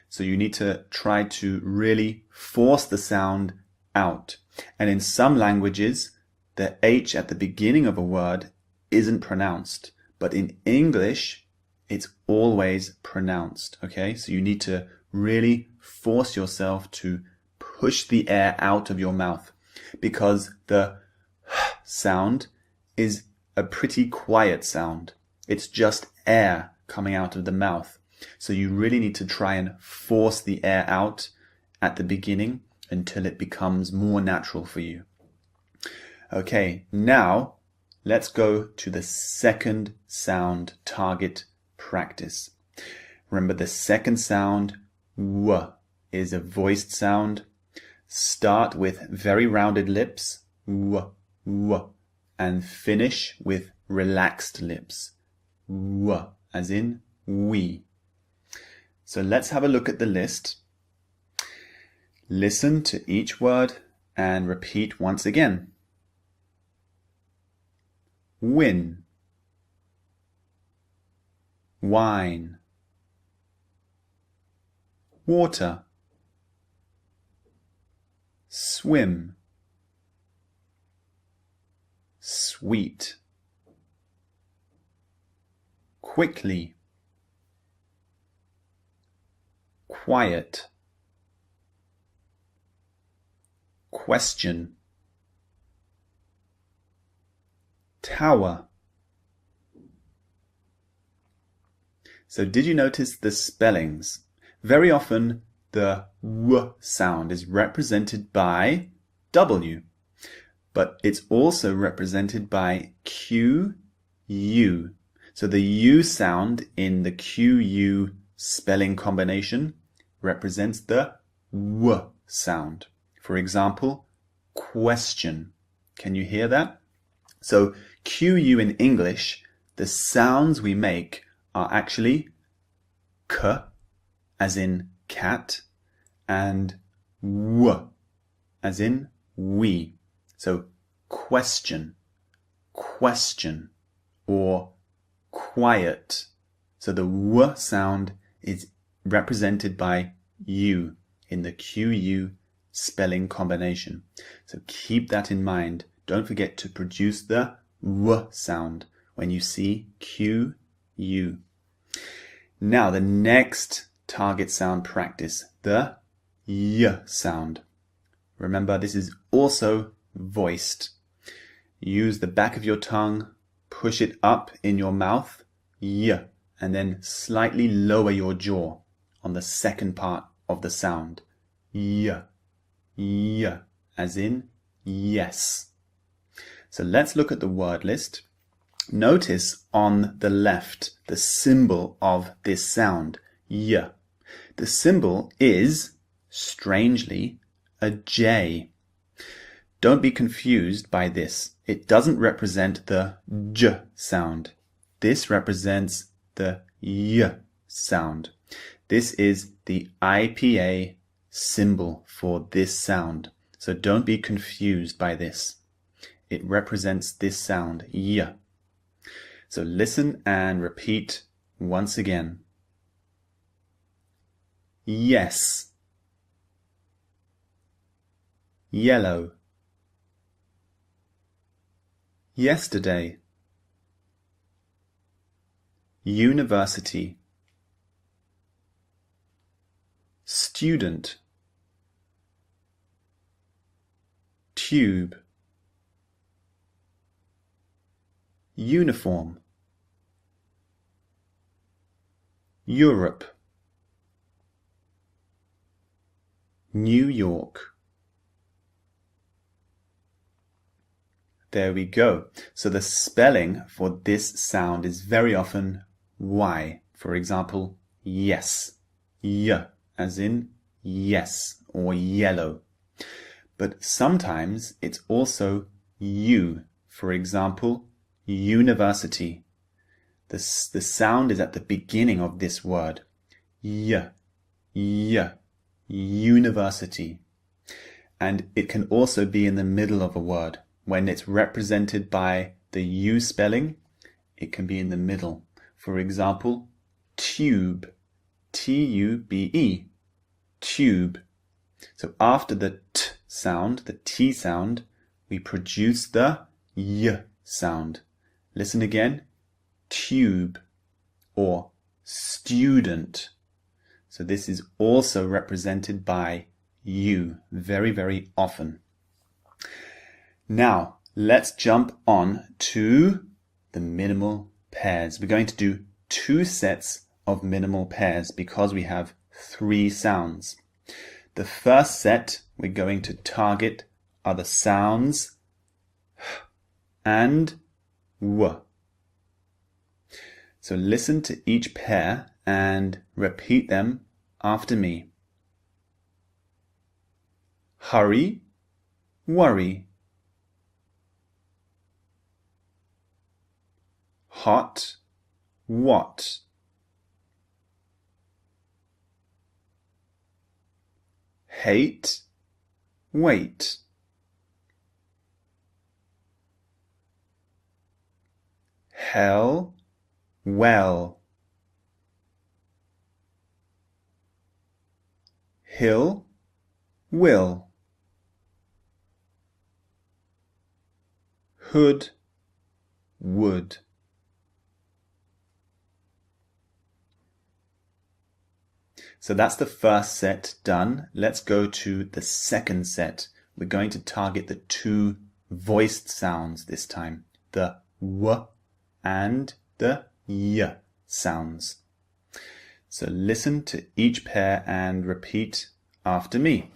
So you need to try to really force the sound out. And in some languages, the H at the beginning of a word isn't pronounced. But in English, it's always pronounced. Okay? So you need to really force yourself to push the air out of your mouth, because the sound is a pretty quiet sound. It's just air coming out of the mouth. So you really need to try and force the air out at the beginning until it becomes more natural for you. Okay, now let's go to the second sound target practice. Remember, the second sound, W, is a voiced sound. Start with very rounded lips, W, W, and finish with relaxed lips, W, as in we. So let's have a look at the list. Listen to each word and repeat once again. Win, wine, water, swim, sweet, quickly, quiet, question, tower. So did you notice the spellings? Very often the W sound is represented by W, but it's also represented by QU. So the U sound in the QU spelling combination represents the W sound. For example, question. Can you hear that? So QU in English, the sounds we make are actually K, as in cat, and W, as in we. So question, question, or quiet. So the W sound is represented by U in the QU spelling combination. So keep that in mind. Don't forget to produce the W sound when you see QU. Now the next target sound practice, the Y sound. Remember, this is also voiced. Use the back of your tongue, push it up in your mouth, Y, and then slightly lower your jaw on the second part of the sound. Y, Y, as in yes. So let's look at the word list. Notice on the left the symbol of this sound, Y. The symbol is, strangely, a J. Don't be confused by this. It doesn't represent the J sound. This represents the Y sound. This is the IPA symbol for this sound. So don't be confused by this. It represents this sound, y. So listen and repeat once again. Yes. Yellow. Yesterday. University. Student. Tube. Uniform. Europe. New York. There we go. So the spelling for this sound is very often Y. For example, yes. Y, as in yes, or yellow. But sometimes it's also U. For example, university. The sound is at the beginning of this word. Y, y, university. And it can also be in the middle of a word. When it's represented by the U spelling, it can be in the middle. For example, tube, T-U-B-E, tube. So after the T sound, the T sound, we produce the Y sound. Listen again, tube or student. So this is also represented by U very, very often. Now, let's jump on to the minimal pairs. We're going to do 2 sets of minimal pairs because we have 3 sounds. The first set we're going to target are the sounds H and W. So listen to each pair and repeat them after me. Hurry, worry. Hot, what? Hate, wait. Hell, well. Hill, will. Hood, would. So that's the first set done. Let's go to the second set. We're going to target the 2 voiced sounds this time, the W and the Y sounds. So listen to each pair and repeat after me.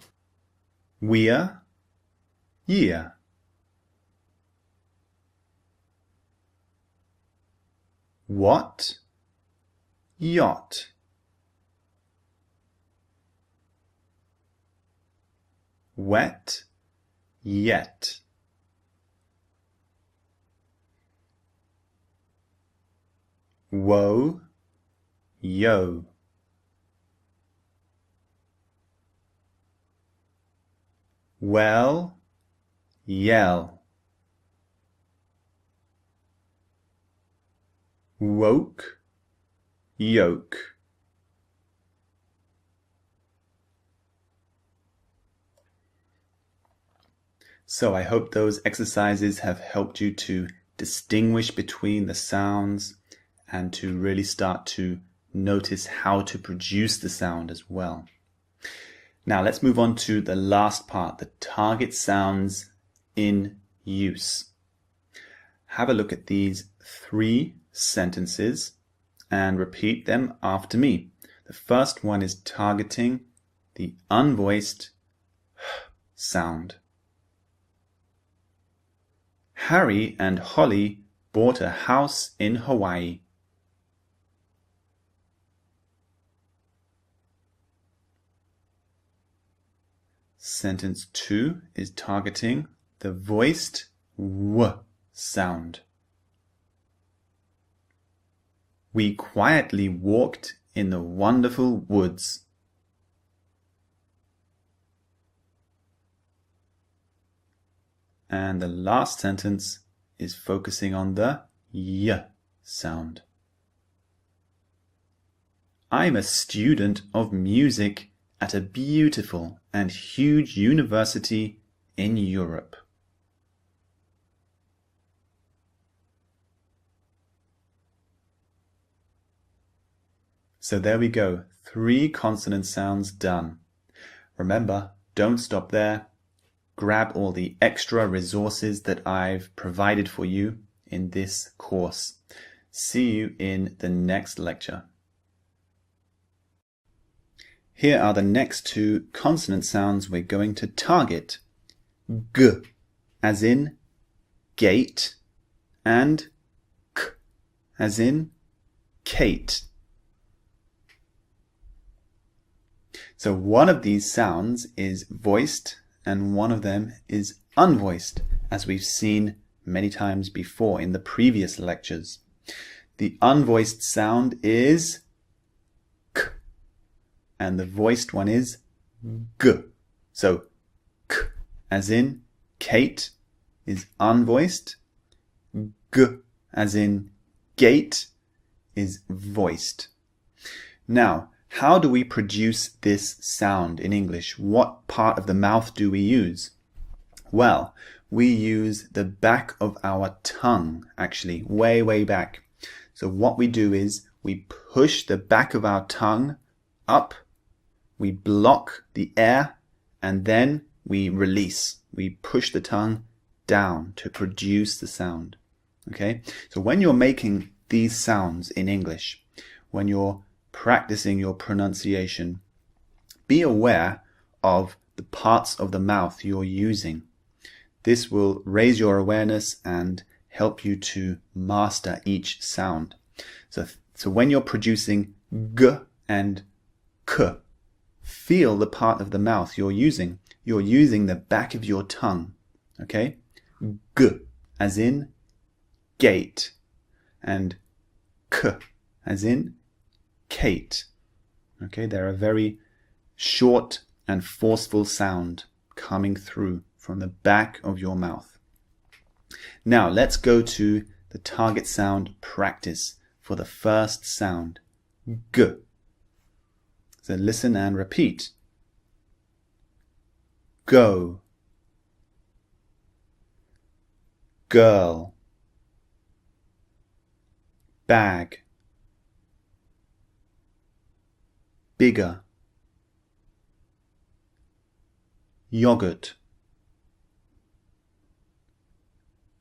We're, year. What, yacht. Wet, yet. Woe, yo. Well, yell. Woke, yoke. So I hope those exercises have helped you to distinguish between the sounds and to really start to notice how to produce the sound as well. Now let's move on to the last part, the target sounds in use. Have a look at these 3 sentences and repeat them after me. The first one is targeting the unvoiced sound. Harry and Holly bought a house in Hawaii. Sentence 2 is targeting the voiced W sound. We quietly walked in the wonderful woods. And the last sentence is focusing on the y sound. I'm a student of music at a beautiful and huge university in Europe. So there we go, 3 consonant sounds done. Remember, don't stop there. Grab all the extra resources that I've provided for you in this course. See you in the next lecture. Here are the next 2 consonant sounds we're going to target. G, as in gate, and K, as in Kate. So one of these sounds is voiced and one of them is unvoiced, as we've seen many times before in the previous lectures. The unvoiced sound is K, and the voiced one is G. So K, as in Kate, is unvoiced. G, as in gate, is voiced. Now, how do we produce this sound in English? What part of the mouth do we use? Well, we use the back of our tongue, actually, way back. So what we do is we push the back of our tongue up, we block the air, and then we release. We push the tongue down to produce the sound. Okay? So when you're making these sounds in English, when you're practicing your pronunciation, be aware of the parts of the mouth you're using. This will raise your awareness and help you to master each sound. So when you're producing G and K, feel the part of the mouth you're using. You're using the back of your tongue. Okay? G, as in gate, and K, as in Kate. Okay, they're a very short and forceful sound coming through from the back of your mouth. Now let's go to the target sound practice for the first sound, G. So listen and repeat. Go, girl, bag, bigger, yogurt,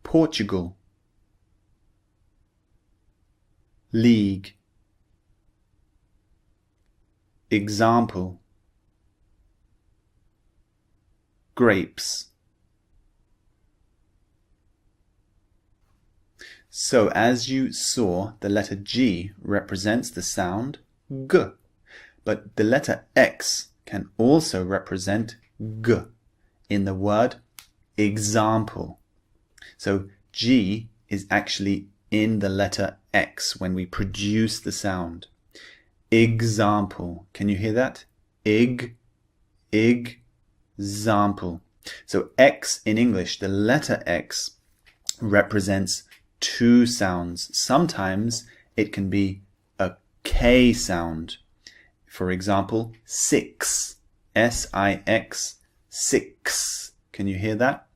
Portugal, league, example, grapes. So as you saw, the letter G represents the sound G. But the letter X can also represent G in the word example. So G is actually in the letter X when we produce the sound. Example. Can you hear that? Example. So X in English, the letter X represents 2 sounds. Sometimes it can be a K sound. For example, 6, S-I-X, 6. Can you hear that?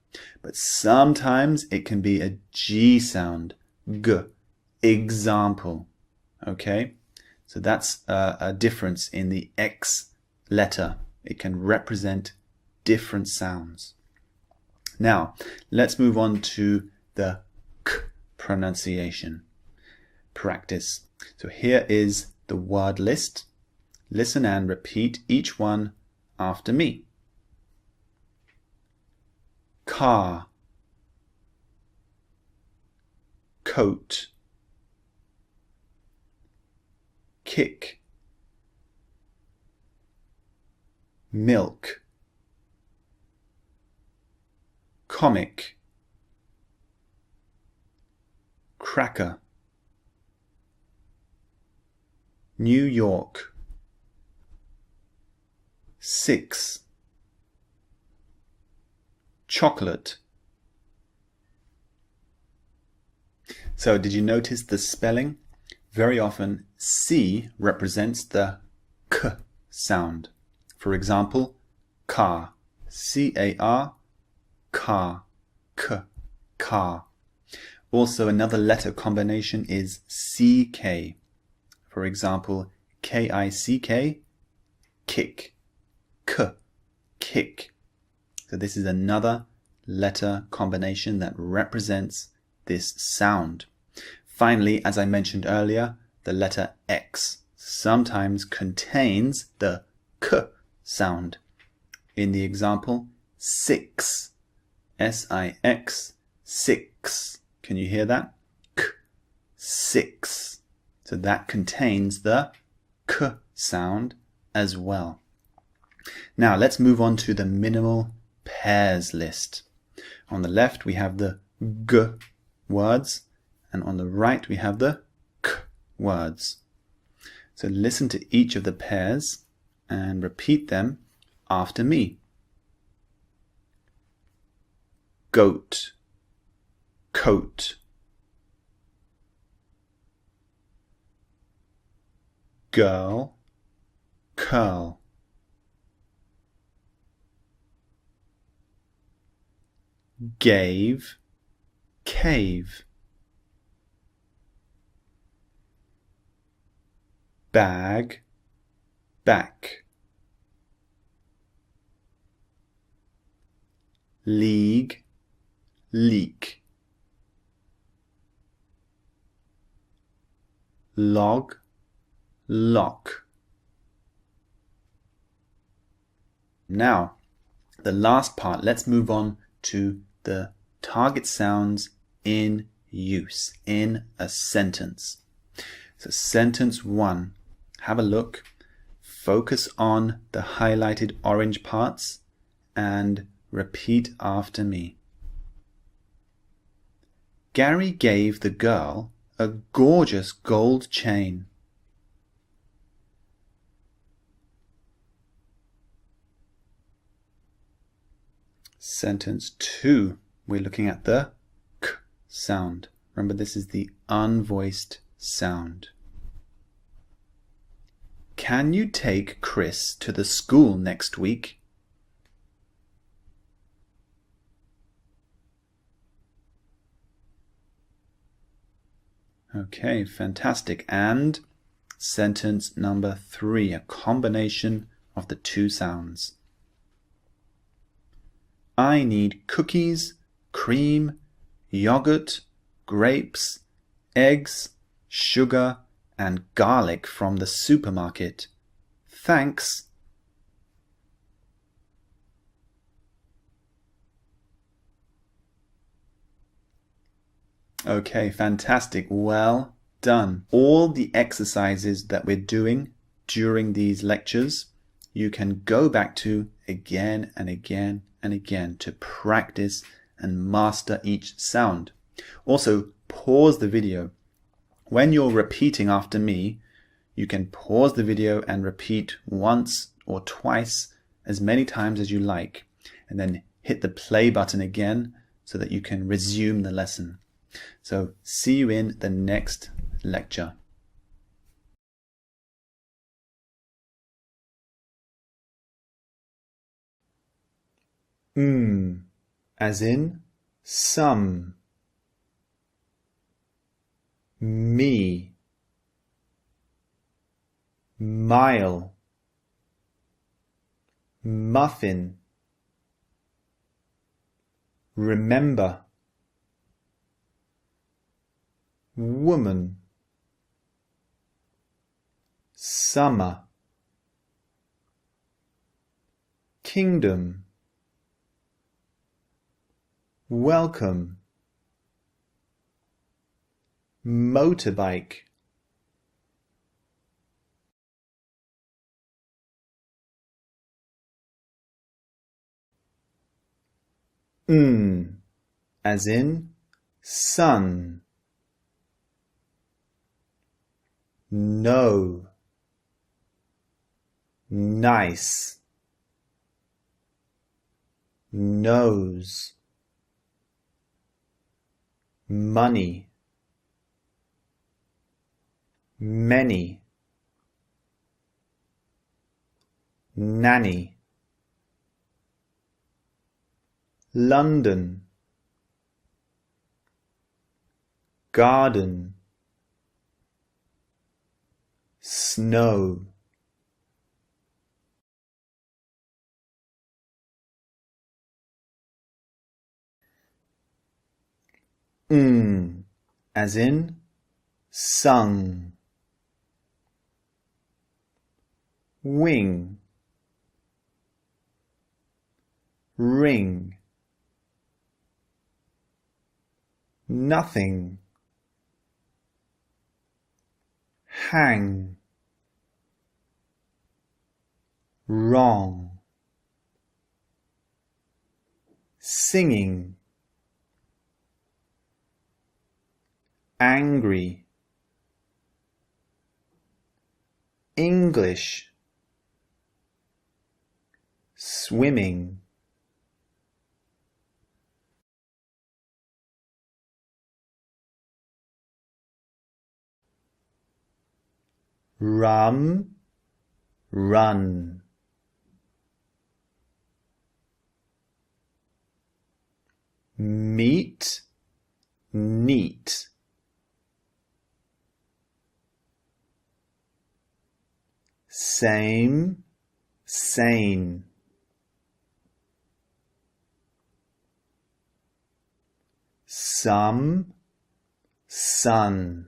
But sometimes it can be a G sound, G, example. Okay? So that's a difference in the X letter. It can represent different sounds. Now, let's move on to the K pronunciation practice. So here is the word list. Listen and repeat each one after me. Car, coat, kick, milk, comic, cracker, New York. 6. Chocolate. So did you notice the spelling? Very often C represents the K sound. For example, car, C-A-R, car, K, car. Also another letter combination is C-K. For example, K-I-C-K, kick, K, kick. So this is another letter combination that represents this sound. Finally, as I mentioned earlier, the letter X sometimes contains the K sound. In the example, 6, S-I-X, 6. Can you hear that? K, 6. So that contains the K sound as well. Now let's move on to the minimal pairs list. On the left we have the G words, and on the right we have the K words. So listen to each of the pairs and repeat them after me. Goat, coat. Girl, curl. Gave, cave. Bag, back. League, leak. Log, lock. Now, the last part, let's move on to the target sounds in use in a sentence. So sentence 1, have a look, focus on the highlighted orange parts and repeat after me. Gary gave the girl a gorgeous gold chain. Sentence 2, we're looking at the K sound. Remember, this is the unvoiced sound. Can you take Chris to the school next week? Okay, fantastic. And sentence number 3, a combination of the two sounds. I need cookies, cream, yogurt, grapes, eggs, sugar, and garlic from the supermarket. Thanks. Okay, fantastic. Well done. All the exercises that we're doing during these lectures, you can go back to again and again and again to practice and master each sound. Also, pause the video. When you're repeating after me, you can pause the video and repeat once or twice, as many times as you like, and then hit the play button again so that you can resume the lesson. So see you in the next lecture. As in some. Me. Mile. Muffin. Remember. Woman. Summer. Kingdom. Welcome. Motorbike. As in sun. No. nice, nose, money, many, nanny, London, garden, snow. As in sung, wing, ring, nothing, hang, wrong, singing, angry, English, swimming, rum, run, meet, neat, same, sane, some, sun,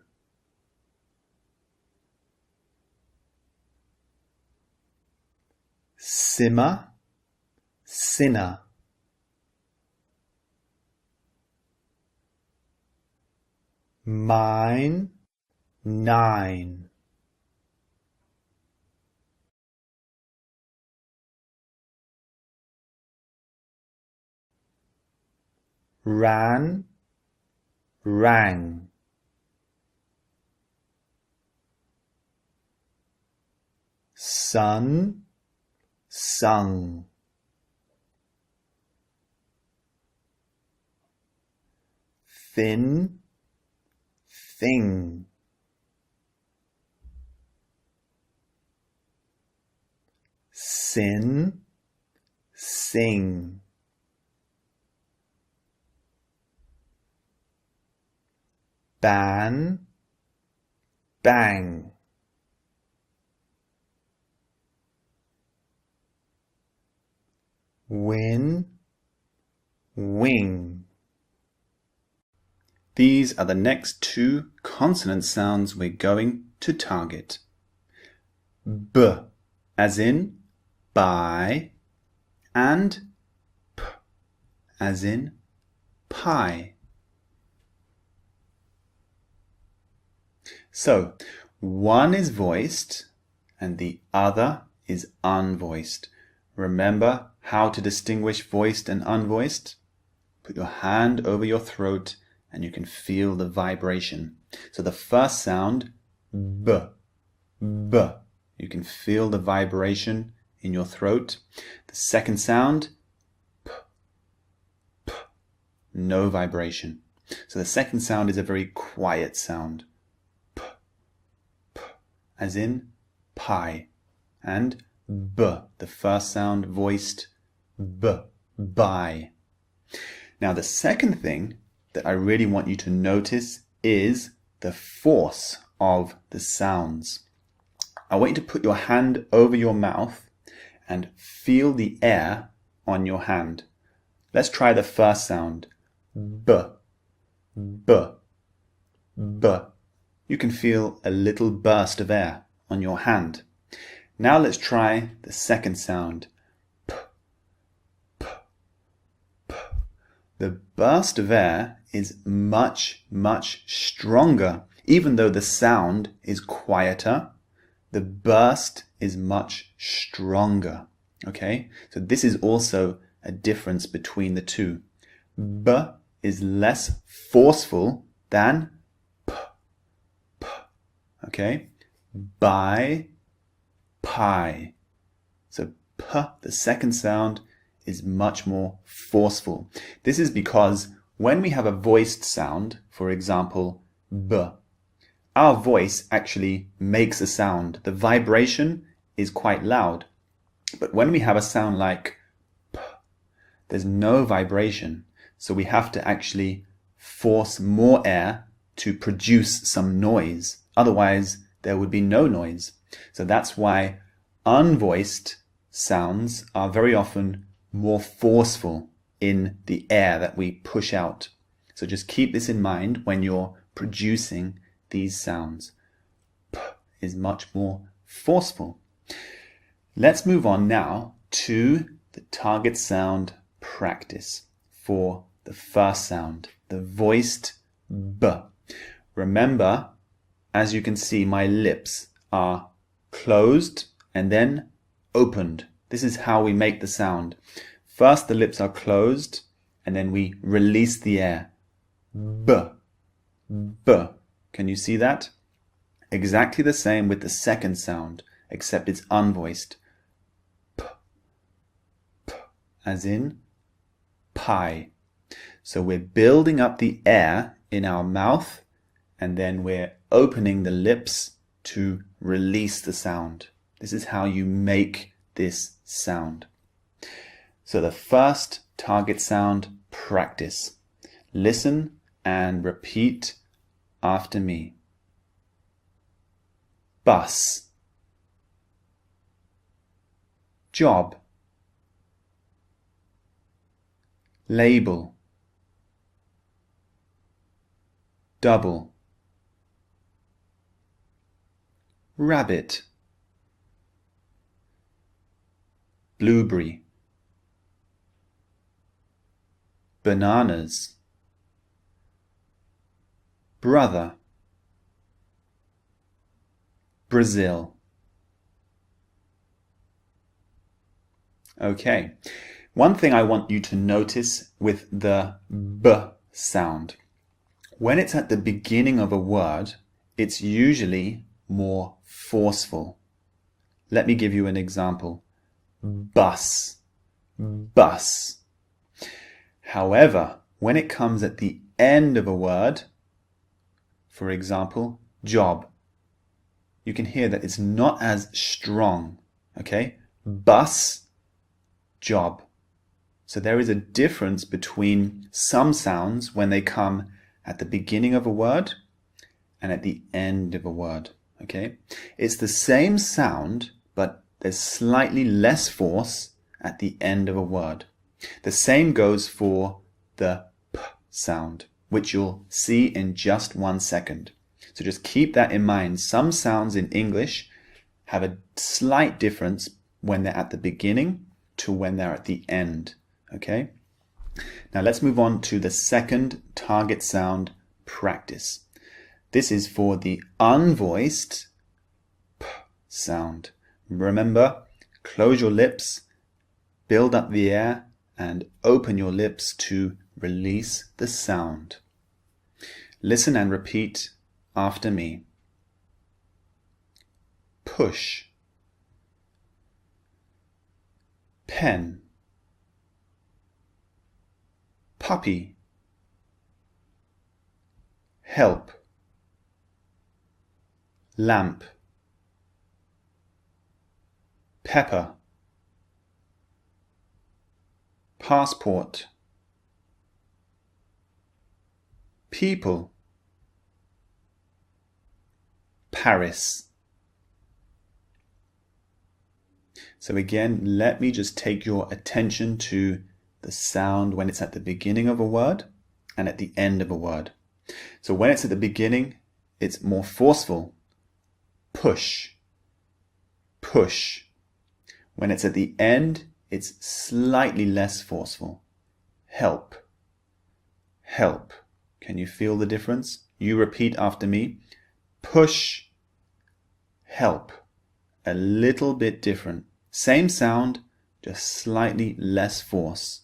simmer, sinner, mine, nine, ran, rang, sun, sung, thin, thing, sin, sing, ban, bang, win, wing. These are the next two consonant sounds we're going to target. B as in buy and P as in pie. So, one is voiced and the other is unvoiced. Remember how to distinguish voiced and unvoiced? Put your hand over your throat and you can feel the vibration. So the first sound, B, B. You can feel the vibration in your throat. The second sound, P, P. No vibration. So the second sound is a very quiet sound. P, P, as in pie. And B, the first sound voiced, B, buy. Now the second thing that I really want you to notice is the force of the sounds. I want you to put your hand over your mouth and feel the air on your hand. Let's try the first sound. B, B, B. You can feel a little burst of air on your hand. Now let's try the second sound. P, P, P. The burst of air is much, much stronger. Even though the sound is quieter, the burst is much stronger. Okay? So this is also a difference between the two. B is less forceful than P, P. Okay? Buy, pie. P, the second sound, is much more forceful. This is because when we have a voiced sound, for example, B, our voice actually makes a sound. The vibration is quite loud. But when we have a sound like P, there's no vibration. So we have to actually force more air to produce some noise. Otherwise, there would be no noise. So that's why unvoiced sounds are very often more forceful in the air that we push out. So just keep this in mind when you're producing these sounds. P is much more forceful. Let's move on now to the target sound practice for the first sound, the voiced B. Remember, as you can see, my lips are closed and then opened. This is how we make the sound. First, the lips are closed and then we release the air. B, B. Can you see that? Exactly the same with the second sound, except it's unvoiced. P, P, as in pie. So we're building up the air in our mouth and then we're opening the lips to release the sound. This is how you make this sound. So the first target sound practice. Listen and repeat after me. Bus. Job. Label. Double. Rabbit. Blueberry. Bananas. Brother. Brazil. Okay. One thing I want you to notice with the B sound. When it's at the beginning of a word, it's usually more forceful. Let me give you an example. Bus. Bus. However, when it comes at the end of a word, for example, job, you can hear that it's not as strong. Okay? Bus, job. So there is a difference between some sounds when they come at the beginning of a word and at the end of a word. Okay? It's the same sound, but there's slightly less force at the end of a word. The same goes for the P sound, which you'll see in just 1 second. So just keep that in mind. Some sounds in English have a slight difference when they're at the beginning to when they're at the end. Okay? Now let's move on to the second target sound practice. This is for the unvoiced P sound. Remember, close your lips, build up the air, and open your lips to release the sound. Listen and repeat after me. Push. Pen. Puppy. Help. Lamp. Pepper. Passport. People. Paris. So again, let me just take your attention to the sound when it's at the beginning of a word and at the end of a word. So when it's at the beginning, it's more forceful. Push. Push. When it's at the end, it's slightly less forceful. Help. Help. Can you feel the difference? You repeat after me. Push. Help. A little bit different. Same sound, just slightly less force.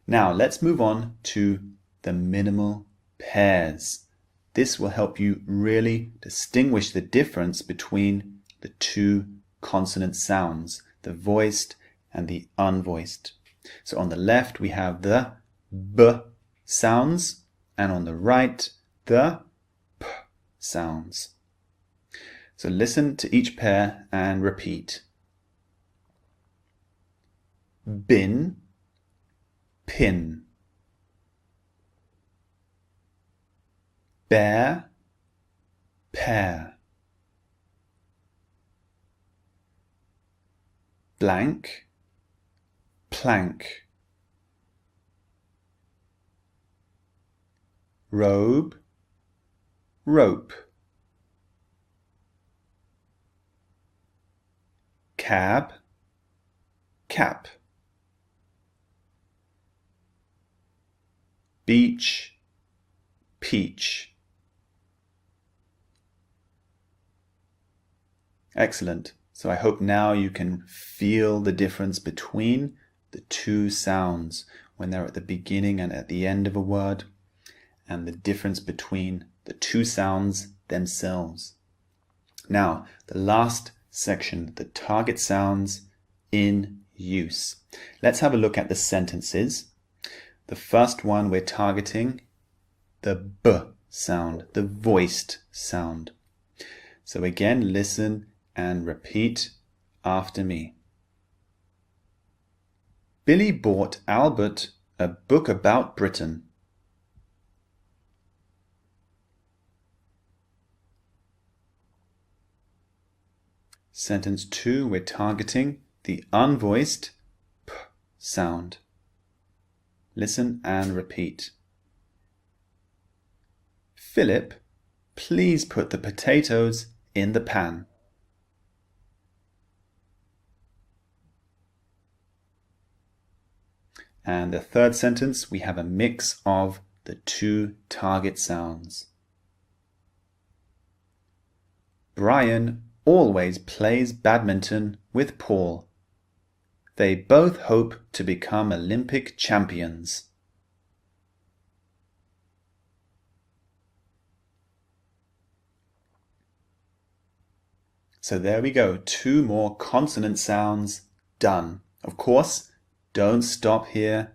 Now let's move on to the minimal pairs. This will help you really distinguish the difference between the two consonant sounds, the voiced, and the unvoiced. So on the left we have the B sounds, and on the right the P sounds. So listen to each pair and repeat. Bin, pin. Bear, pear. Blank, plank. Robe, rope. Cab, cap. Beach, peach. Excellent. So I hope now you can feel the difference between the two sounds when they're at the beginning and at the end of a word, and the difference between the two sounds themselves. Now, the last section, the target sounds in use. Let's have a look at the sentences. The first one, we're targeting the B sound, the voiced sound. So again, listen and repeat after me. Billy bought Albert a book about Britain. Sentence 2, we're targeting the unvoiced P sound. Listen and repeat. Philip, please put the potatoes in the pan. And the third sentence, we have a mix of the two target sounds. Brian always plays badminton with Paul. They both hope to become Olympic champions. So there we go, 2 more consonant sounds done. Of course, don't stop here.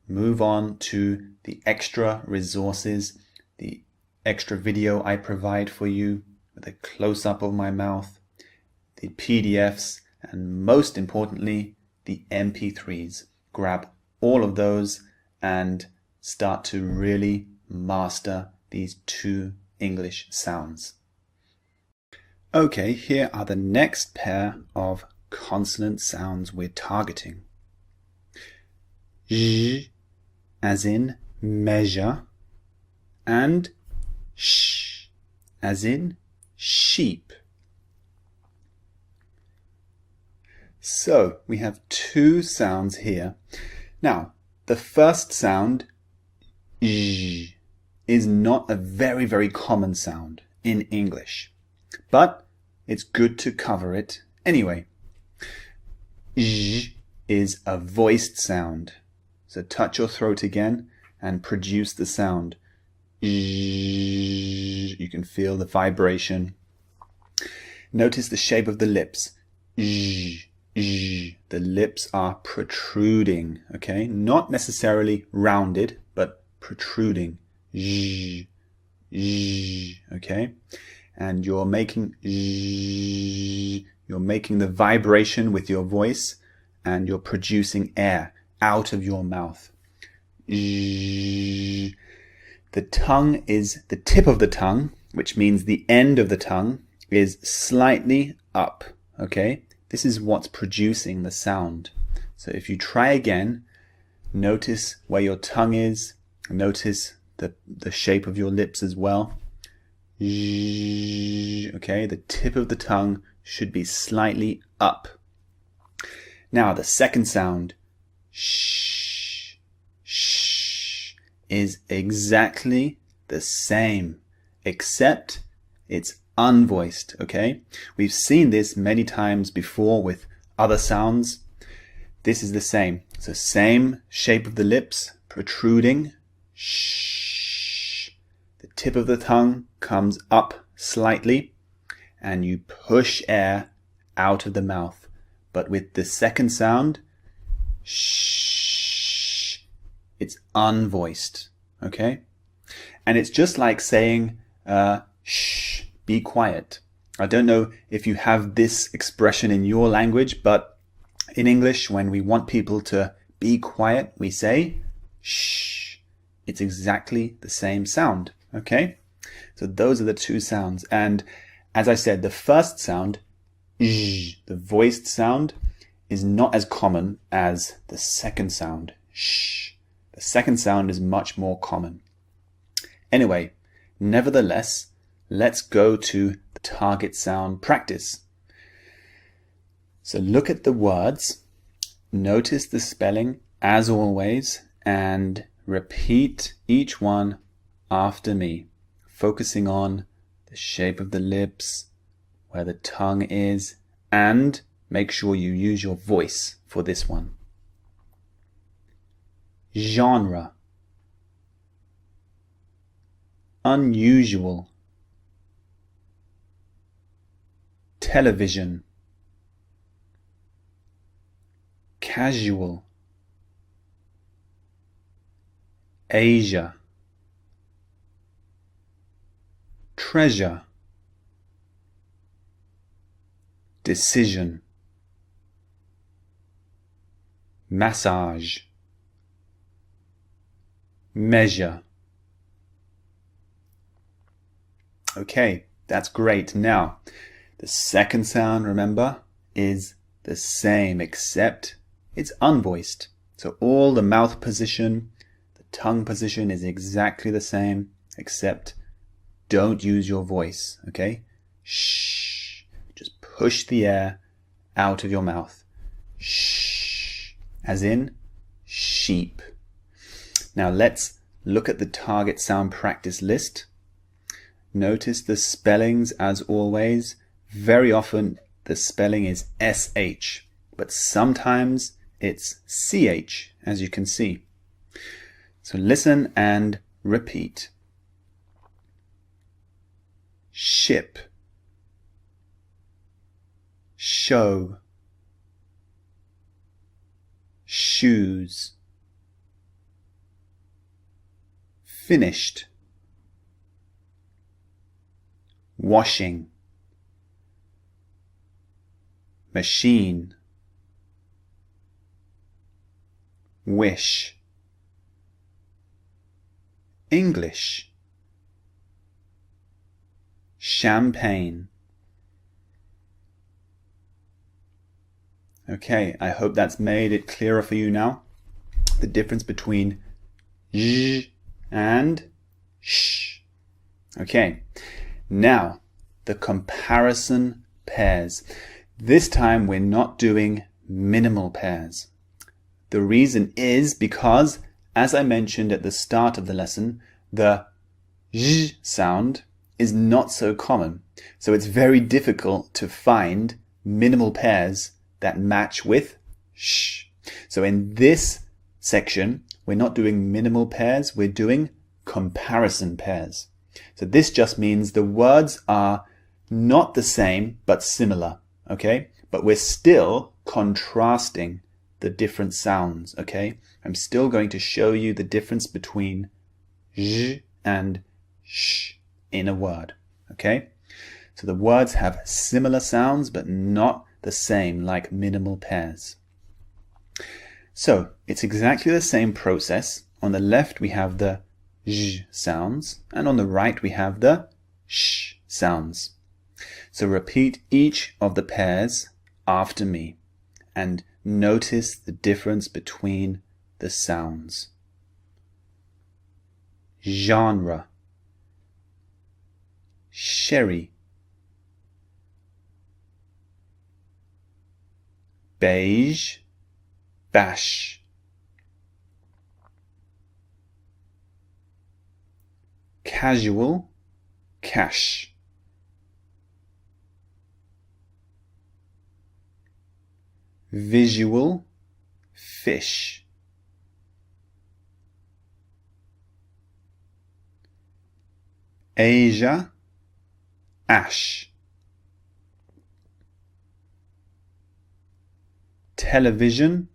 Move on to the extra resources, the extra video I provide for you with a close-up of my mouth, the PDFs, and most importantly, the MP3s. Grab all of those and start to really master these 2 English sounds. Okay, here are the next pair of consonant sounds we're targeting. J, as in measure, and sh, as in sheep. So we have 2 sounds here. Now, the first sound, j, is not a very common sound in English, but it's good to cover it anyway. J is a voiced sound. So touch your throat again and produce the sound. You can feel the vibration. Notice the shape of the lips. The lips are protruding, okay? Not necessarily rounded, but protruding. Okay? And you're making the vibration with your voice, and you're producing air out of your mouth. The tongue is the tip of the tongue, which means the end of the tongue is slightly up, okay? This is what's producing the sound. So if you try again, notice where your tongue is, notice the shape of your lips as well. Okay, the tip of the tongue should be slightly up. Now the second sound, sh, is exactly the same, except it's unvoiced, okay? We've seen this many times before with other sounds. This is the same. So same shape of the lips, protruding, sh. The tip of the tongue comes up slightly, and you push air out of the mouth. But with the second sound, shh, it's unvoiced, okay? And it's just like saying, shh, be quiet. I don't know if you have this expression in your language, but in English, when we want people to be quiet, we say, shh. It's exactly the same sound, okay? So those are the two sounds. And as I said, the first sound, the voiced sound, is not as common as the second sound, shh. The second sound is much more common. Anyway, nevertheless, let's go to the target sound practice. So look at the words, notice the spelling as always, and repeat each one after me, focusing on the shape of the lips, where the tongue is, and make sure you use your voice for this one. Genre. Unusual. Television. Casual. Asia. Treasure. Decision. Massage. Measure. Okay, that's great. Now, the second sound, remember, is the same, except it's unvoiced. So all the mouth position, the tongue position is exactly the same, except don't use your voice, okay? Shh. Just push the air out of your mouth. Shh. As in sheep. Now let's look at the target sound practice list. Notice the spellings as always. Very often the spelling is SH, but sometimes it's CH, as you can see. So listen and repeat. Ship. Show. Shoes. Finished. Washing. Machine. Wish. English. Champagne. Okay, I hope that's made it clearer for you now. The difference between j and sh. Okay, now the comparison pairs. This time we're not doing minimal pairs. The reason is because, as I mentioned at the start of the lesson, the j sound is not so common. So it's very difficult to find minimal pairs that match with sh. So in this section, we're not doing minimal pairs, we're doing comparison pairs. So this just means the words are not the same, but similar, okay? But we're still contrasting the different sounds, okay? I'm still going to show you the difference between j and sh in a word, okay? So the words have similar sounds, but not the same like minimal pairs. So it's exactly the same process. On the left we have the j sounds, and on the right we have the sh sounds. So repeat each of the pairs after me and notice the difference between the sounds. Genre. Sherry. Beige. Bash. Casual. Cash. Visual. Fish. Asia. Ash. television,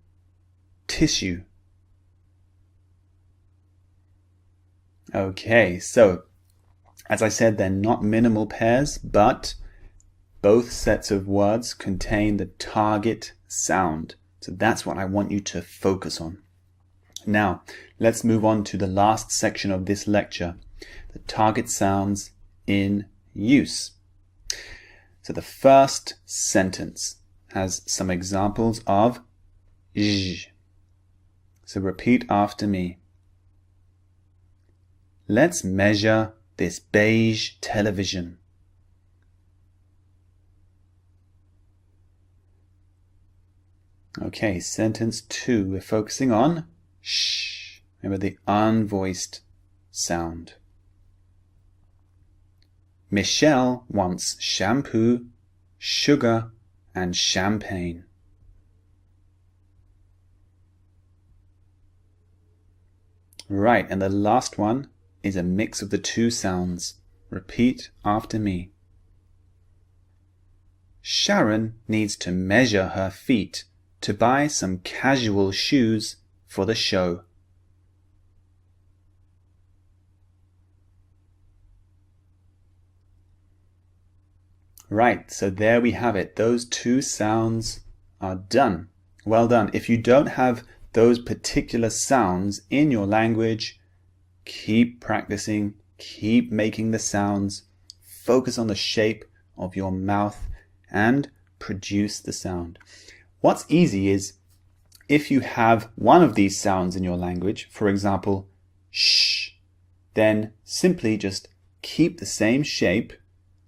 tissue. Okay, so as I said, they're not minimal pairs, but both sets of words contain the target sound. So that's what I want you to focus on. Now, let's move on to the last section of this lecture, the target sounds in use. So the first sentence has some examples of zh. So repeat after me. Let's measure this beige television. Okay, sentence 2, we're focusing on sh. Remember the unvoiced sound. Michelle wants shampoo, sugar, and champagne. Right, and the last one is a mix of the two sounds. Repeat after me. Sharon needs to measure her feet to buy some casual shoes for the show. Right, so there we have it. Those two sounds are done. Well done. If you don't have those particular sounds in your language, keep practicing, keep making the sounds, focus on the shape of your mouth and produce the sound. What's easy is if you have one of these sounds in your language, for example, sh, then simply just keep the same shape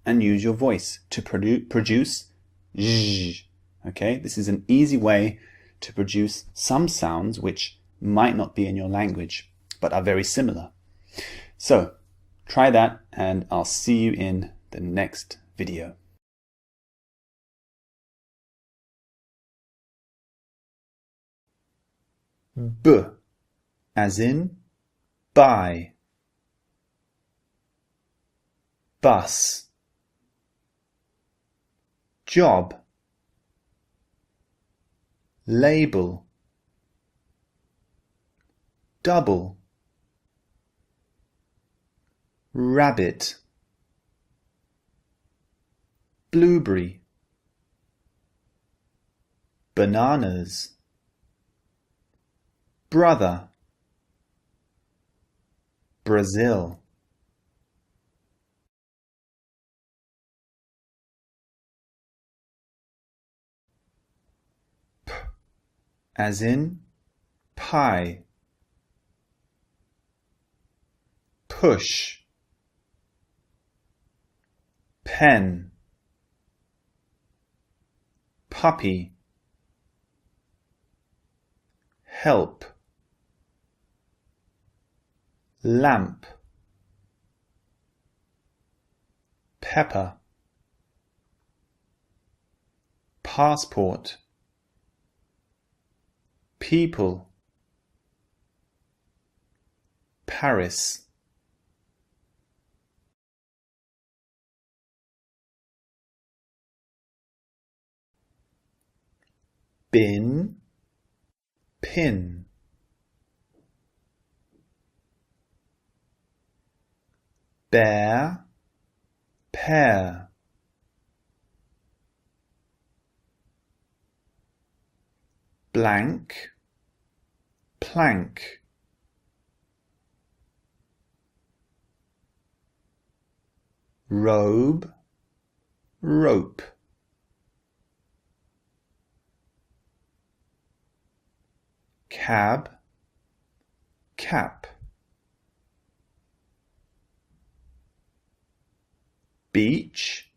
and use your voice to produce zh. Okay, this is an easy way to produce some sounds which might not be in your language, but are very similar. So try that and I'll see you in the next video. B as in buy, bus, job, label, double, rabbit, blueberry, bananas, brother, Brazil. P as in pie, push, pen, puppy, help, lamp, pepper, passport, people, Paris. Bin, pin, bear, pear, blank, plank, robe, rope, cab, cap, beach,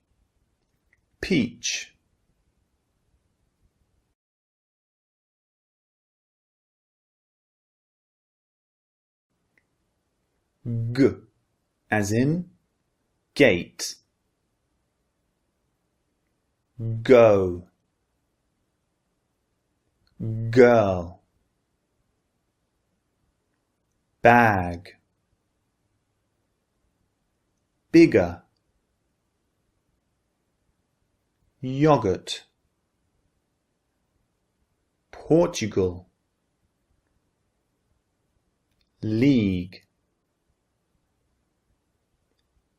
peach, g as in gate, go, girl, bag, bigger, yogurt, Portugal. League.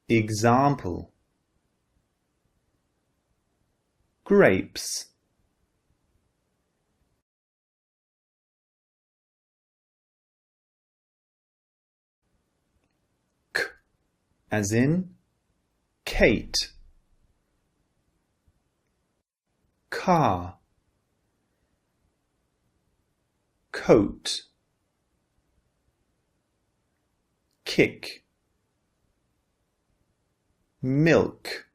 Example. Grapes. K as in Kate. Car. Coat. Kick. Milk.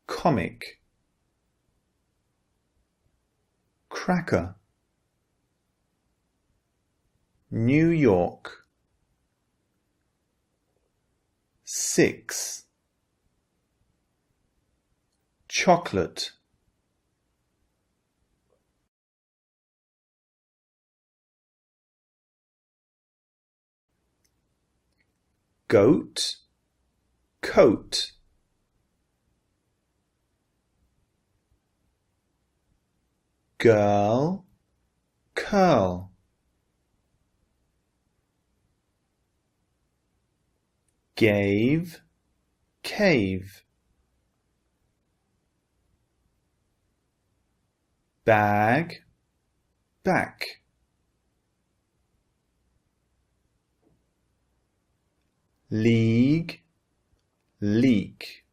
Comic. Cracker. New York. 6. Chocolate. Goat. Coat. Girl. Curl. Gave. Cave. Bag. Back. League. Leak.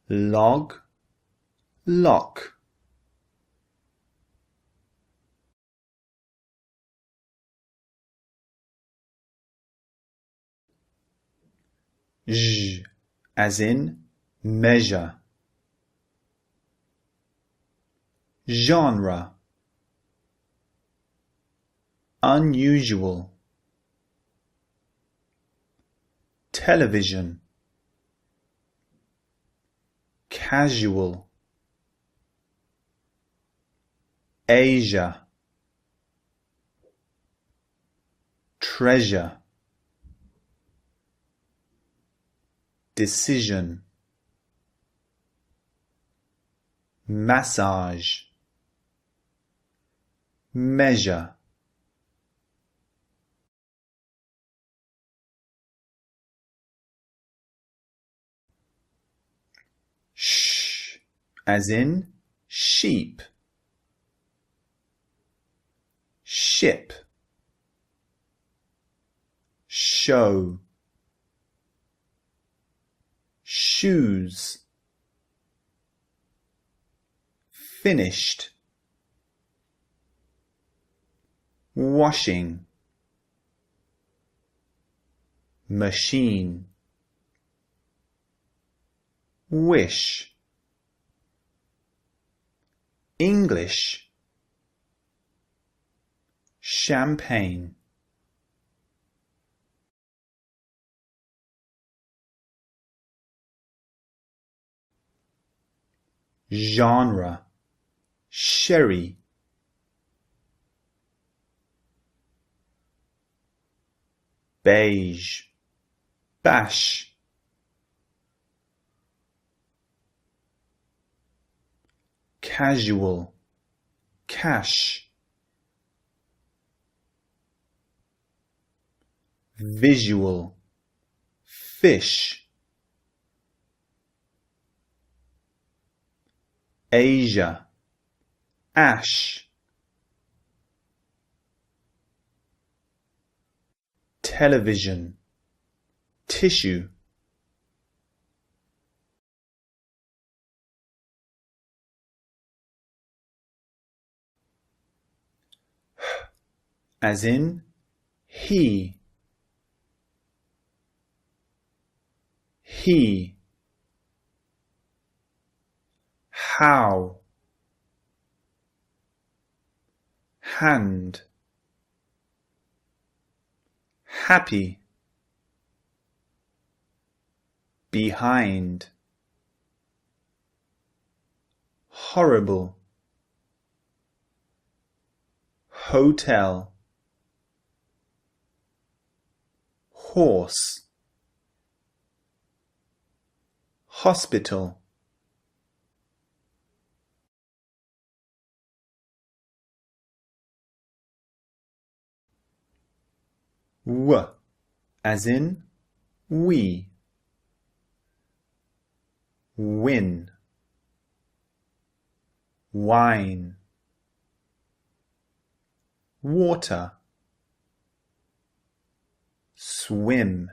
Log. Lock. J as in measure. Genre. Unusual. Television. Casual. Asia. Treasure. Decision. Massage. Measure. Sh as in sheep. Ship. Show. Shoes. Finished. Washing. Machine. Wish. English. Champagne. Genre. Sherry. Beige. Bash. Casual. Cash. Visual. Fish. Asia. Ash. Television. Tissue. As in he. He. How. Hand. Happy. Behind. Horrible. Hotel. Horse. hospital. W as in we. Win, wine, water, swim,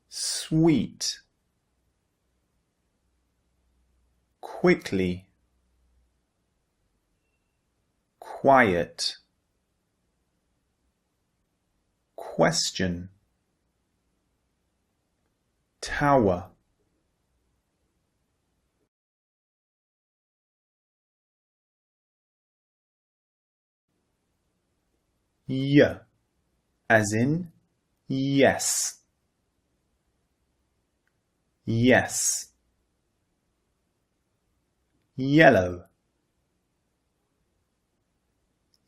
sweet, quickly, quiet, question, tower. Y as in yes. Yes. Yellow.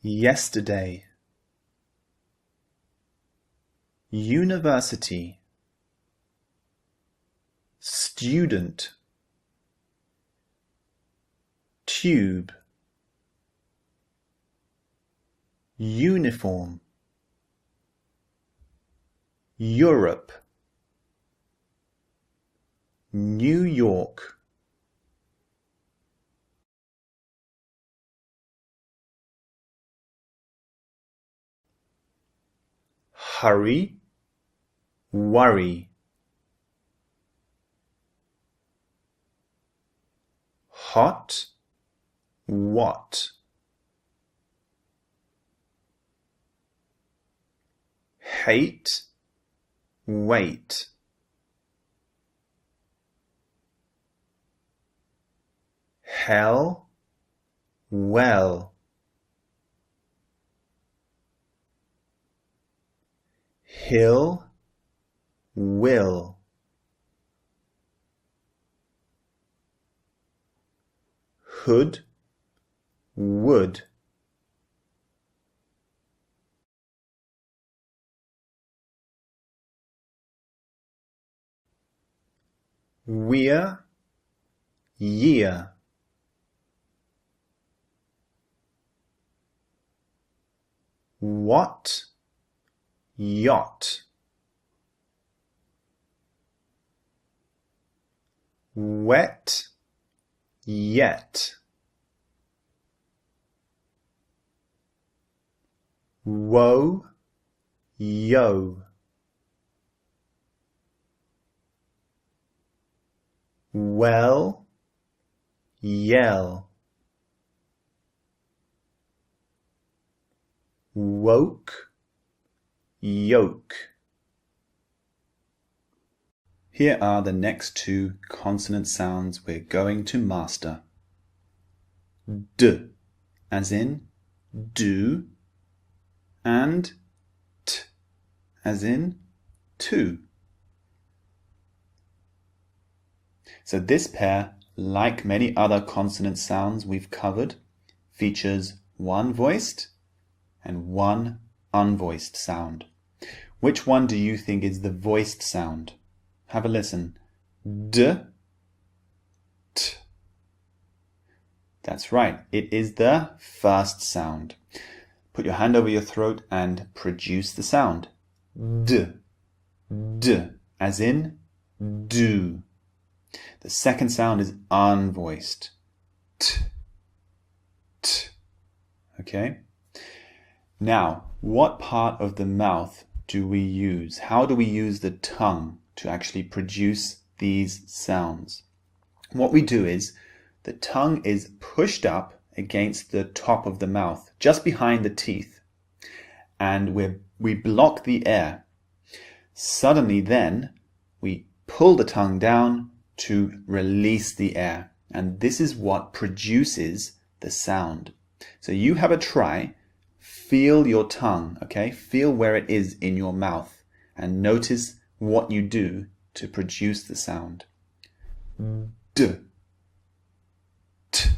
Yesterday. University. Student. Tube. Uniform. Europe. New York. Hurry, worry. Hot, what? Hate, wait. Hell, well. Hill, will. Hood, would. We're, year. What, yacht. Wet, yet. Woe, yo. Well, yell. Woke, yoke. Here are the next two consonant sounds we're going to master. D as in do, and T as in to. So this pair, like many other consonant sounds we've covered, features one voiced and one unvoiced sound. Which one do you think is the voiced sound? Have a listen. D, T. That's right, it is the first sound. Put your hand over your throat and produce the sound. D, D, as in do. The second sound is unvoiced. T, T. Okay? Now, what part of the mouth do we use? How do we use the tongue to actually produce these sounds? What we do is, the tongue is pushed up against the top of the mouth, just behind the teeth, and we block the air. Suddenly then, we pull the tongue down to release the air, and this is what produces the sound. So you have a try. Feel your tongue, okay? Feel where it is in your mouth and notice what you do to produce the sound. D, T,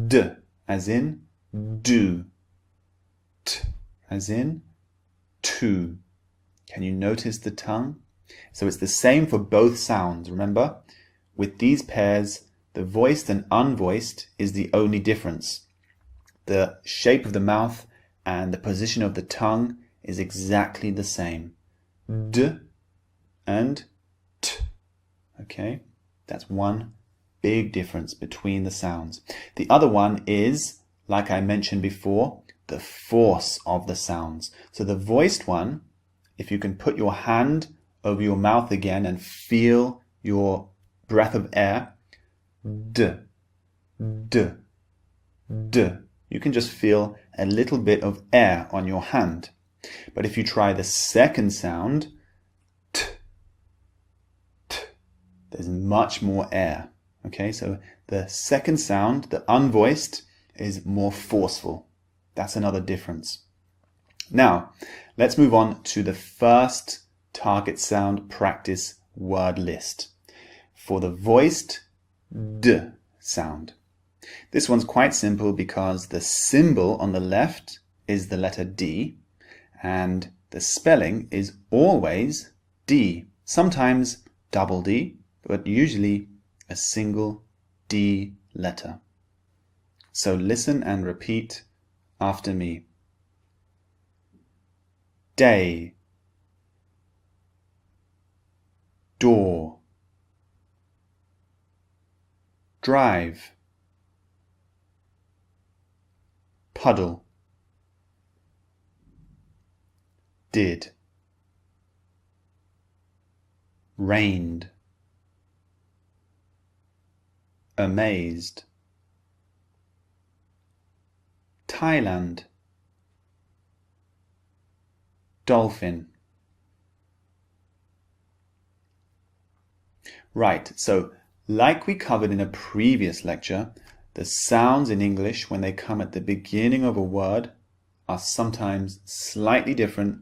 D, as in do. T, as in to. Can you notice the tongue? So it's the same for both sounds, remember? With these pairs, the voiced and unvoiced is the only difference. The shape of the mouth and the position of the tongue is exactly the same. D and T. Okay, that's one big difference between the sounds. The other one is, like I mentioned before, the force of the sounds. So the voiced one, if you can put your hand over your mouth again and feel your breath of air, D, D, D. You can just feel a little bit of air on your hand. But if you try the second sound, T, T, there's much more air. Okay, so the second sound, the unvoiced, is more forceful. That's another difference. Now, let's move on to the first target sound practice word list. For the voiced D sound. This one's quite simple because the symbol on the left is the letter D and the spelling is always D. Sometimes double D, but usually a single D letter. So listen and repeat after me. Day, door, drive, puddle, did, rained, amazed, Thailand, dolphin. Right, so like we covered in a previous lecture, the sounds in English when they come at the beginning of a word are sometimes slightly different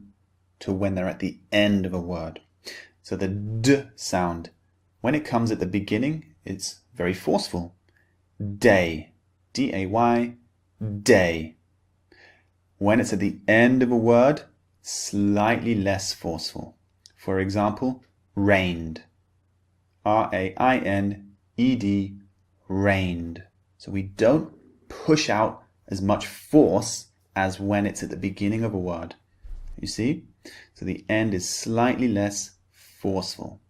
to when they're at the end of a word. So the D sound, when it comes at the beginning, it's very forceful. Day, D-A-Y, day. When it's at the end of a word, slightly less forceful. For example, rained, R-A-I-N-E-D, rained. So we don't push out as much force as when it's at the beginning of a word. You see? So the end is slightly less forceful.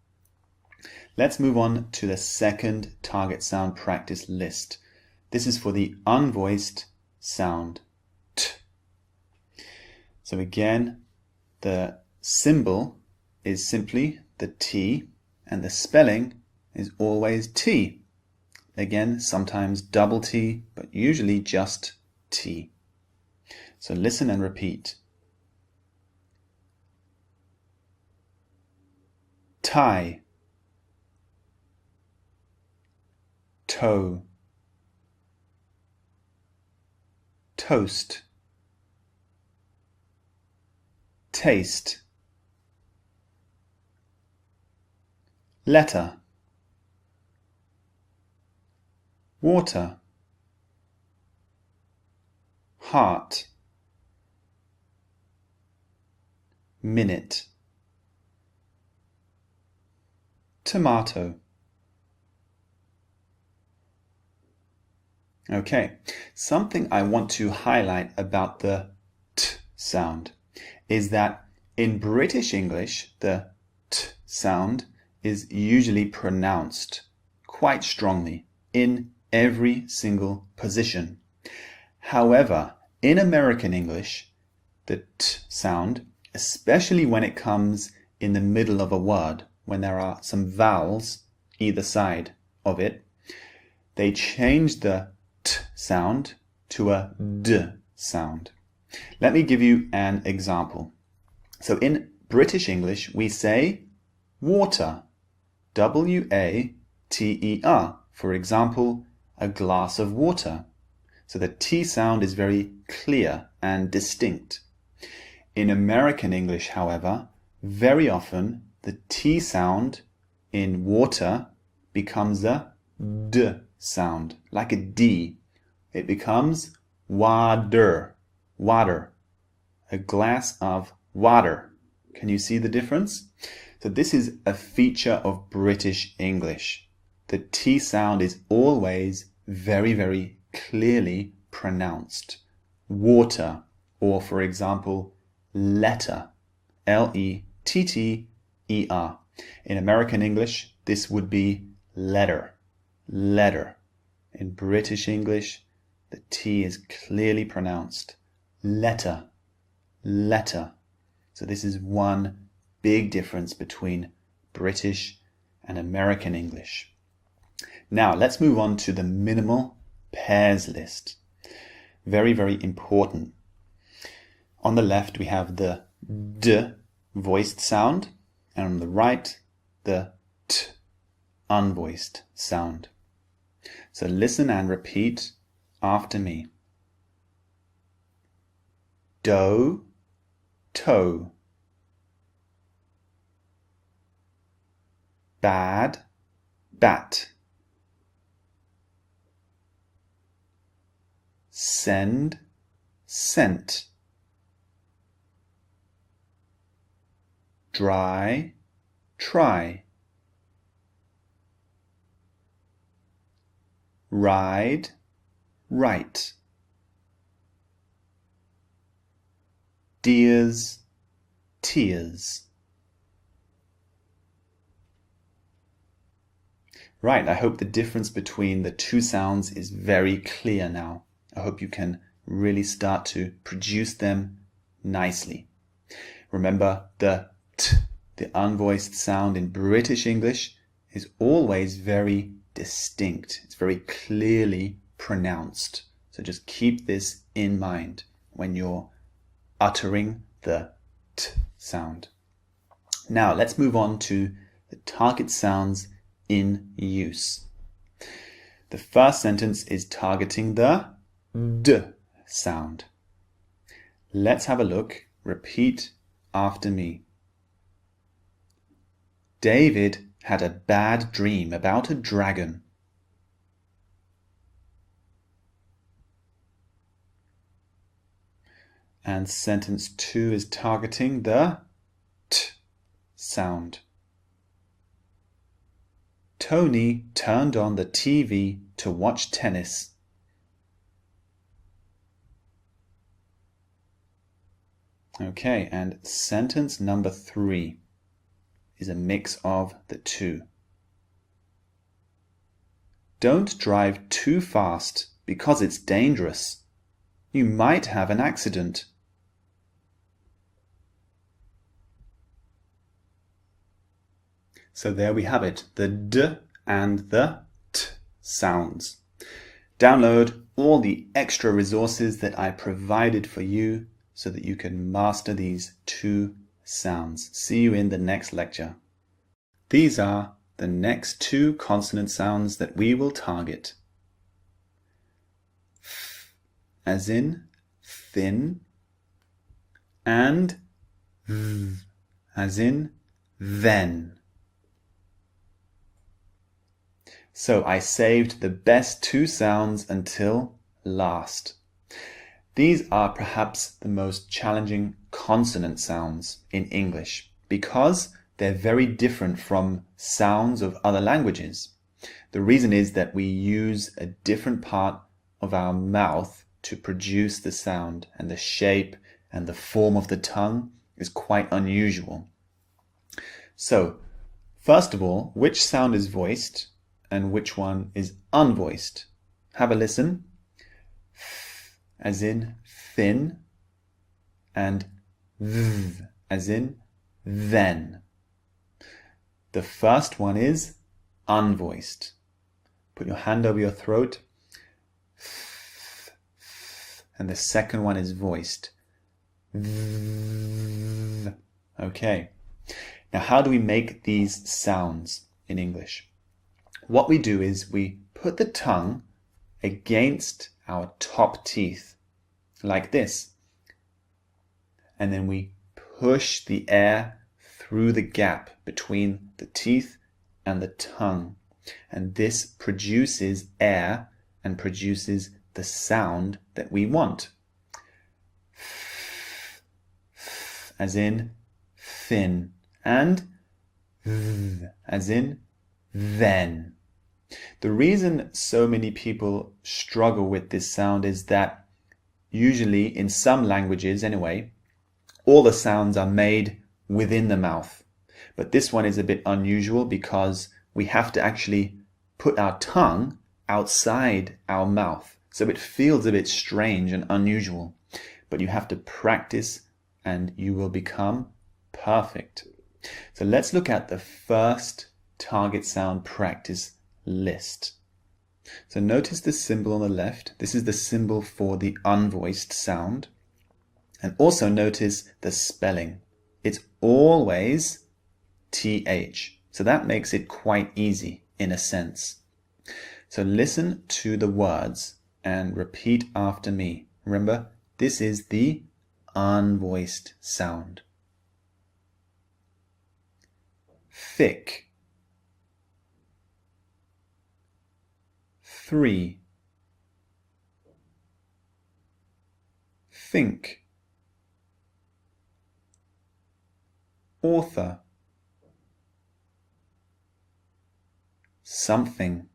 Let's move on to the second target sound practice list. This is for the unvoiced sound T. So again, the symbol is simply the T and the spelling is always T. Again, sometimes double T, but usually just T. So listen and repeat. Tie, toe, toast, taste, letter, water, heart, minute, tomato. Okay, something I want to highlight about the T sound is that in British English, the T sound is usually pronounced quite strongly in every single position. However, in American English, the T sound, especially when it comes in the middle of a word, when there are some vowels either side of it, they change the T sound to a D sound. Let me give you an example. So in British English, we say water, W-A-T-E-R. For example, a glass of water. So the T sound is very clear and distinct. In American English, however, very often the T sound in water becomes a D sound, like a D. It becomes water, water, a glass of water. Can you see the difference? So this is a feature of British English. The T sound is always very, very clearly pronounced. Water, or for example, letter, L-E-T-T-E-R. In American English, this would be letter, letter. In British English, the T is clearly pronounced. Letter, letter. So this is one big difference between British and American English. Now let's move on to the minimal pairs list. Very, very important. On the left we have the D voiced sound, and on the right the T unvoiced sound. So listen and repeat after me. Do, toe. Bad, bat. Send, scent. Dry, try. Ride, right. Dears, tears. Right, I hope the difference between the two sounds is very clear now. I hope you can really start to produce them nicely. Remember, the T, the unvoiced sound in British English, is always very distinct. It's very clearly pronounced. So just keep this in mind when you're uttering the T sound. Now let's move on to the target sounds in use. The first sentence is targeting the D sound. Let's have a look. Repeat after me. David had a bad dream about a dragon. And sentence 2 is targeting the T sound. Tony turned on the TV to watch tennis. Okay, and sentence number 3 is a mix of the two. Don't drive too fast because it's dangerous. You might have an accident. So there we have it, the D and the T sounds. Download all the extra resources that I provided for you so that you can master these two sounds. See you in the next lecture. These are the next two consonant sounds that we will target. F as in thin, and V as in then. So I saved the best two sounds until last. These are perhaps the most challenging consonant sounds in English because they're very different from sounds of other languages. The reason is that we use a different part of our mouth to produce the sound, and the shape and the form of the tongue is quite unusual. So, first of all, which sound is voiced and which one is unvoiced? Have a listen. F as in thin, and V as in then. The first one is unvoiced. Put your hand over your throat. And the second one is voiced. Okay. Now, how do we make these sounds in English? What we do is we put the tongue against our top teeth, like this. And then we push the air through the gap between the teeth and the tongue. And this produces air and produces the sound that we want. As in thin, and as in then. The reason so many people struggle with this sound is that usually in some languages anyway, all the sounds are made within the mouth. But this one is a bit unusual because we have to actually put our tongue outside our mouth. So it feels a bit strange and unusual. But you have to practice and you will become perfect. So let's look at the first target sound practice list. So notice the symbol on the left. This is the symbol for the unvoiced sound. And also notice the spelling. It's always TH. So that makes it quite easy in a sense. So listen to the words and repeat after me. Remember, this is the unvoiced sound. Thick. 3. Think. Author. Something.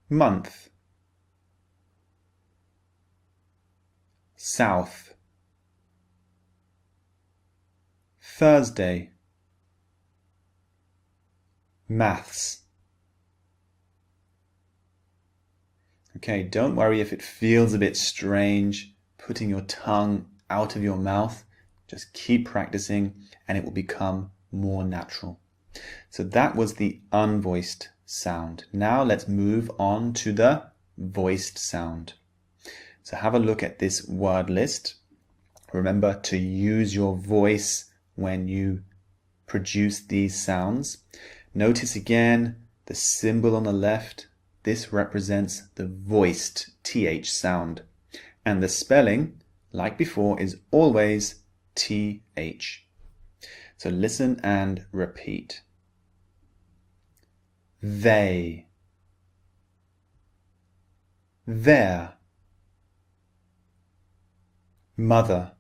Month. South. Thursday. Maths. Okay, don't worry if it feels a bit strange putting your tongue out of your mouth. Just keep practicing and it will become more natural. So that was the unvoiced sound. Now let's move on to the voiced sound. So have a look at this word list. Remember to use your voice when you produce these sounds. Notice again the symbol on the left. This represents the voiced TH sound. And the spelling, like before, is always TH. So listen and repeat. They. Their. Mother.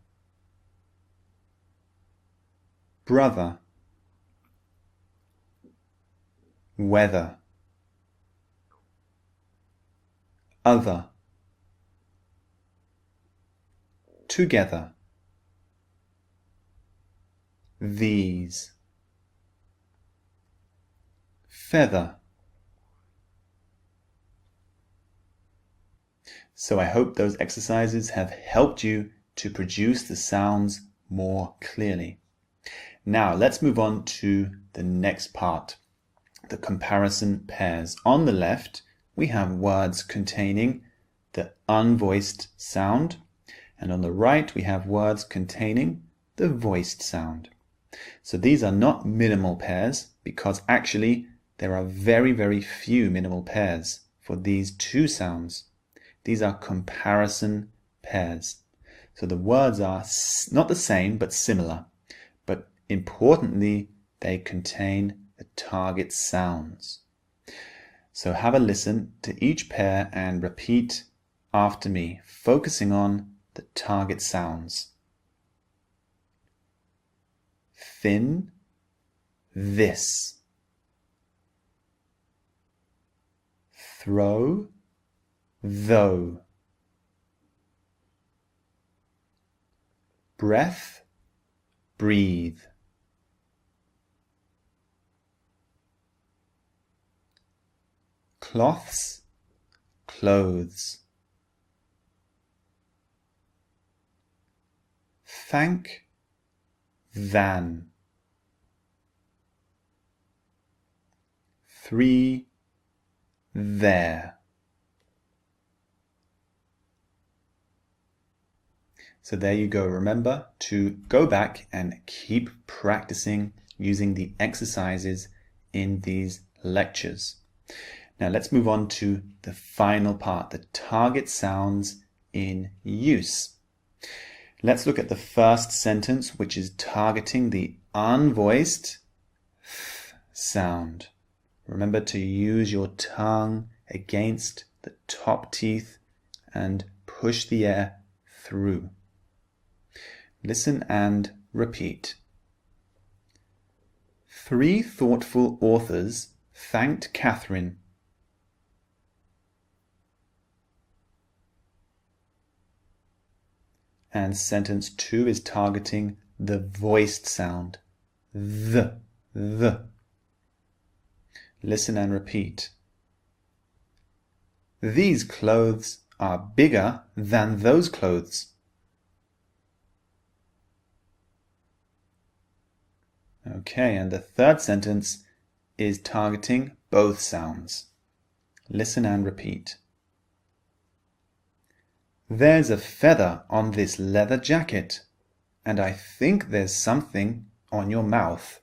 Brother. Weather. Other. Together. These. Feather. So I hope those exercises have helped you to produce the sounds more clearly. Now let's move on to the next part, the comparison pairs. On the left, we have words containing the unvoiced sound, and on the right, we have words containing the voiced sound. So these are not minimal pairs because actually there are very, very few minimal pairs for these two sounds. These are comparison pairs. So the words are not the same but similar. But importantly, they contain the target sounds. So have a listen to each pair and repeat after me, focusing on the target sounds. Thin, this. Throw, though. Breath, breathe. Cloths, clothes. Thank, than. 3, there. So there you go. Remember to go back and keep practicing using the exercises in these lectures. Now let's move on to the final part, the target sounds in use. Let's look at the first sentence, which is targeting the unvoiced th sound. Remember to use your tongue against the top teeth and push the air through. Listen and repeat. Three thoughtful authors thanked Catherine. And sentence 2 is targeting the voiced sound. The. Listen and repeat. These clothes are bigger than those clothes. Okay, and the third sentence is targeting both sounds. Listen and repeat. There's a feather on this leather jacket, and I think there's something on your mouth.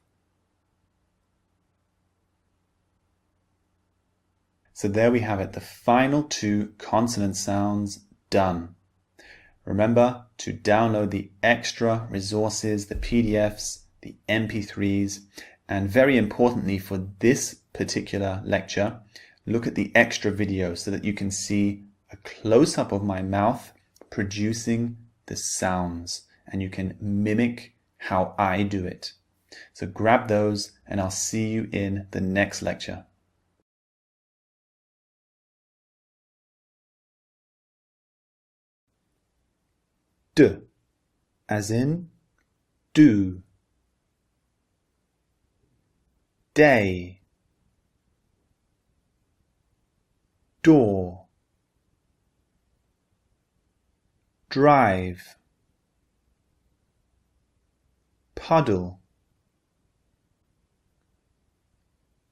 So there we have it, the final two consonant sounds done. Remember to download the extra resources, the PDFs, the MP3s, and very importantly for this particular lecture, look at the extra video so that you can see a close-up of my mouth producing the sounds and you can mimic how I do it. So grab those and I'll see you in the next lecture. D, as in do. Day, door, drive, puddle,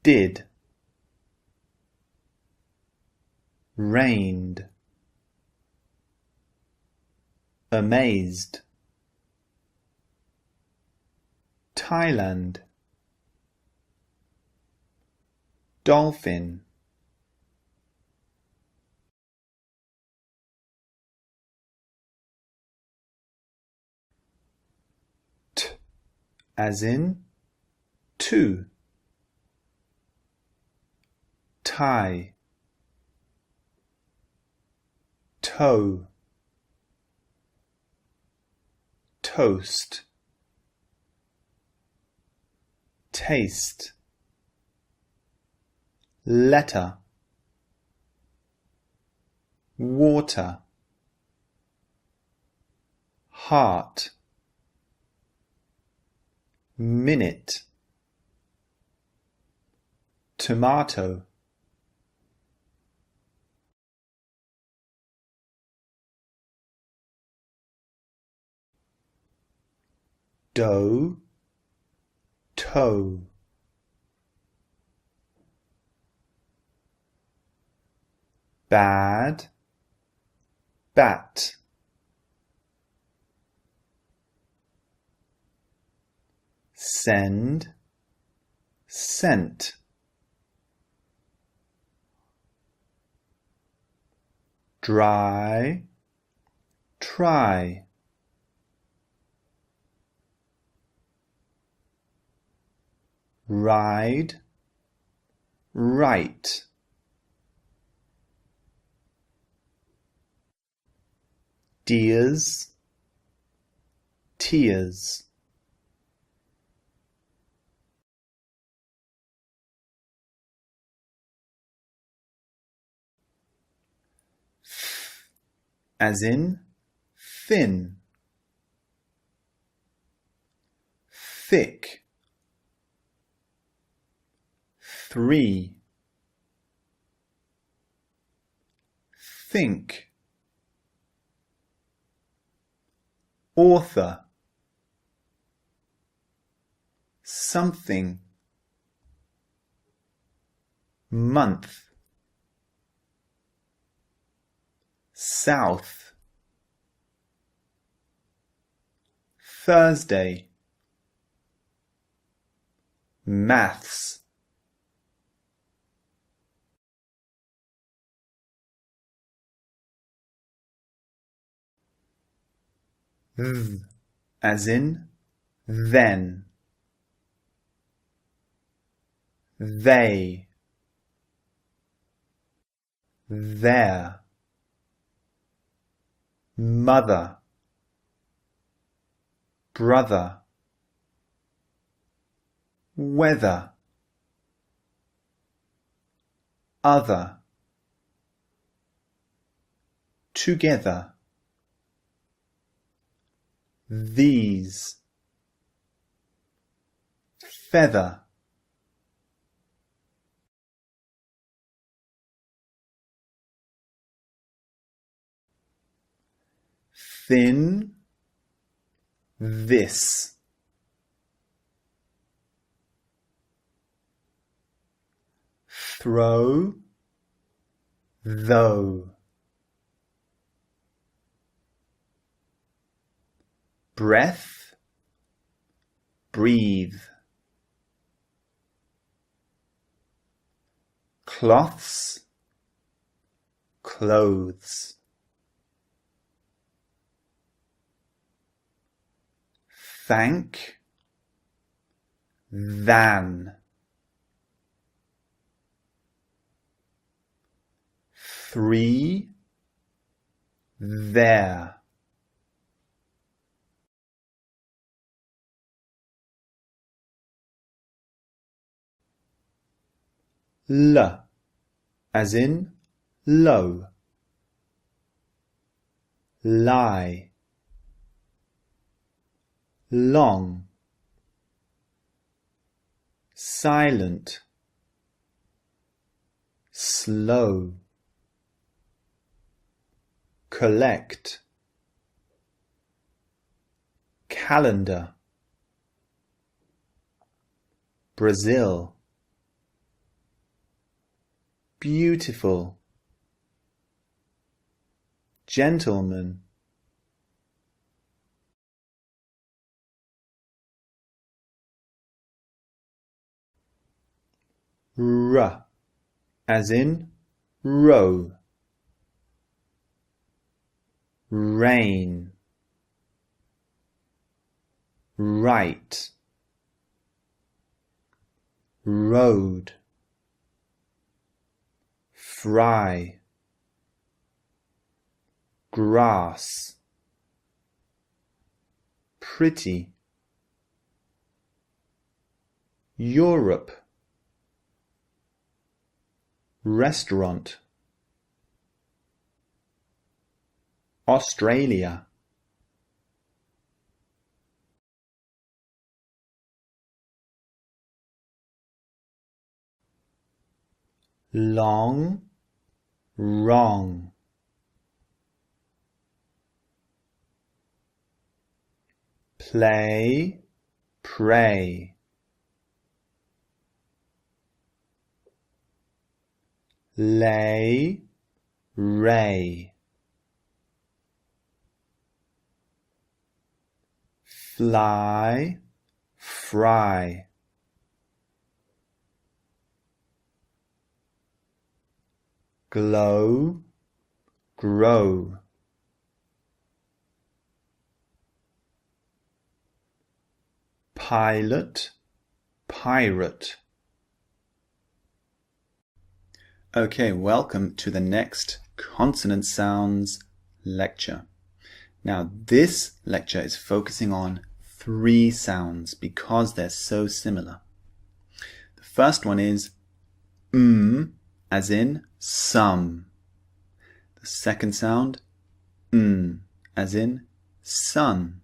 did, rained, amazed, Thailand, dolphin, T, as in to, tie, toe, toast, taste, letter, water, heart, minute, tomato, dough, toe, bad, bat, send, scent, dry, try, ride, right, dears, tears, as in thin, thick, three, think, author, something, month, south, Thursday, maths, as in then, they, their, mother, brother, weather, other, together, these, feather, thin, this, throw, though, breath, breathe, cloths, clothes, thank, than, three, there, l, as in low, lie, long, silent, slow, collect, calendar, Brazil, beautiful, gentleman, r, as in row, rain, right, road, fry, grass, pretty, Europe, restaurant, Australia, long, wrong, play, pray, lay, ray, fly, fry, glow, grow, pilot, pirate. Okay, welcome to the next consonant sounds lecture. Now, this lecture is focusing on 3 sounds because they're so similar. The first one is as in some. The second sound, as in sun.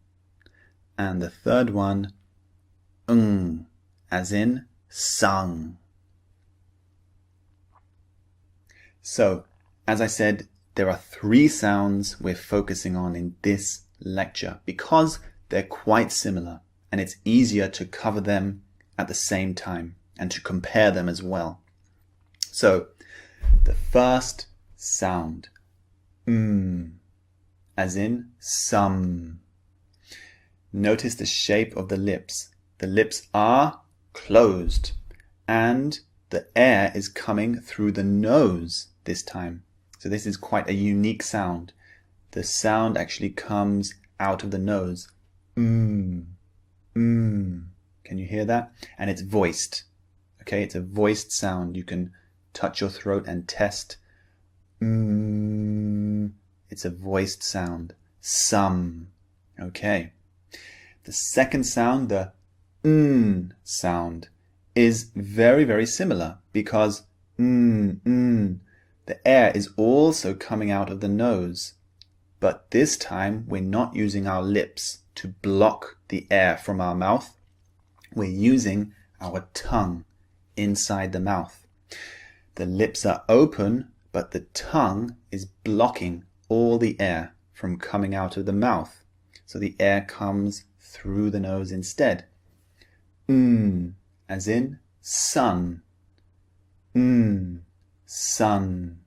And the third one, as in sung. So, as I said, there are 3 sounds we're focusing on in this lecture because they're quite similar and it's easier to cover them at the same time and to compare them as well. So, the first sound, as in some. Notice the shape of the lips. The lips are closed and the air is coming through the nose this time. So this is quite a unique sound. The sound actually comes out of the nose. Can you hear that? And it's voiced. Okay, it's a voiced sound. You can touch your throat and test. It's a voiced sound. Some. Okay. The second sound, the sound, is very, very similar because the air is also coming out of the nose. But this time we're not using our lips to block the air from our mouth. We're using our tongue inside the mouth. The lips are open, but the tongue is blocking all the air from coming out of the mouth. So the air comes through the nose instead. As in sun. Sun.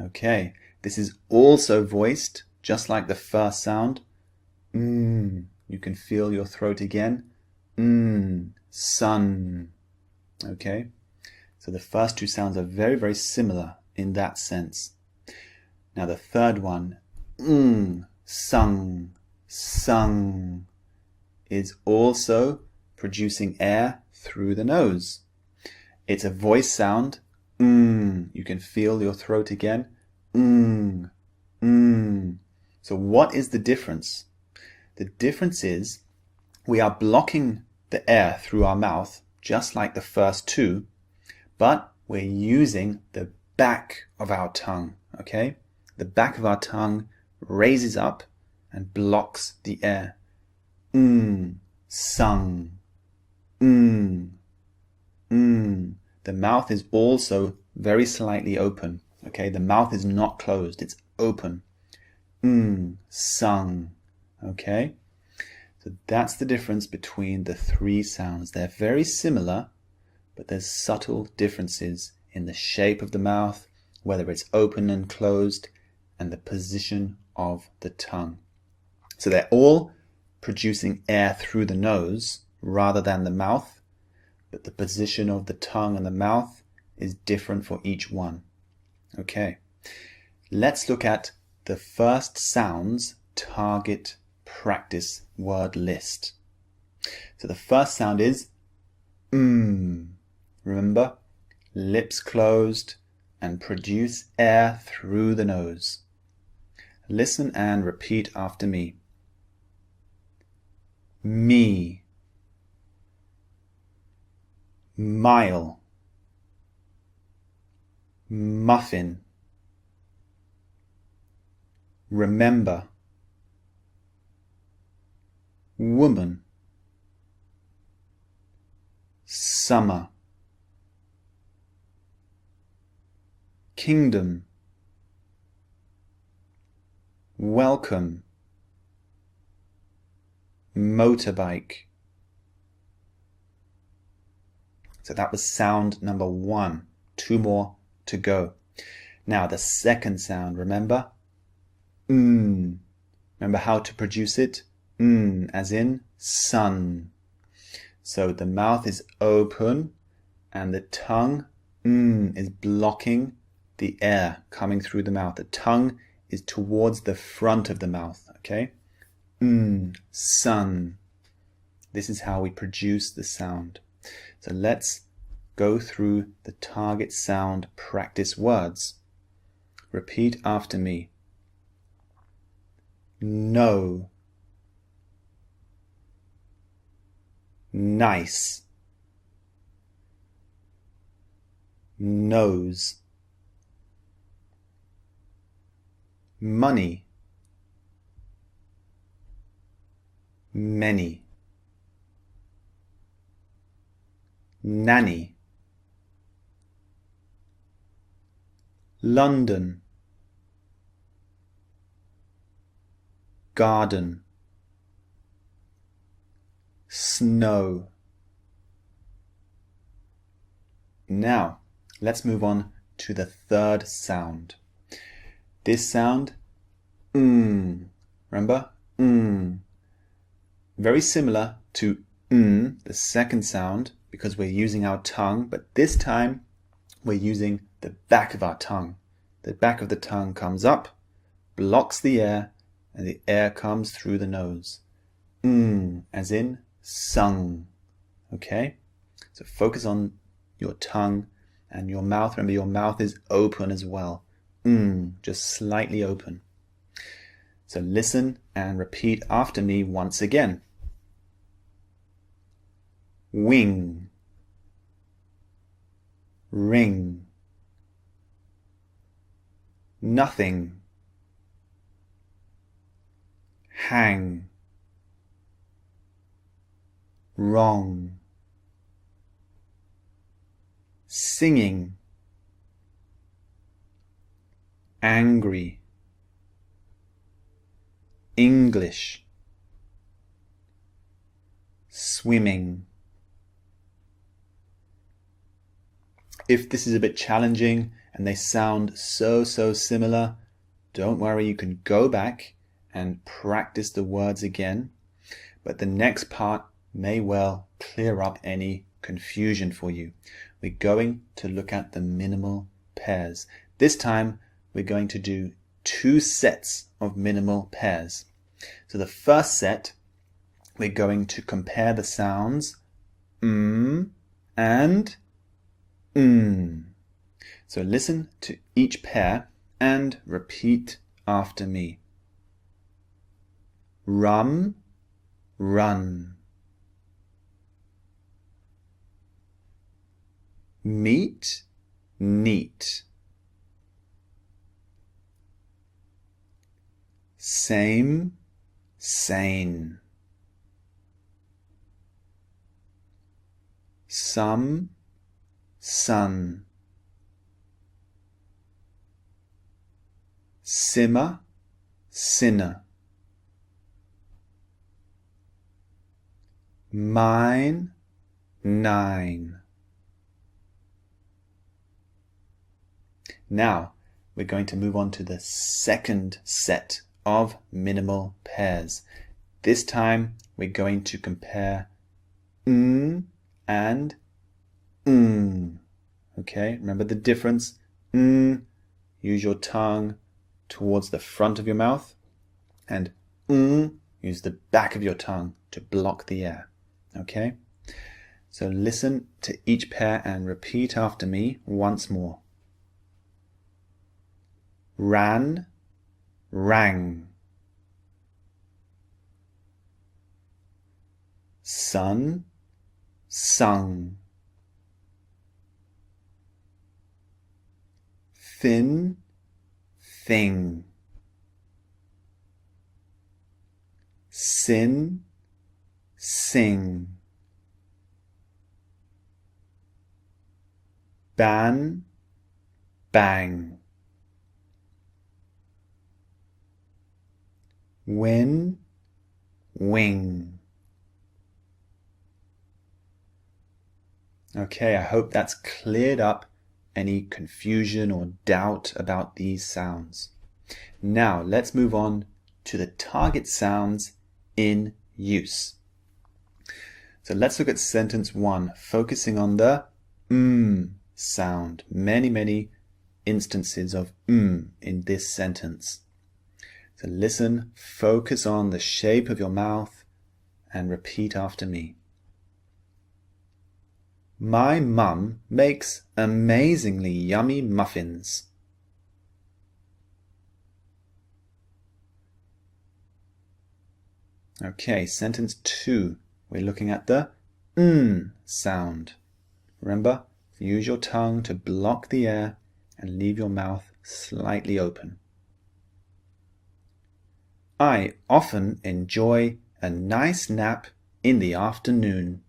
Okay, this is also voiced just like the first sound. You can feel your throat again. Sun. Okay, so the first two sounds are very, very similar in that sense. Now the third one, sung, sung, is also producing air through the nose. It's a voice sound. You can feel your throat again. So what is the difference? The difference is we are blocking the air through our mouth just like the first two, but we're using the back of our tongue, okay? The back of our tongue raises up and blocks the air. Sung. The mouth is also very slightly open, okay? The mouth is not closed, it's open. Sung, okay? So that's the difference between the three sounds. They're very similar, but there's subtle differences in the shape of the mouth, whether it's open and closed, and the position of the tongue. So they're all producing air through the nose rather than the mouth, but the position of the tongue and the mouth is different for each one. Okay, let's look at the first sounds target practice word list. So the first sound is Remember, lips closed and produce air through the nose. Listen and repeat after me. Me, mile, muffin, remember, woman, summer, kingdom, welcome, motorbike. So that was sound number 1. 2 more to go. Now the second sound, remember? Remember how to produce it? As in sun. So the mouth is open and the tongue is blocking the air coming through the mouth. The tongue is towards the front of the mouth, okay? Sun. This is how we produce the sound. So let's go through the target sound practice words. Repeat after me. No, nice, nose, money, many, nanny, London, garden, snow. Now, let's move on to the third sound. This sound, remember? Very similar to the second sound because we're using our tongue, but this time we're using the back of our tongue. The back of the tongue comes up, blocks the air, and the air comes through the nose. As in sung. Okay? So focus on your tongue and your mouth. Remember, your mouth is open as well. Just slightly open. So listen and repeat after me once again. Wing, ring, nothing, hang, wrong, singing, angry, English, swimming. If this is a bit challenging and they sound so similar, don't worry, you can go back and practice the words again. But the next part may well clear up any confusion for you. We're going to look at the minimal pairs. This time we're going to do 2 sets of minimal pairs. So the first set, we're going to compare the sounds and So listen to each pair and repeat after me. Rum, run. Meet, neat. Same, sane. Some, sun. Simmer, sinner. Mine, nine. Now we're going to move on to the second set of minimal pairs. This time we're going to compare and Okay, remember the difference? Use your tongue towards the front of your mouth, and use the back of your tongue to block the air. Okay? So listen to each pair and repeat after me once more. Ran, rang. Sun, sung. Thin, thing. Sin, sing. Ban, bang. Win, wing. Okay, I hope that's cleared up any confusion or doubt about these sounds. Now let's move on to the target sounds in use. So let's look at sentence 1, focusing on the sound. Many instances of in this sentence. So listen, focus on the shape of your mouth and repeat after me. My mum makes amazingly yummy muffins. Okay, sentence 2. We're looking at the sound. Remember, use your tongue to block the air and leave your mouth slightly open. I often enjoy a nice nap in the afternoon.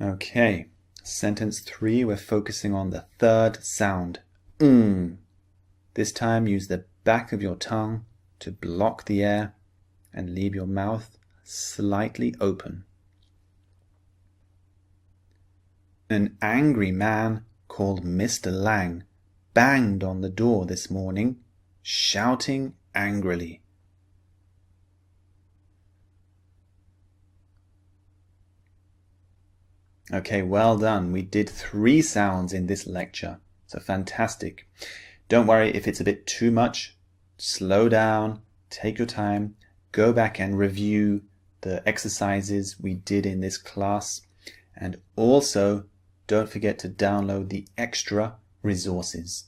Okay, sentence 3, we're focusing on the third sound, This time use the back of your tongue to block the air and leave your mouth slightly open. An angry man called Mr. Lang banged on the door this morning, shouting angrily. Okay, well done. We did 3 sounds in this lecture, so fantastic. Don't worry if it's a bit too much. Slow down, take your time, go back and review the exercises we did in this class, and also don't forget to download the extra resources.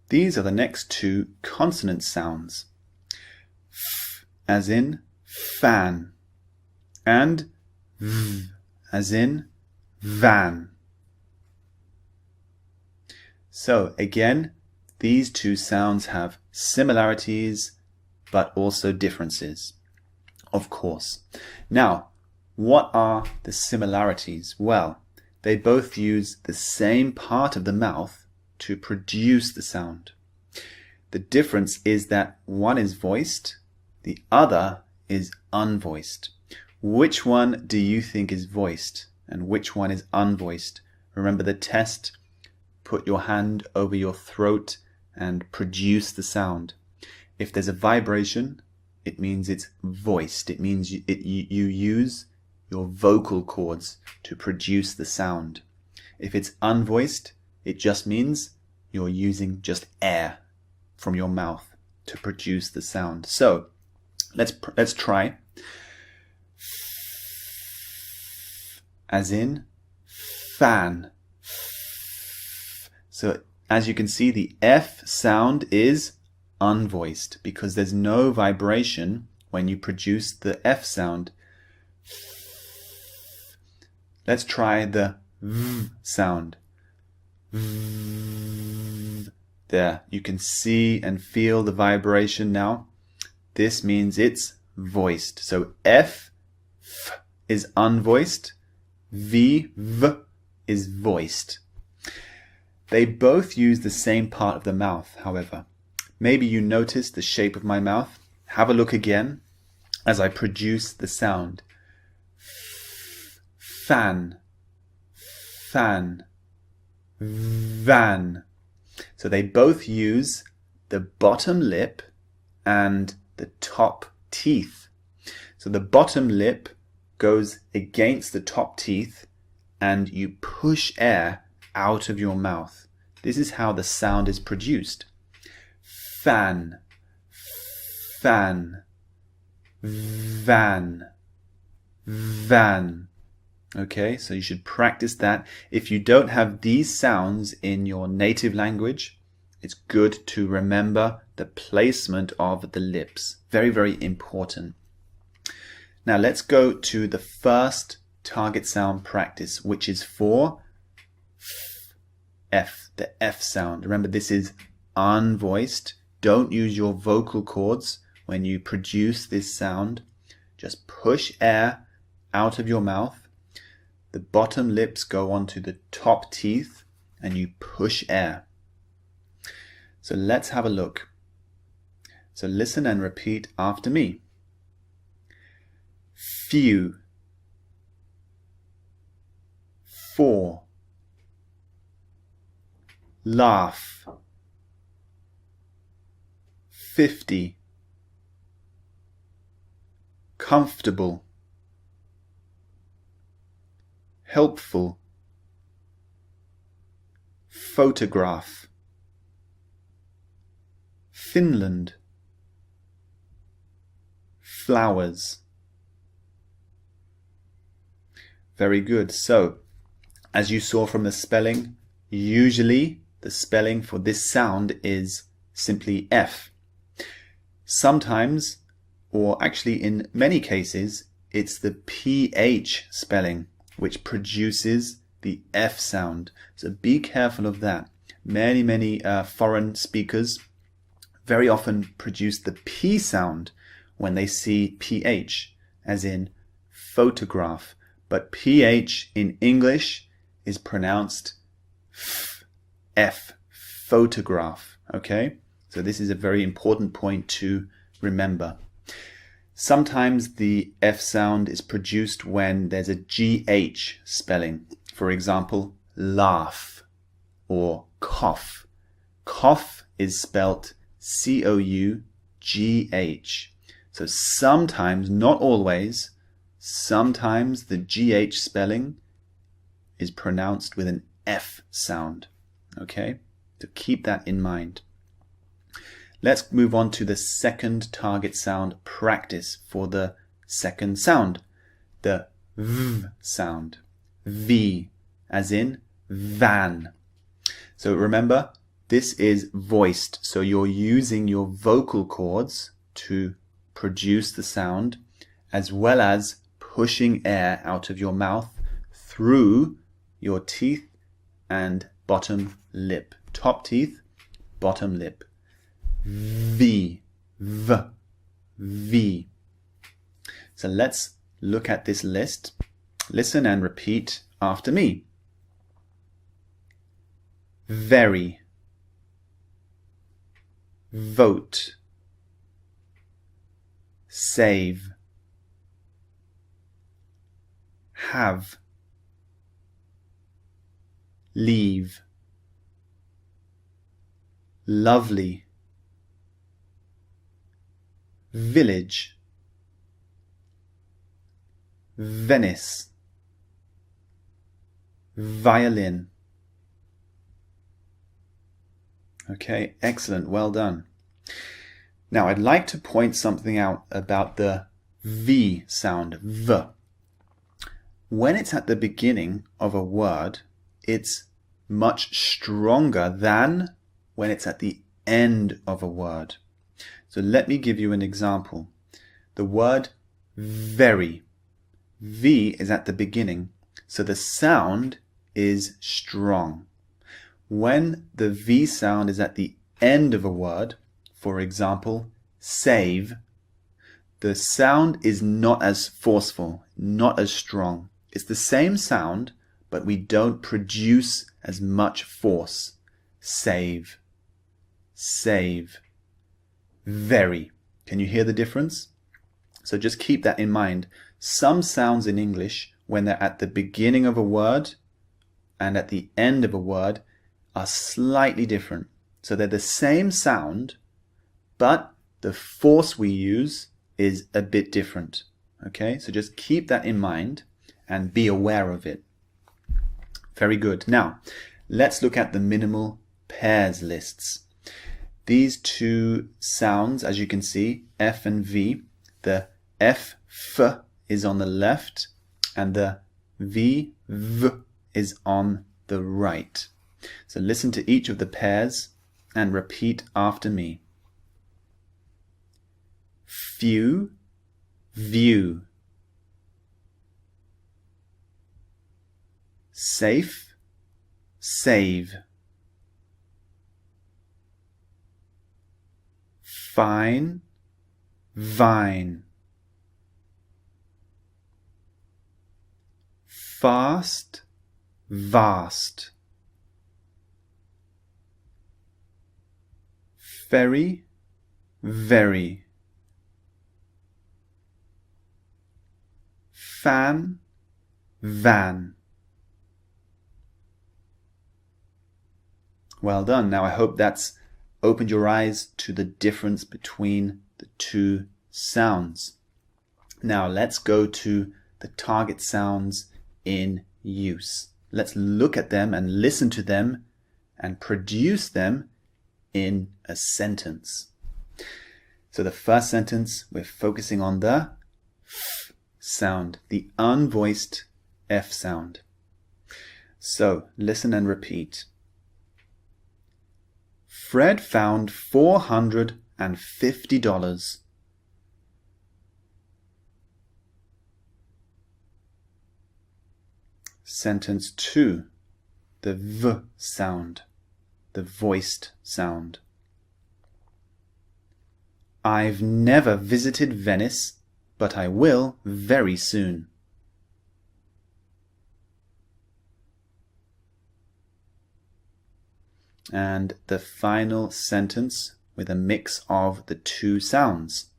These are the next 2 consonant sounds. F as in fan, and v, as in van. So again, these two sounds have similarities, but also differences, of course. Now, what are the similarities? Well, they both use the same part of the mouth to produce the sound. The difference is that one is voiced, the other is unvoiced. Which one do you think is voiced and which one is unvoiced? Remember the test? Put your hand over your throat and produce the sound. If there's a vibration, it means it's voiced. It means you use your vocal cords to produce the sound. If it's unvoiced, it just means you're using just air from your mouth to produce the sound. So let's try. As in fan. So as you can see, the F sound is unvoiced because there's no vibration when you produce the F sound. Let's try the V sound. There, you can see and feel the vibration now. This means it's voiced. So F is unvoiced, V is voiced. They both use the same part of the mouth, however. Maybe you noticed the shape of my mouth. Have a look again as I produce the sound. Fan, fan, van. So they both use the bottom lip and the top teeth. So the bottom lip goes against the top teeth and you push air out of your mouth. This is how the sound is produced. Fan, fan, van, van. Okay, so you should practice that. If you don't have these sounds in your native language, it's good to remember the placement of the lips. Very, very important. Now let's go to the first target sound practice, which is for F, the F sound. Remember, this is unvoiced. Don't use your vocal cords when you produce this sound. Just push air out of your mouth. The bottom lips go onto the top teeth and you push air. So let's have a look. So listen and repeat after me. Few, 4, laugh, 50, comfortable, helpful, photograph, Finland, flowers. Very good. So, as you saw from the spelling, usually the spelling for this sound is simply F. Sometimes, or actually in many cases, it's the PH spelling which produces the F sound. So be careful of that. Many foreign speakers very often produce the P sound when they see PH, as in photograph. But PH in English is pronounced F, photograph. Okay? So this is a very important point to remember. Sometimes the F sound is produced when there's a GH spelling. For example, laugh or cough. Cough is spelt COUGH. So sometimes, not always, sometimes the GH spelling is pronounced with an F sound. Okay? So keep that in mind. Let's move on to the second target sound practice for the second sound, the V sound. V, as in van. So remember, this is voiced, so you're using your vocal cords to produce the sound, as well as pushing air out of your mouth through your teeth and bottom lip. Top teeth, bottom lip. V, V, V. So let's look at this list. Listen and repeat after me. Very, vote, save, have, leave, lovely, village, Venice, violin. Okay, excellent, well done. Now I'd like to point something out about the V sound, V. When it's at the beginning of a word, it's much stronger than when it's at the end of a word. So let me give you an example. The word very. V is at the beginning, so the sound is strong. When the V sound is at the end of a word, for example, save, the sound is not as forceful, not as strong. It's the same sound, but we don't produce as much force. Save, save, very. Can you hear the difference? So just keep that in mind. Some sounds in English, when they're at the beginning of a word and at the end of a word, are slightly different. So they're the same sound, but the force we use is a bit different. Okay, so just keep that in mind and be aware of it. Very good. Now, let's look at the minimal pairs lists. These two sounds, as you can see, F and V, the F, F is on the left and the V, V is on the right. So listen to each of the pairs and repeat after me. Few, view. Safe, save. Fine, vine. Fast, vast. Very, very. Fan, van. Well done. Now I hope that's opened your eyes to the difference between the two sounds. Now let's go to the target sounds in use. Let's look at them and listen to them and produce them in a sentence. So the first sentence, we're focusing on the F sound, the unvoiced F sound. So listen and repeat. Fred found $450. Sentence 2, the V sound, the voiced sound. I've never visited Venice, but I will very soon. And the final sentence with a mix of the two sounds.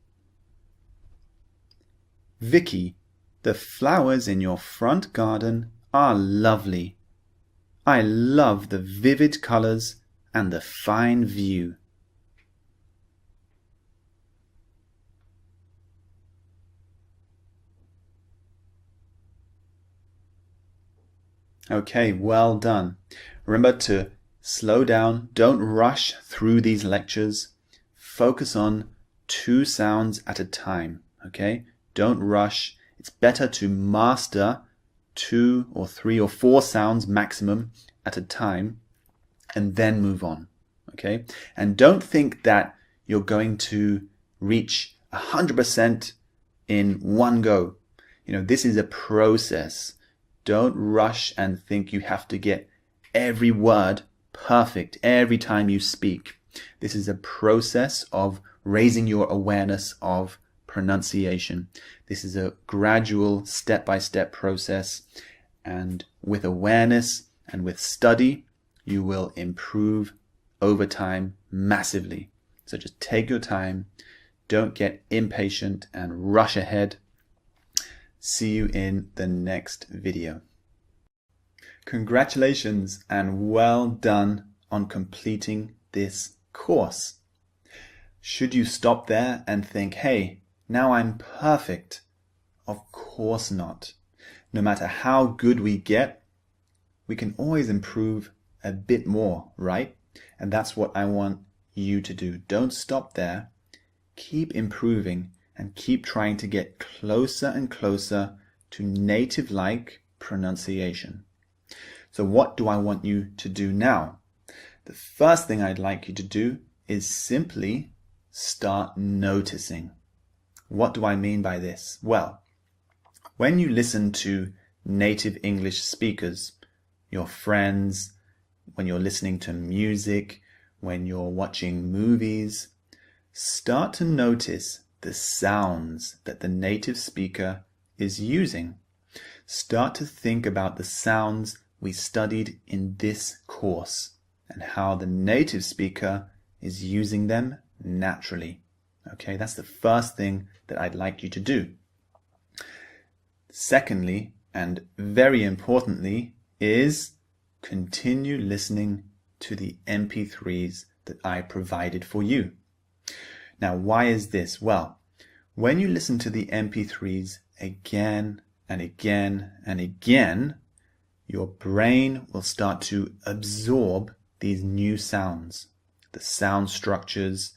Vicky, the flowers in your front garden are lovely. I love the vivid colors and the fine view. Okay, well done. Remember to slow down, don't rush through these lectures. Focus on two sounds at a time, okay? Don't rush. It's better to master 2 or 3 or 4 sounds maximum at a time and then move on, okay? And don't think that you're going to reach 100% in one go. This is a process. Don't rush and think you have to get every word perfect every time you speak. This is a process of raising your awareness of pronunciation. This is a gradual, step-by-step process. And with awareness and with study, you will improve over time massively. So just take your time. Don't get impatient and rush ahead. See you in the next video. Congratulations and well done on completing this course. Should you stop there and think, hey, now I'm perfect? Of course not. No matter how good we get, we can always improve a bit more, right? And that's what I want you to do. Don't stop there. Keep improving and keep trying to get closer and closer to native-like pronunciation. So what do I want you to do now? The first thing I'd like you to do is simply start noticing. What do I mean by this? Well, when you listen to native English speakers, your friends, when you're listening to music, when you're watching movies, start to notice the sounds that the native speaker is using. Start to think about the sounds we studied in this course and how the native speaker is using them naturally. Okay, that's the first thing that I'd like you to do. Secondly, and very importantly, is continue listening to the MP3s that I provided for you. Now, why is this? Well, when you listen to the MP3s again and again and again, your brain will start to absorb these new sounds, the sound structures,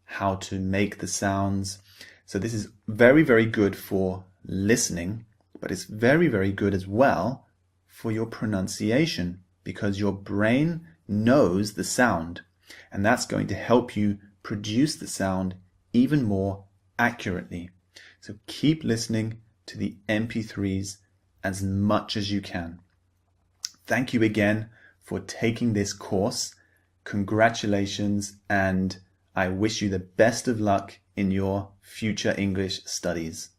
how to make the sounds. So this is very, very good for listening, but it's very, very good as well for your pronunciation because your brain knows the sound, and that's going to help you produce the sound even more accurately. So keep listening to the MP3s as much as you can. Thank you again for taking this course. Congratulations, and I wish you the best of luck in your future English studies.